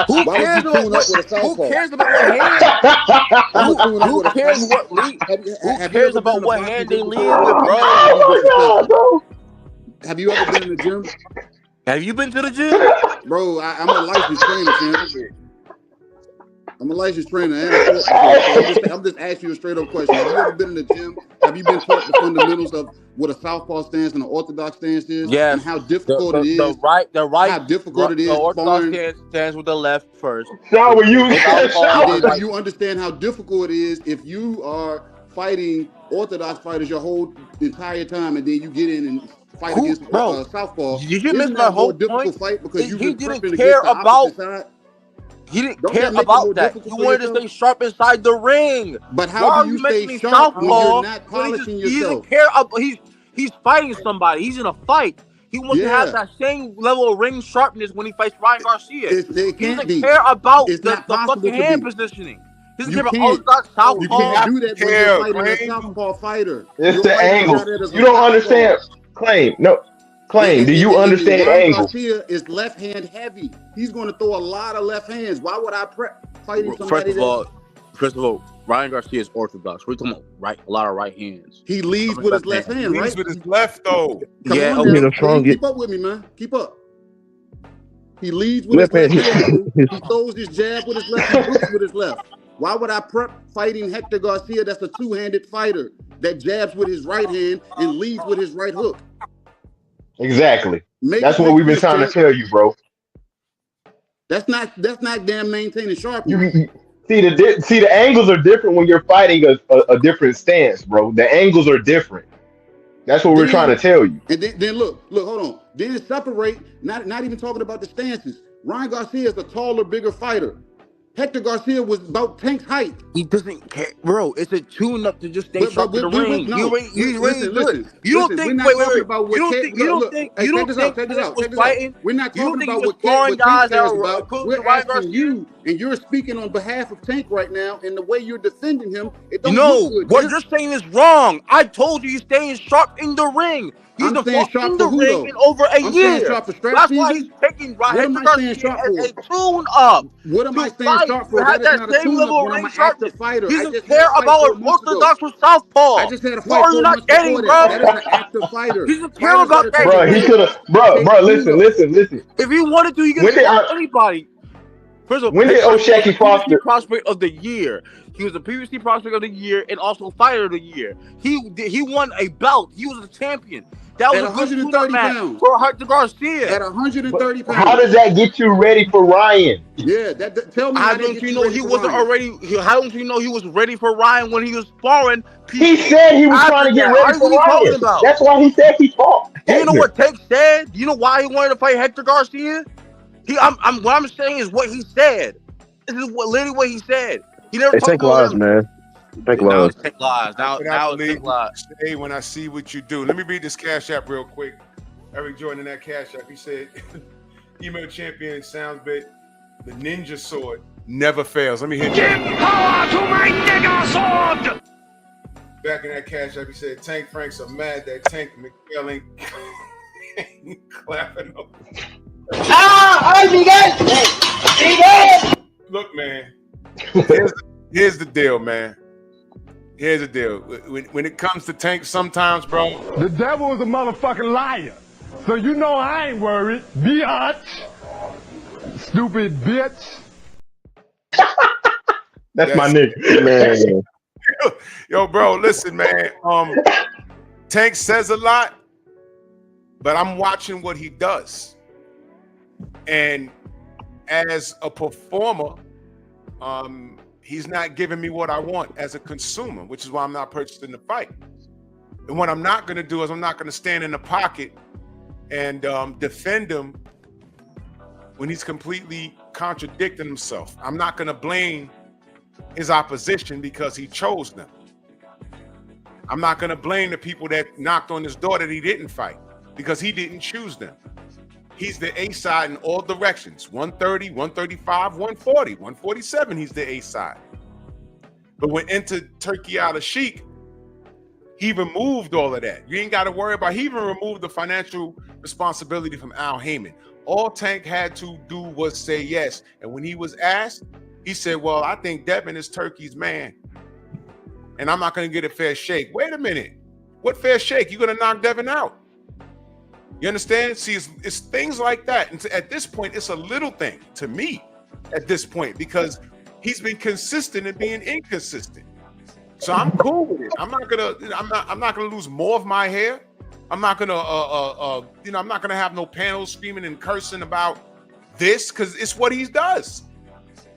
Who cares about what hand? Who cares what lead? Who cares about what hand they lead with, bro? Have you ever been in the gym? Have you been to the gym? Bro, I'm a licensed trainer, I'm a licensed trainer. And I'm just asking you a straight up question. Have you ever been in the gym? Have you been taught the fundamentals of what a southpaw stance and an orthodox stance is? Yeah. And how difficult it is? The right. How difficult it is. The orthodox stands with the left first. So do you understand how difficult it is if you are fighting orthodox fighters your whole entire time, and then you get in and fight against southpaw? Did you miss my whole difficult fight because he didn't care about. He didn't care about that. He wanted to stay sharp inside the ring. But how do you stay sharp when you're not polishing yourself? He doesn't care about. He's fighting somebody. He's in a fight. He wants to have that same level of ring sharpness when he fights Ryan Garcia. He doesn't care about the fucking hand positioning. He doesn't care about orthodox southpaw. You can't do that when you're fighting a southpaw fighter. It's the angles. You don't understand. Claim. Do you understand angles? Garcia is left hand heavy. He's going to throw a lot of left hands. Why would I prep fighting somebody? First of all, Ryan Garcia is orthodox. We're talking about a lot of right hands. He leads with his left hand, right? He leads with his left, though. Keep up with me, man. Keep up. He leads with his left hand. He throws his jab with his left. He hooks with his left. Why would I prep fighting Hector Garcia? That's a two-handed fighter that jabs with his right hand and leads with his right hook. Exactly. That's what we've been trying to tell you, bro. That's not damn maintaining sharpness. See the angles are different when you're fighting a different stance, bro. The angles are different. That's what we're trying to tell you. And then look, hold on. Then separate. Not even talking about the stances. Ryan Garcia is a taller, bigger fighter. Hector Garcia was about Tank's height. He doesn't care, bro. It's a tune-up to just stay But sharp in the ring. He's ready to do it. You don't think? We're not Wait. talking about what You don't Cat- think? You look, don't think? hey, You check don't this think out, check this Tank out, was check this out. fighting? We're not You don't talking think he about was what sparring Tank guys that cares are about. equivalent We're to Ryan asking Garcia? you, and you're speaking on behalf of Tank right now, and the way you're defending him, it don't No, look good. what Yes. you're saying is wrong. I told you he's staying sharp in the ring. He's I'm staying sharp in for the who, ring though? in over a I'm year. staying sharp for strap That's why he's season? taking What am Hector I staying Garcia sharp as for? a tune-up. What am I To staying fight, sharp you for? have That is that not a same tune-up level when of I'm ring an active sharpness. fighter. He I doesn't just had care a fight about 4 an months ago. orthodox or southpaw. I just had a So fight are 4 you not months before getting, that. bro? That is an active fighter. He doesn't care Fighters about gotta that take Bro, he shit. could have. Bro, listen. If he wanted to, he could When did have anybody. First of all, when did Hector Garcia was O'Shaquie the PBC Foster? prospect of the year. He was the PBC prospect of the year and also fighter of the year. He won a belt. He was a champion. That was At a good 130 tune-up match pounds. for Hector Garcia. At 130 pounds. How does that get you ready for Ryan? Yeah, tell me How how they don't get you you know ready he for wasn't Ryan. already? How don't you know he was ready for Ryan when he was sparring? He said he was after trying to get that? ready What for are you talking Ryan. about? That's why he said he fought. Do you know Hector. what Tank said? Do you know why he wanted to fight Hector Garcia? What I'm saying is what he said. This is literally what he said. He never Hey, talked Tank about lies, him. man. Tank Now lies. it's Tank lies. Now That's what I it's Tank believe lies. you say when I see what you do. Let me read this Cash App real quick. Eric Jordan in that Cash App. He said, email champion sounds bit. The ninja sword never fails. Let me hit Give that. power to my nigga sword! Back in that Cash App, he said, Tank Franks are mad that Tank McHale ain't clapping up. ¡Ay, Miguel! ¡Miguel! Look, man, here's the deal, man. Here's the deal. When it comes to Tank, sometimes, bro. The devil is a motherfucking liar. So you know I ain't worried. Biatch. Stupid bitch. That's my nigga. Man. Yo, bro, listen, man. Tank says a lot, but I'm watching what he does. And as a performer, he's not giving me what I want as a consumer, which is why I'm not purchasing the fight. And what I'm not going to do is I'm not going to stand in the pocket and defend him when he's completely contradicting himself. I'm not going to blame his opposition because he chose them. I'm not going to blame the people that knocked on his door that he didn't fight because he didn't choose them. He's the A side in all directions. 130, 135, 140, 147, he's the A side. But when into Turkey Al-Sheikh, he removed all of that. You ain't got to worry about, he even removed the financial responsibility from Al Heyman. All Tank had to do was say yes. And when he was asked, he said, well, I think Devin is Turkey's man. And I'm not going to get a fair shake. Wait a minute. What fair shake? You're going to knock Devin out. You understand? See, it's things like that. And at this point, it's a little thing to me at this point because he's been consistent in being inconsistent. So I'm cool with it. I'm not gonna lose more of my hair. I'm not gonna I'm not gonna have no panels screaming and cursing about this because it's what he does.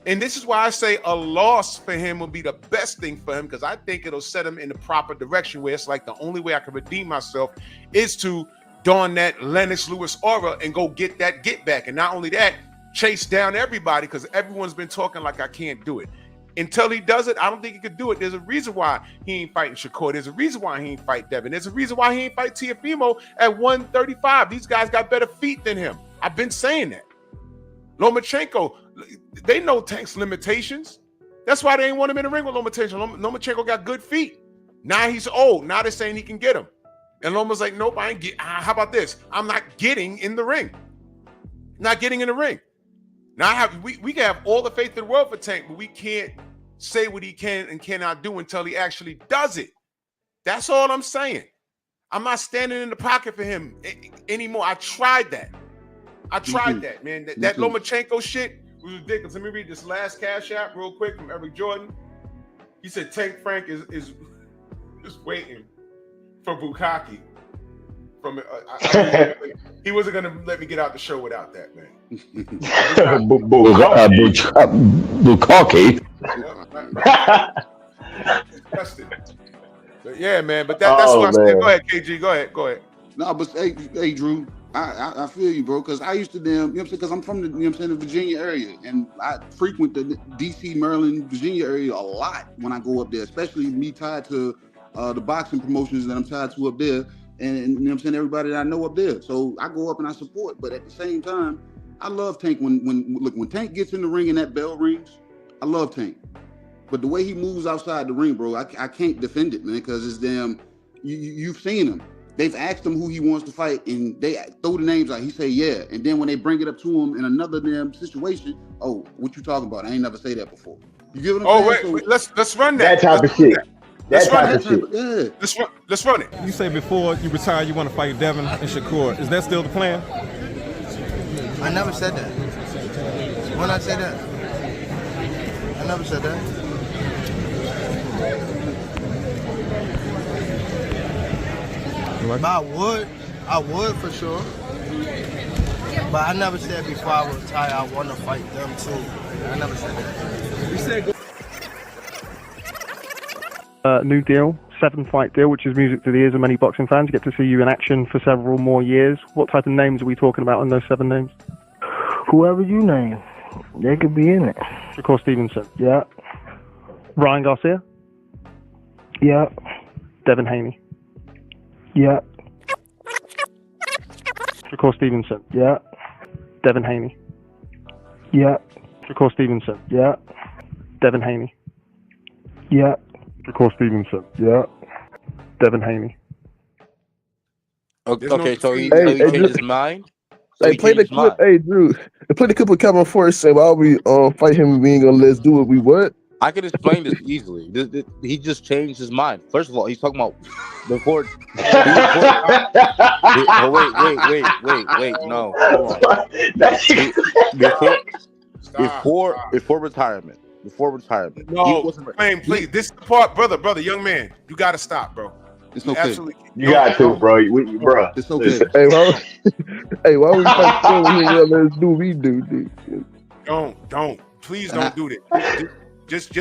And this is why I say a loss for him would be the best thing for him because I think it'll set him in the proper direction where it's like the only way I can redeem myself is to don that Lennox Lewis aura and go get that get back. And not only that, chase down everybody because everyone's been talking like I can't do it. Until he does it, I don't think he could do it. There's a reason why he ain't fighting Shakur. There's a reason why he ain't fight Devin. There's a reason why he ain't fight Teofimo at 135. These guys got better feet than him. I've been saying that. Lomachenko, they know Tank's limitations. That's why they ain't want him in the ring with Lomachenko. Lomachenko got good feet. Now he's old. Now they're saying he can get him. And Loma's like, nope, I ain't get. How about this? I'm not getting in the ring. Not getting in the ring. Now we can have all the faith in the world for Tank, but we can't say what he can and cannot do until he actually does it. That's all I'm saying. I'm not standing in the pocket for him anymore. I tried that. That, man. That Lomachenko shit was ridiculous. Let me read this last Cash App real quick from Eric Jordan. He said Tank Frank is waiting for Bukaki. He wasn't gonna let me get out the show without that, man. Bukaki. Disgusting. But yeah, man. But that's what I said. Go ahead, KG. Go ahead. No, but hey, Drew. I feel you, bro, because I used to you know what I'm saying, because I'm from the, you know what I'm saying, the Virginia area, and I frequent the DC, Maryland, Virginia area a lot when I go up there, especially me tied to the boxing promotions that I'm tied to up there, and you know what I'm saying, everybody that I know up there. So I go up and I support, but at the same time, I love Tank when Tank gets in the ring and that bell rings, I love Tank. But the way he moves outside the ring, bro, I can't defend it, man, because it's damn, you've seen him. They've asked him who he wants to fight, and they throw the names out. He say yeah, and then when they bring it up to him in another damn situation, oh, what you talking about? I ain't never say that before. You get what I'm saying? Wait, let's run that. That type of shit. That type of shit. Yeah. Let's run it. You say before you retire, you want to fight Devin and Shakur. Is that still the plan? I never said that. When I said that, I never said that. But I would for sure. But I never said before I retire I want to fight them too. I never said that. You said new deal, 7-fight deal, which is music to the ears of many boxing fans. Get to see you in action for several more years. What type of names are we talking about in those 7 names? Whoever you name, they could be in it. Shakur Stevenson. Yeah. Ryan Garcia. Yeah. Devin Haney. Yeah. Shakur Stevenson. Yeah. Devin Haney. Yeah. Shakur Stevenson. Yeah. Devin Haney. Yeah. Shakur Stevenson. Yeah. Devin Haney. Okay, so he changed his mind. So play the clip. Mind. Hey, Drew, play the clip with Kevin Forrest saying, "Why we fight him? We ain't gonna let's do it. We what?" I can explain this easily. He just changed his mind. First of all, he's talking about before. Wait. No, hold on. Before retirement. No, please. This is the part, brother, young man. You gotta stop, bro. It's okay. Absolutely. You got to, bro. Bro. It's okay. Hey, why we fight him? We ain't gonna let's do what we do, dude. Don't. Please don't do that. Just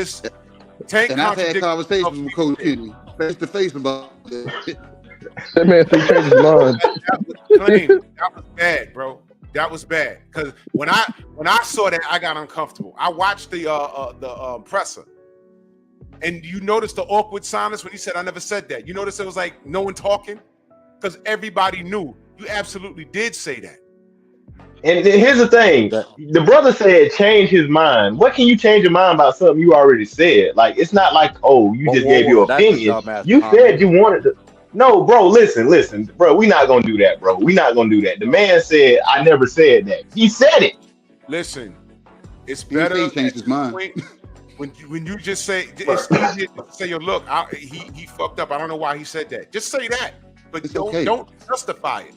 Tank. And I've had conversations with Coach Kenny face to face about that. That man said change his mind. That was bad, bro. That was bad. Because when I saw that, I got uncomfortable. I watched the presser, and you noticed the awkward silence when he said, "I never said that." You noticed it was like no one talking, because everybody knew you absolutely did say that. And here's the thing: the brother said change his mind. What can you change your mind about something you already said? Like, it's not like, oh, you just gave your opinion. You said you wanted to. No, bro, listen, bro. We're not gonna do that, bro. We're not gonna do that. The man said, "I never said that." He said it. Listen, it's better. He changed his mind. When you just say, it's easier to say, "Yo, look, he fucked up. I don't know why he said that." Just say that, but don't justify it.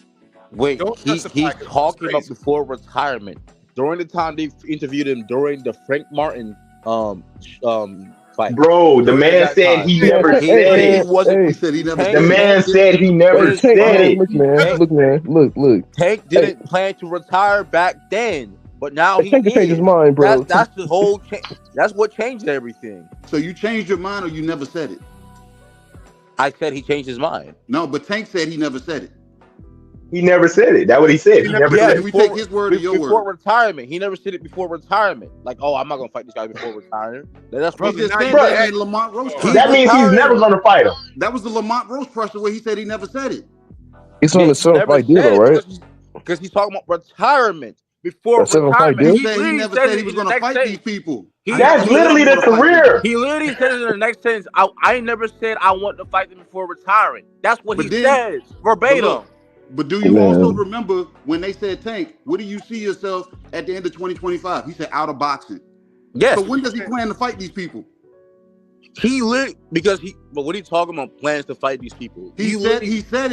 Wait, he's talking about before retirement. During the time they interviewed him during the Frank Martin fight. Bro, the man said he never said it. He said he never. The man said he never said it. Look. Tank didn't plan to retire back then, but now he Tank changed his mind, bro. That's the whole change. That's what changed everything. So you changed your mind, or you never said it? I said he changed his mind. No, but Tank said he never said it. He never said it. That's what he said. He never said it. We take his word or your word? Before retirement. He never said it before retirement. Like, oh, I'm not going to fight this guy before retiring. That's what he said. Lamont Roach. That means he's never going to fight him. That was the Lamont Roach pressure where he said he never said it. It's on the 7-fight deal, right? Because he's talking about retirement. Before retirement. He never said he was going to fight these people. That's literally the career. He literally said it in the next sentence. I never said I want to fight them before retiring. That's what he says verbatim. But do you also remember when they said, Tank, where do you see yourself at the end of 2025? He said, out of boxing. Yes. So when does he plan to fight these people? But what are you talking about? Plans to fight these people? He said it. He said,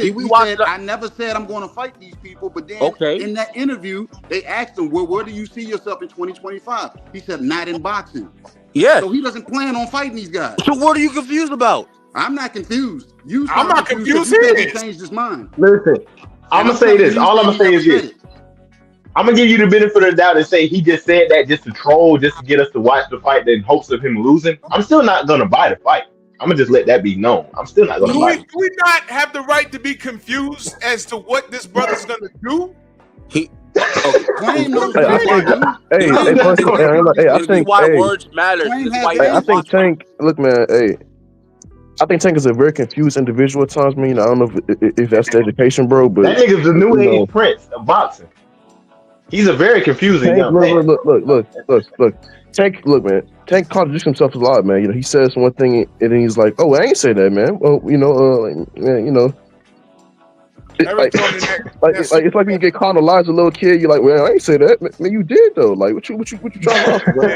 I never said I'm going to fight these people. But then in that interview, they asked him, well, where do you see yourself in 2025? He said, not in boxing. Yes. So he doesn't plan on fighting these guys. So what are you confused about? I'm not confused. I'm not confused. He changed his mind. Listen, I'm gonna say this. All I'm gonna say is this. I'm gonna give you the benefit of the doubt and say he just said that just to troll, just to get us to watch the fight in hopes of him losing. I'm still not gonna buy the fight. I'm gonna just let that be known. I'm still not gonna fight him. Do we not have the right to be confused as to what this brother's gonna do? Claim knows I think why words matter. I think Tank. Look, man. Hey, I think Tank is a very confused individual at times. I don't know if that's the education, bro. But that nigga's the new age prince of boxing. He's a very confusing young man. Look. Tank, look, man. Tank contradicts himself a lot, man. He says one thing and then he's like, "Oh, I ain't say that, man." Well, it's like when you get caught on lies as a little kid, you're like, "Well, I ain't say that." Man, you did though. Like, what you trying to offer, bro?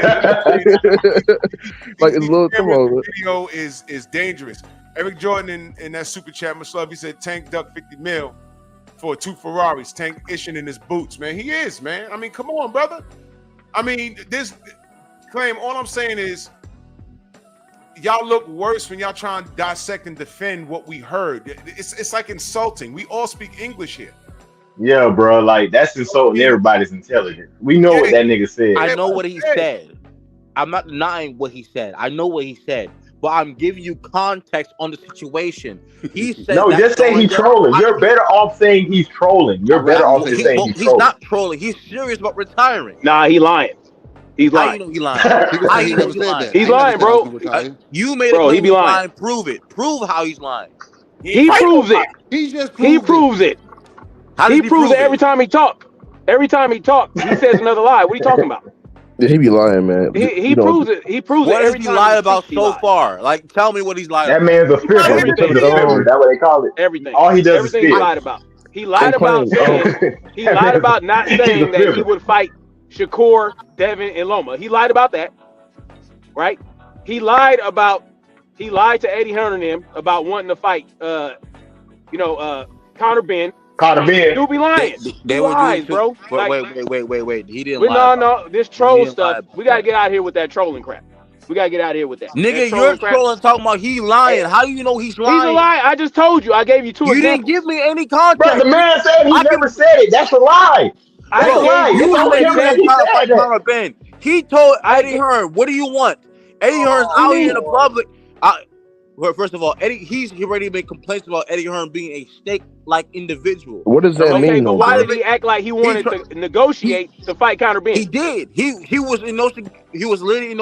Like, it's a little. Come on, video is dangerous. Eric Jordan in that super chat, much love. He said Tank ducked 50 mil for 2 Ferraris. Tank ishing in his boots, man. He is, man. I mean, come on, brother. I mean, this claim. All I'm saying is, y'all look worse when y'all trying to dissect and defend what we heard. It's like insulting. We all speak English here. Yeah, bro. Like, that's insulting everybody's intelligence. We know what that nigga said. I know what he said. I'm not denying what he said. I know what he said. But I'm giving you context on the situation. He said no, just say he's trolling. You're better off saying he's trolling. You're better off just saying he's trolling. He's not trolling. He's serious about retiring. Nah, he lying. He's lying. How you know he lying? He's lying, bro. You made a claim he's lying. Prove it. Prove how he's lying. He proves it. He proves it. He proves it every time he talks. Every time he talks, he says another lie. What are you talking about? Yeah, he be lying, man. He proves it. He proves it. What has he lied about so far? Like, tell me what he's lied about. That man's a fibber. That's what they call it. Everything. All he does everything is he lied about. He lied about saying, he lied about not saying that he would fight Shakur, Devin, and Loma. He lied about that, right? He lied to Eddie Hearn and him about wanting to fight, Conor Benn. Conor Benn. You be lying. They lies, bro. Wait. He didn't lie. No. This troll stuff. We gotta get out of here with that trolling crap. We gotta get out of here with that. Nigga, you're trolling talking about he lying. How do you know he's lying? He's a lie. I just told you. I gave you 2 examples. You didn't give me any context. Bro, the man said he never said it. That's a lie. That's a lie. Conor Benn. He told Eddie Hearn, "What do you want?" Eddie Hearn's out here in the public. First of all, he's already made complaints about Eddie Hearn being a snake-like individual. What does that mean? But why did he act like he wanted to negotiate to fight Conor Benn? He did. He was literally in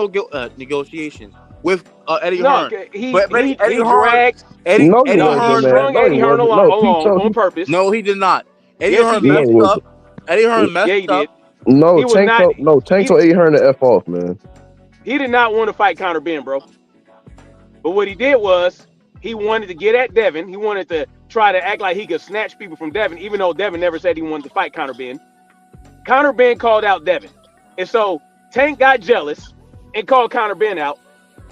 negotiations with Eddie Hearn. He dragged Eddie Hearn along on purpose. No, he did not. Eddie Hearn messed up. Eddie Hearn messed up. No, Tank told Eddie Hearn to F off, man. He did not want to fight Conor Benn, bro. But what he did was he wanted to get at Devin. He wanted to try to act like he could snatch people from Devin, even though Devin never said he wanted to fight Conor Benn. Conor Benn called out Devin. And so Tank got jealous and called Conor Benn out.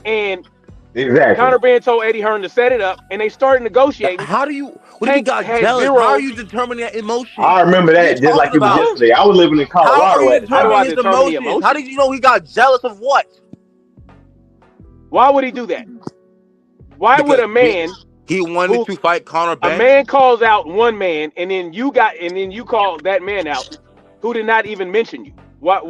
And Conor Benn told Eddie Hearn to set it up, and they started negotiating. What if he got jealous? How are you determining that emotion? I remember that just like it was yesterday. I was living in Colorado at the time. How did you know he got jealous of what? Why would he do that? Why would a man? He wanted to fight Conor Benn. A man calls out one man, and then you call that man out, who did not even mention you. What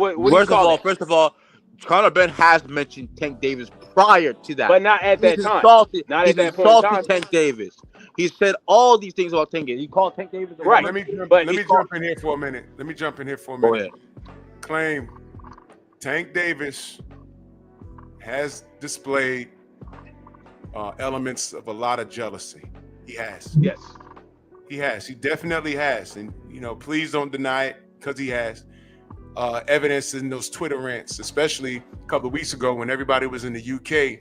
First of all, Conor Benn has mentioned Tank Davis prior to that, but not at that time. Not at that point in time. Tank Davis. He said all these things about Tank Davis. He called Tank Davis. Right. Let me jump in here for a minute. Go ahead. Claim Tank Davis has displayed elements of a lot of jealousy. He has. Yes. He has. He definitely has. And, please don't deny it, because he has. Evidence in those Twitter rants, especially a couple of weeks ago when everybody was in the UK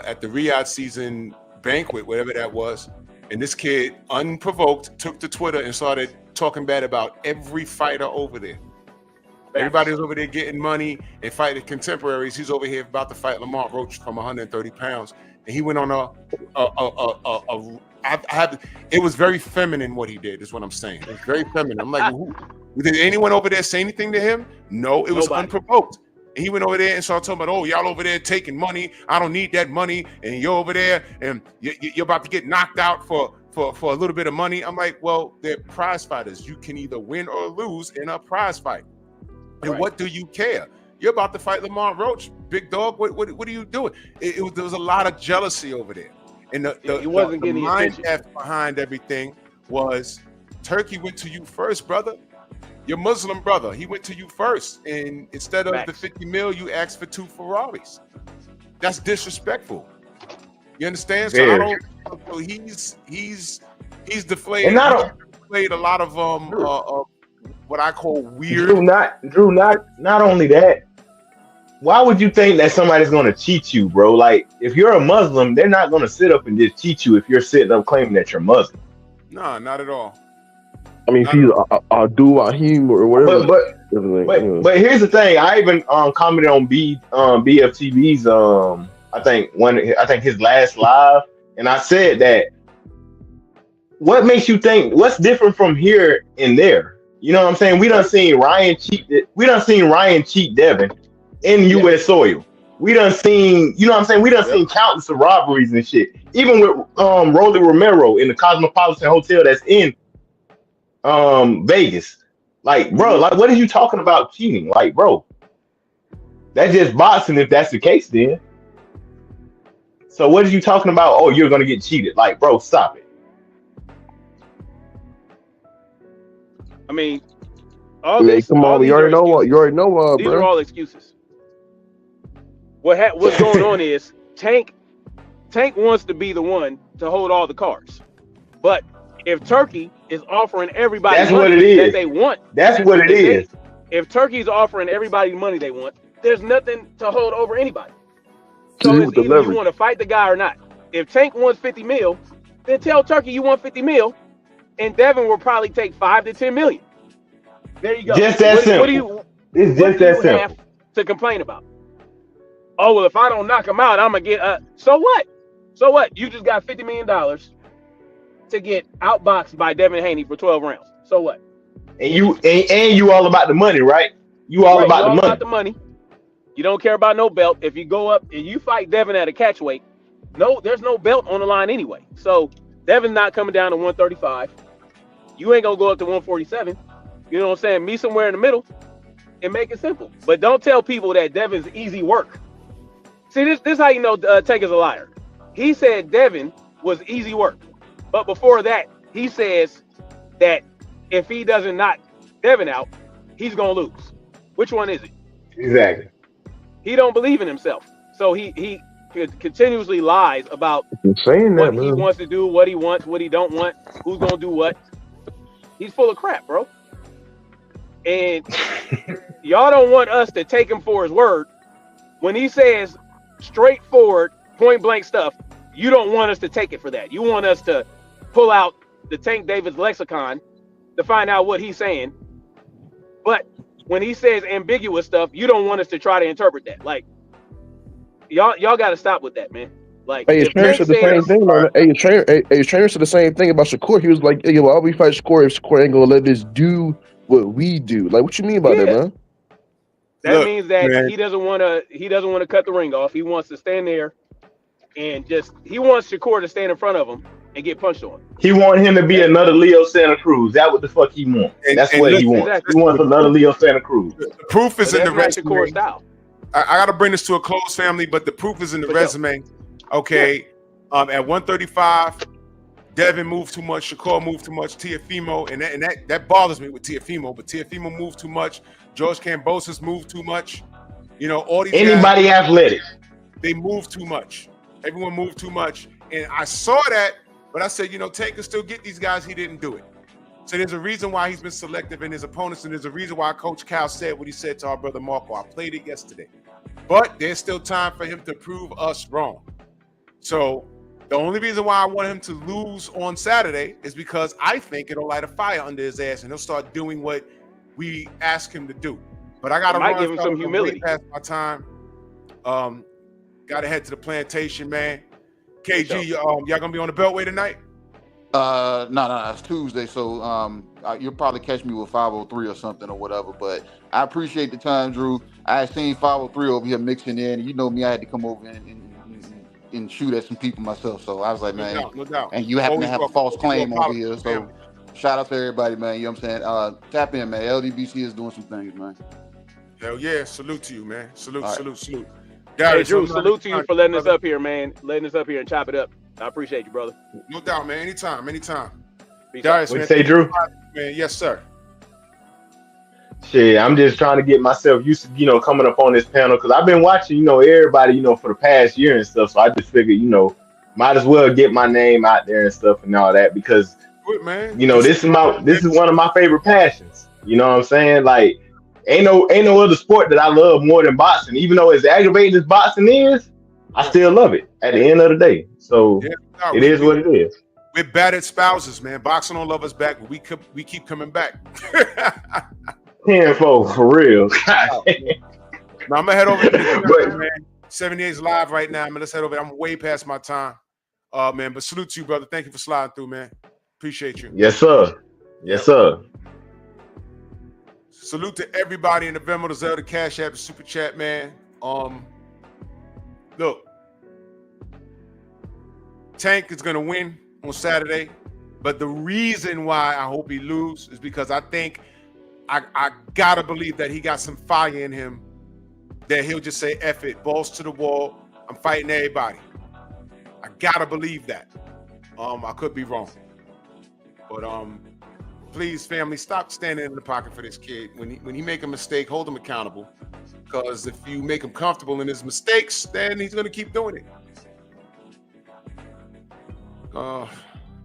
at the Riyadh season banquet, whatever that was. And this kid, unprovoked, took to Twitter and started talking bad about every fighter over there. Everybody was over there getting money and fighting contemporaries. He's over here about to fight Lamont Roach from 130 pounds. And he went on it was very feminine what he did, is what I'm saying. It was very feminine. I'm like, did anyone over there say anything to him? No, it was unprovoked. And he went over there and started talking about, y'all over there taking money. I don't need that money. And you're over there and you're about to get knocked out for a little bit of money. I'm like, well, they're prize fighters. You can either win or lose in a prize fight. And what do you care? You're about to fight Lamar Roach, big dog. What are you doing? There was a lot of jealousy over there. And the mind F behind everything was Turkey went to you first, brother. Your Muslim brother, he went to you first. And instead of the 50 mil, you asked for 2 Ferraris. That's disrespectful. You understand? Very. So I don't. So he's deflated. And played a lot of what I call weird. Drew, not only that. Why would you think that somebody's going to cheat you, bro? Like, if you're a Muslim, they're not going to sit up and just cheat you if you're sitting up claiming that you're Muslim. Nah, not at all. I mean, if he's Abdul-Wahim or whatever. But here's the thing. I even commented on BFTV's I think his last live, and I said that what makes you think what's different from here and there? You know what I'm saying? We done seen Ryan cheat Devin in U.S. soil. We done seen, you know what I'm saying? We done seen countless of robberies and shit. Even with Rolly Romero in the Cosmopolitan Hotel that's in Vegas. Like, bro, like, what are you talking about cheating? Like, bro, that's just boxing if that's the case then. So what are you talking about? Oh, you're gonna get cheated. Like, bro, stop it. I mean, you already know, these bro. are all excuses. What's going on is Tank wants to be the one to hold all the cards. But if Turkey is offering everybody money that they want, if Turkey's offering everybody the money they want, there's nothing to hold over anybody. So it's either you want to fight the guy or not. If Tank wants 50 mil, then tell Turkey you want 50 mil, and Devin will probably take 5 to 10 million. There you go. Just that simple. What do you have to complain about? Oh, well, if I don't knock him out, I'm going to get... So what? So what? You just got $50 million to get outboxed by Devin Haney for 12 rounds. So what? And you all about the money, right? You all about the money. You don't care about no belt. If you go up and you fight Devin at a catch weight, there's no belt on the line anyway. So Devin's not coming down to 135. You ain't going to go up to 147. You know what I'm saying? Meet somewhere in the middle and make it simple. But don't tell people that Devin's easy work. See, this is how you know Tank is a liar. He said Devin was easy work. But before that, he says that if he doesn't knock Devin out, he's going to lose. Which one is it? Exactly. He don't believe in himself. So he continuously lies about what he wants to do, what he wants, what he don't want, who's going to do what. He's full of crap, bro. And y'all don't want us to take him for his word. When he says straightforward, point blank stuff, you don't want us to take it for that. You want us to pull out the Tank Davis lexicon to find out what he's saying. But when he says ambiguous stuff, you don't want us to try to interpret that. Like, y'all got to stop with that, man. Like, his trainer said the same thing. His trainer said the same thing about Shakur. He was like, "Hey, why we fight Shakur if Shakur ain't gonna let us do what we do?" Like, what you mean by that, man? That means that he doesn't want to cut the ring off. He wants to stand there and he wants Shakur to stand in front of him and get punched on. He wants him to be another Leo Santa Cruz. That's what the fuck he wants. That's what he wants. Exactly. He wants another Leo Santa Cruz. The proof is in the resume. Shakur style. I got to bring this to a close, family, but the proof is in the resume. Okay, at 135, Devin moved too much, Shakur moved too much, Teofimo, and that bothers me with Teofimo, but Teofimo moved too much, George Kambosos moved too much. You know, all these anybody guys, athletic, they move too much. Everyone moved too much, and I saw that, but I said, you know, Tank can still get these guys. He didn't do it. So there's a reason why he's been selective in his opponents, and there's a reason why Coach Cal said what he said to our brother Marco. I played it yesterday, but there's still time for him to prove us wrong. So the only reason why I want him to lose on Saturday is because I think it'll light a fire under his ass and he'll start doing what we ask him to do. But I gotta give him some humility. Past my time. Gotta head to the plantation, man. KG, y'all gonna be on the Beltway tonight? No, it's Tuesday, so you'll probably catch me with 503 or something or whatever. But I appreciate the time, Drew. I seen 503 over here mixing in. You know me, I had to come over and shoot at some people myself. So I was like, man, no doubt. And you happen to have a false claim over here. So shout out to everybody, man. You know what I'm saying? Tap in, man. LDBC is doing some things, man. Hell yeah. Salute to you, man. Salute, All right. salute. Hey, Darius, Drew, I'm not- salute to you for letting us up here, man. Letting us up here and chop it up. I appreciate you, brother. No doubt, man. Anytime. Peace Darius, What man. you say, Drew? Man, yes, sir. Shit, I'm just trying to get myself used to, coming up on this panel because I've been watching, everybody, for the past year and stuff. So I just figured, might as well get my name out there and stuff and all that because, Good, man. this is one of my favorite passions. You know what I'm saying? Like, ain't no other sport that I love more than boxing. Even though as aggravating as boxing is, I still love it at the end of the day. So it is what it is. We're battered spouses, man. Boxing don't love us back, but we keep coming back. Tenfold for real. Now I'm gonna head over to the man. 78's live right now, man. Let's head over. I'm way past my time. Man, but salute to you, brother. Thank you for sliding through, man. Appreciate you. Yes, sir. Yes, sir. Salute to everybody in the Venmo, the Zelda, Cash App, the Super Chat, man. Look, Tank is gonna win on Saturday, but the reason why I hope he loses is because I think I gotta believe that he got some fire in him that he'll just say, F it, balls to the wall. I'm fighting everybody. I gotta believe that. I could be wrong. But please, family, stop standing in the pocket for this kid. When he make a mistake, hold him accountable. Because if you make him comfortable in his mistakes, then he's gonna keep doing it.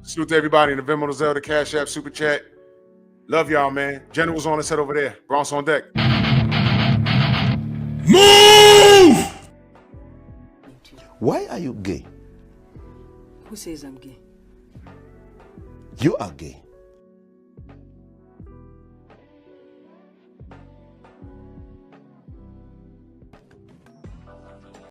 Salute to everybody in the Venmo, the Zelda, Cash App, Super Chat. Love y'all, man. General's on. Let's head over there. Bronx on deck. Move! Why are you gay? Who says I'm gay? You are gay.